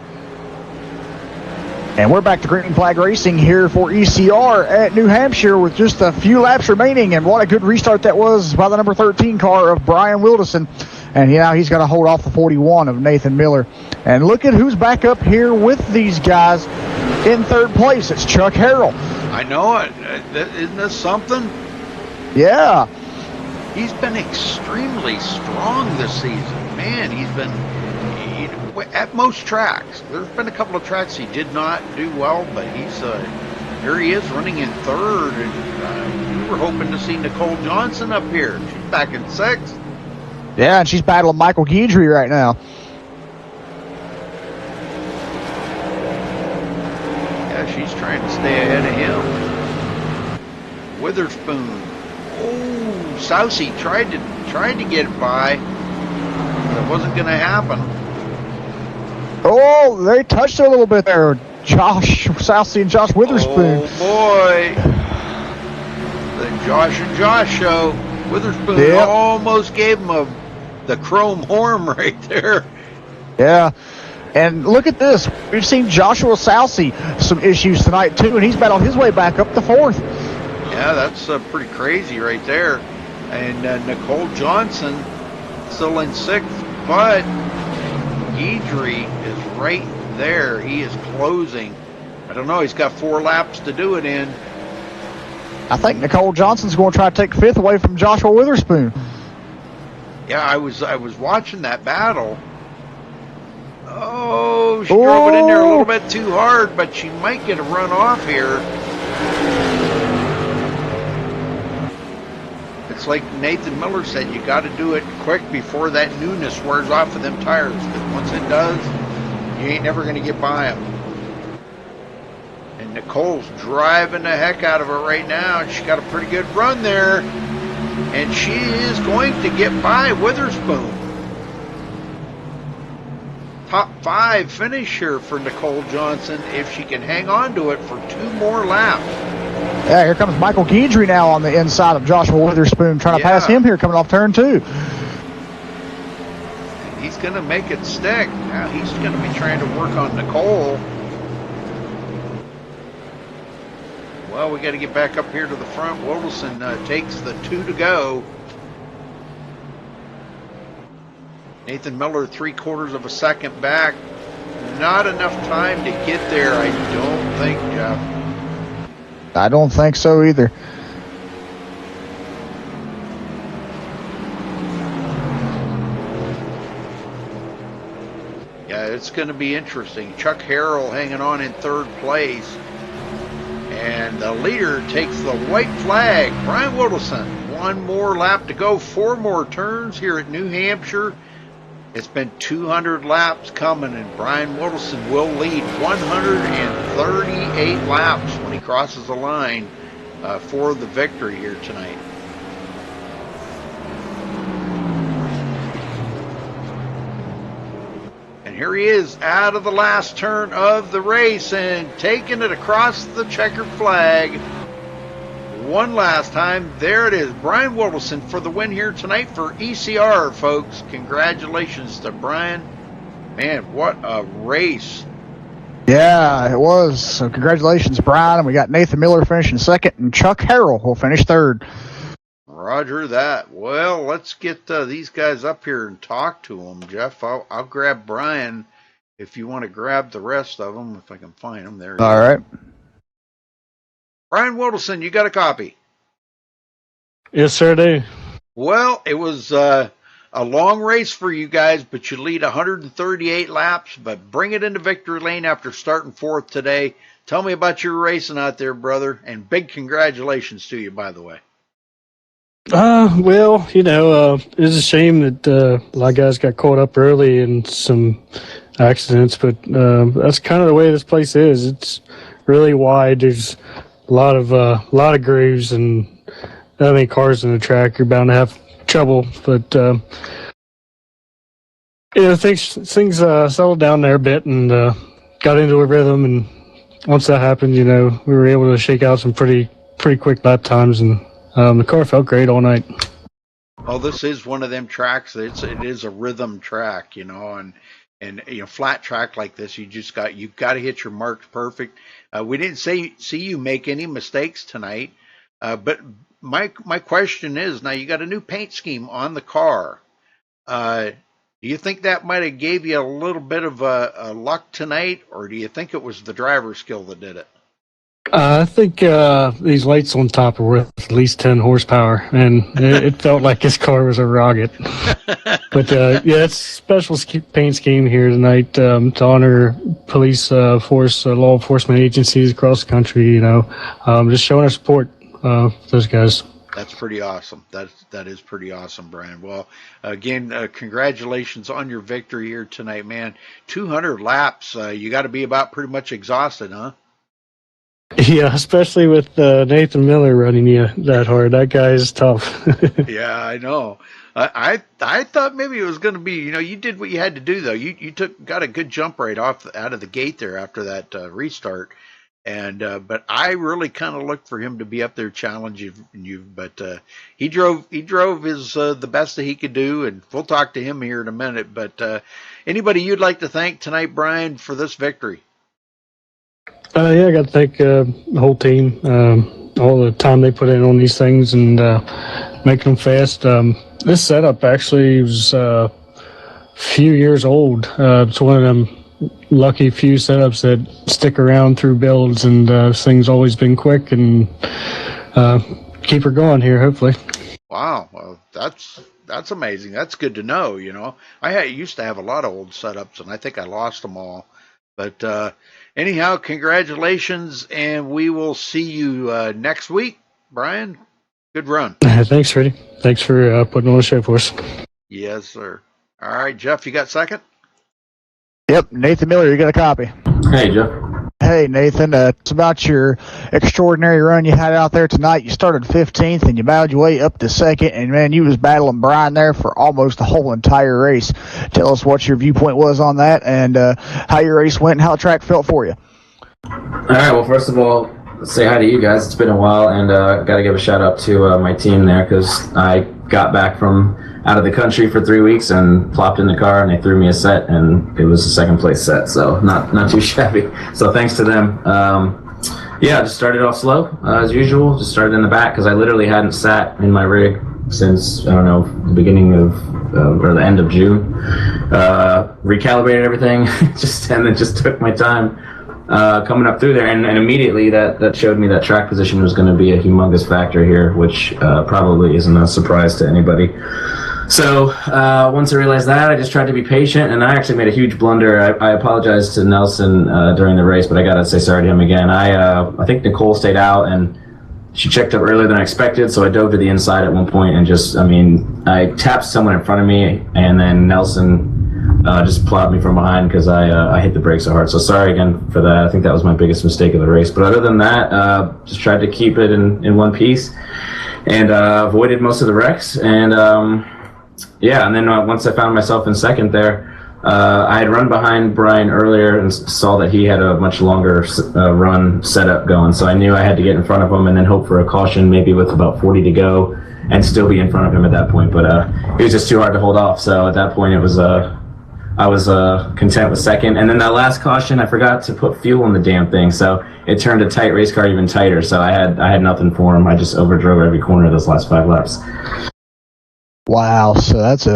And we're back to green flag racing here for ECR at New Hampshire with just a few laps remaining. And what a good restart that was by the number 13 car of Brian Wilson. And now he's going to hold off the 41 of Nathan Miller. And look at who's back up here with these guys in third place. It's Chuck Harrell. I know it. Isn't this something? Yeah. He's been extremely strong this season. Man, he's been at most tracks. There's been a couple of tracks he did not do well, but he's here he is running in third. And we were hoping to see Nicole Johnson up here. She's back in sixth. Yeah, and she's battling Michael Guidry right now. Yeah, she's trying to stay ahead of him. Witherspoon. Oh, Sousey tried to get it by. That wasn't going to happen. Oh, they touched a little bit there. Josh Sousey and Josh Witherspoon. Oh, boy. The Josh and Josh show. Witherspoon almost gave him the chrome horn right there. Yeah. And look at this. We've seen Joshua Sousey some issues tonight, too, and he's battled his way back up to fourth. Yeah, that's pretty crazy right there. And Nicole Johnson still in sixth, but Guidry is right there. He is closing. I don't know. He's got 4 laps to do it in. I think Nicole Johnson's going to try to take fifth away from Joshua Witherspoon. Yeah, I was watching that battle. Oh, she drove it in there a little bit too hard, but she might get a run off here. It's like Nathan Miller said, you got to do it quick before that newness wears off of them tires. Because once it does, you ain't never going to get by them. And Nicole's driving the heck out of it right now. She's got a pretty good run there. And she is going to get by Witherspoon. Top 5 finish here for Nicole Johnson if she can hang on to it for 2 more laps. Yeah, here comes Michael Guidry now on the inside of Joshua Witherspoon, trying to pass him here coming off turn 2. He's going to make it stick. Now he's going to be trying to work on Nicole. Well, we got to get back up here to the front. Wilson takes the 2 to go. Nathan Miller 3/4 of a second back. Not enough time to get there, I don't think, Jeff. I don't think so either. Yeah, it's going to be interesting. Chuck Harrell hanging on in 3rd place. And the leader takes the white flag. Brian Wilson, 1 more lap to go. 4 more turns here at New Hampshire. It's been 200 laps coming, and Brian Wilson will lead 138 laps when he crosses the line for the victory here tonight. And here he is out of the last turn of the race and taking it across the checkered flag. One last time. There it is. Brian Wilson for the win here tonight for ECR, folks. Congratulations to Brian. Man, what a race. Yeah, it was. So congratulations, Brian. And we got Nathan Miller finishing 2nd, and Chuck Harrell will finish 3rd. Roger that. Well, let's get these guys up here and talk to them, Jeff. I'll grab Brian if you want to grab the rest of them, if I can find them. There. All right. Brian Wilson, you got a copy? Yes, sir, I do. Well, it was a long race for you guys, but you lead 138 laps, but bring it into victory lane after starting 4th today. Tell me about your racing out there, brother, and big congratulations to you, by the way. Well, it's a shame that a lot of guys got caught up early in some accidents, but that's kind of the way this place is. It's really wide. There's a lot of grooves and that many cars in the track. You're bound to have trouble, but things settled down there a bit and got into a rhythm. And once that happened, we were able to shake out some pretty quick lap times, and the car felt great all night. Well, this is one of them tracks. It is a rhythm track, and flat track like this, you've got to hit your marks perfect. We didn't see you make any mistakes tonight, but my question is, now you got a new paint scheme on the car. Do you think that might have gave you a little bit of a luck tonight, or do you think it was the driver's skill that did it? I think these lights on top are worth at least 10 horsepower, and it felt like his car was a rocket. But it's a special paint scheme here tonight to honor police force, law enforcement agencies across the country. Just showing our support for those guys. That's pretty awesome. That is pretty awesome, Brian. Well, again, congratulations on your victory here tonight, man. 200 laps. You got to be about pretty much exhausted, huh? Yeah, especially with Nathan Miller running you that hard. That guy is tough. Yeah, I know. I thought maybe it was going to be, you did what you had to do, though. You got a good jump right out of the gate there after that restart. And but I really kind of looked for him to be up there challenging you. But he drove his the best that he could do, and we'll talk to him here in a minute. But anybody you'd like to thank tonight, Brian, for this victory? Yeah, I got to thank the whole team, all the time they put in on these things and making them fast. This setup actually was a few years old. It's one of them lucky few setups that stick around through builds, and this thing's always been quick and keep her going here, hopefully. Wow, well, that's amazing. That's good to know, I used to have a lot of old setups, and I think I lost them all. But anyhow, congratulations, and we will see you next week. Brian, good run. Thanks, Freddie. Thanks for putting on the show for us. Yes, sir. All right, Jeff, you got second? Yep, Nathan Miller, you got a copy. Hey, Jeff. Hey, Nathan, it's about your extraordinary run you had out there tonight. You started 15th and you battled your way up to second, and man, you was battling Brian there for almost the whole entire race. Tell us what your viewpoint was on that and how your race went and how the track felt for you. All right. Well, first of all, say hi to you guys. It's been a while, and got to give a shout out to my team there because I got back from out of the country for 3 weeks and plopped in the car, and they threw me a set, and it was a second place set, so not too shabby. So thanks to them. Yeah, just started off slow as usual. Just started in the back because I literally hadn't sat in my rig since I don't know the beginning of or the end of June. Recalibrated everything, and then just took my time. Coming up through there, and immediately that showed me that track position was going to be a humongous factor here, which probably isn't a surprise to anybody. So once I realized that, I just tried to be patient, and I actually made a huge blunder. I apologized to Nelson during the race, but I got to say sorry to him again. I think Nicole stayed out, and she checked up earlier than I expected, so I dove to the inside at one point and I tapped someone in front of me, and then Nelson just plowed me from behind because I hit the brakes so hard. So sorry again for that. I think that was my biggest mistake of the race. But other than that, just tried to keep it in one piece and avoided most of the wrecks. And yeah, and then once I found myself in second there, I had run behind Brian earlier and saw that he had a much longer run setup going. So I knew I had to get in front of him and then hope for a caution, maybe with about 40 to go, and still be in front of him at that point. But it was just too hard to hold off. So at that point, it was I was content with second. And then that last caution, I forgot to put fuel in the damn thing, so it turned a tight race car even tighter. So I had nothing for him. I just overdrove every corner of those last 5 laps. Wow, so that's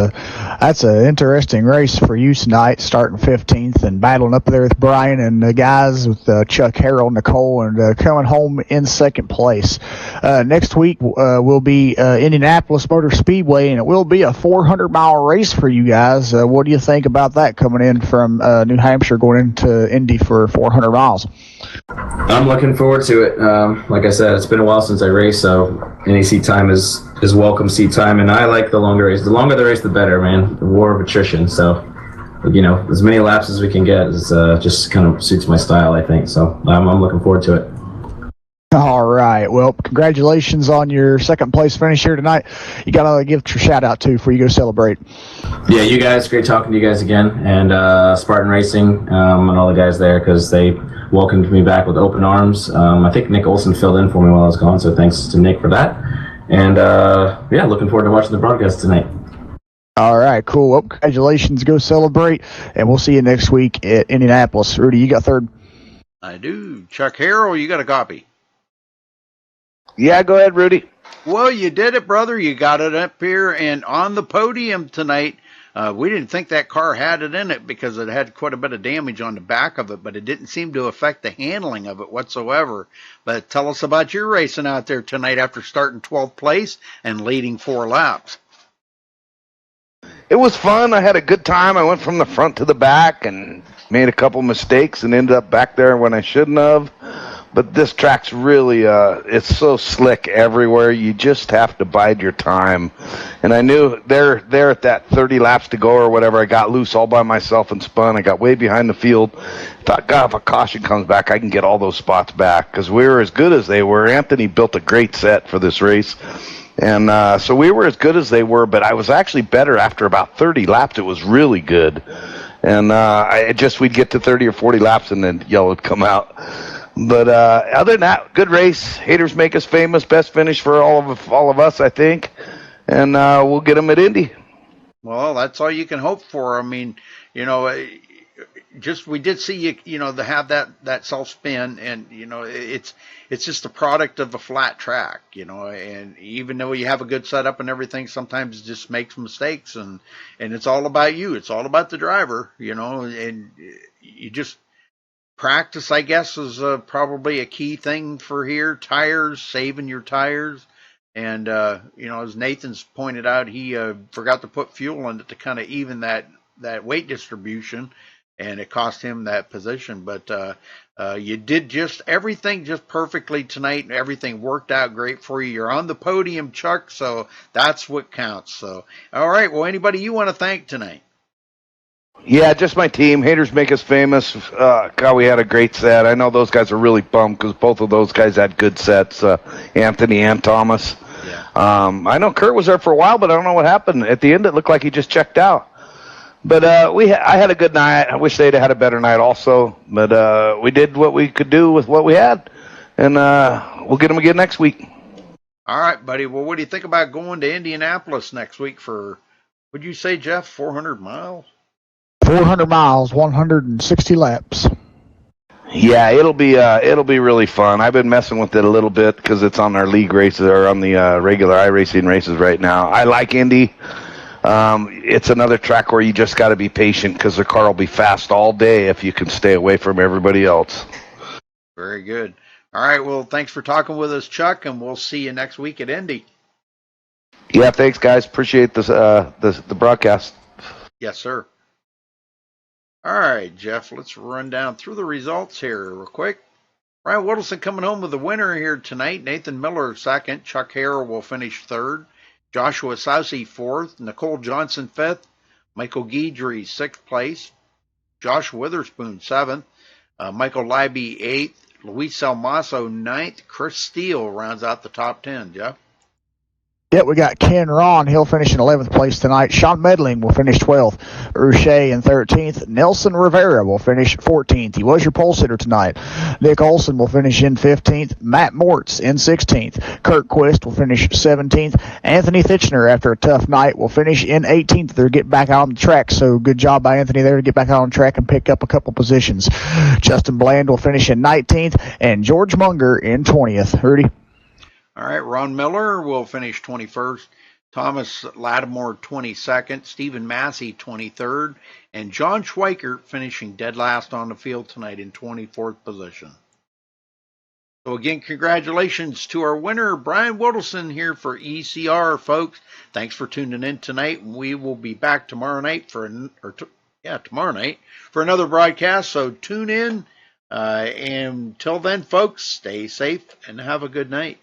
an interesting race for you tonight, starting 15th and battling up there with Brian and the guys with Chuck, Harold, Nicole, and coming home in second place. Next week will be Indianapolis Motor Speedway, and it will be a 400-mile race for you guys. What do you think about that coming in from New Hampshire going into Indy for 400 miles? I'm looking forward to it. Like I said, it's been a while since I raced, so any seat time is welcome seat time, and I like the longer race. The longer the race, the better, man. The war of attrition. So, as many laps as we can get is just kind of suits my style, I think. So I'm looking forward to it. All right. Well, congratulations on your second place finish here tonight. You got to give your shout out too before you go celebrate. Yeah, you guys. Great talking to you guys again, and Spartan Racing and all the guys there because they welcomed me back with open arms. I think Nick Olson filled in for me while I was gone, so thanks to Nick for that. And yeah, looking forward to watching the broadcast tonight. All right, cool. Well, congratulations. Go celebrate, and we'll see you next week at Indianapolis. Rudy, you got third? I do. Chuck Harrell, you got a copy? Yeah, go ahead, Rudy. Well, you did it, brother. You got it up here and on the podium tonight. We didn't think that car had it in it because it had quite a bit of damage on the back of it, but it didn't seem to affect the handling of it whatsoever. But tell us about your racing out there tonight after starting 12th place and leading 4 laps. It was fun. I had a good time. I went from the front to the back and made a couple mistakes and ended up back there when I shouldn't have. But this track's really, it's so slick everywhere. You just have to bide your time. And I knew there at that 30 laps to go or whatever, I got loose all by myself and spun. I got way behind the field. Thought, God, if a caution comes back, I can get all those spots back because we were as good as they were. Anthony built a great set for this race. And so we were as good as they were, but I was actually better after about 30 laps. It was really good. And we'd get to 30 or 40 laps and then yellow would come out. But other than that, good race. Haters make us famous. Best finish for all of us, I think. And we'll get them at Indy. Well, that's all you can hope for. I mean, we did see you, to have that self spin, and it's just a product of a flat track, and even though you have a good setup and everything, sometimes it just makes mistakes, and it's all about you. It's all about the driver, and you just practice, I guess, is probably a key thing for here. Tires, saving your tires. And, as Nathan's pointed out, he forgot to put fuel in it to kind of even that weight distribution, and it cost him that position. But you did everything just perfectly tonight, and everything worked out great for you. You're on the podium, Chuck, so that's what counts. So, all right, well, anybody you want to thank tonight? Yeah, just my team. Haters make us famous. God, we had a great set. I know those guys are really bummed because both of those guys had good sets, Anthony and Thomas. Yeah. I know Kurt was there for a while, but I don't know what happened. At the end, it looked like he just checked out. But I had a good night. I wish they'd had a better night also. But we did what we could do with what we had, and we'll get them again next week. All right, buddy. Well, what do you think about going to Indianapolis next week for, would you say, Jeff, 400 miles? 400 miles, 160 laps. Yeah, it'll be really fun. I've been messing with it a little bit because it's on our league races or on the regular iRacing races right now. I like Indy. It's another track where you just got to be patient because the car will be fast all day if you can stay away from everybody else. Very good. All right. Well, thanks for talking with us, Chuck, and we'll see you next week at Indy. Yeah, thanks, guys. Appreciate this the broadcast. Yes, sir. All right, Jeff, let's run down through the results here real quick. Ryan Whittleson coming home with the winner here tonight. Nathan Miller second. Chuck Harrell will finish third. Joshua Sousey fourth. Nicole Johnson fifth. Michael Guidry sixth place. Josh Witherspoon seventh. Michael Libby eighth. Luis Salmaso ninth. Chris Steele rounds out the top 10, Jeff. Yep, we got Ken Ron. He'll finish in 11th place tonight. Sean Medling will finish 12th. Ruche in 13th. Nelson Rivera will finish 14th. He was your pole sitter tonight. Nick Olson will finish in 15th. Matt Mortz in 16th. Kurt Quist will finish 17th. Anthony Fitchner, after a tough night, will finish in 18th. They're getting back out on the track, so good job by Anthony there to get back out on the track and pick up a couple positions. Justin Bland will finish in 19th, and George Munger in 20th. Rudy? All right, Ron Miller will finish 21st. Thomas Lattimore 22nd. Stephen Massey 23rd. And John Schweikert finishing dead last on the field tonight in 24th position. So again, congratulations to our winner, Brian Whittleson, here for ECR, folks. Thanks for tuning in tonight. We will be back tomorrow night for another broadcast. So tune in. And until then, folks, stay safe and have a good night.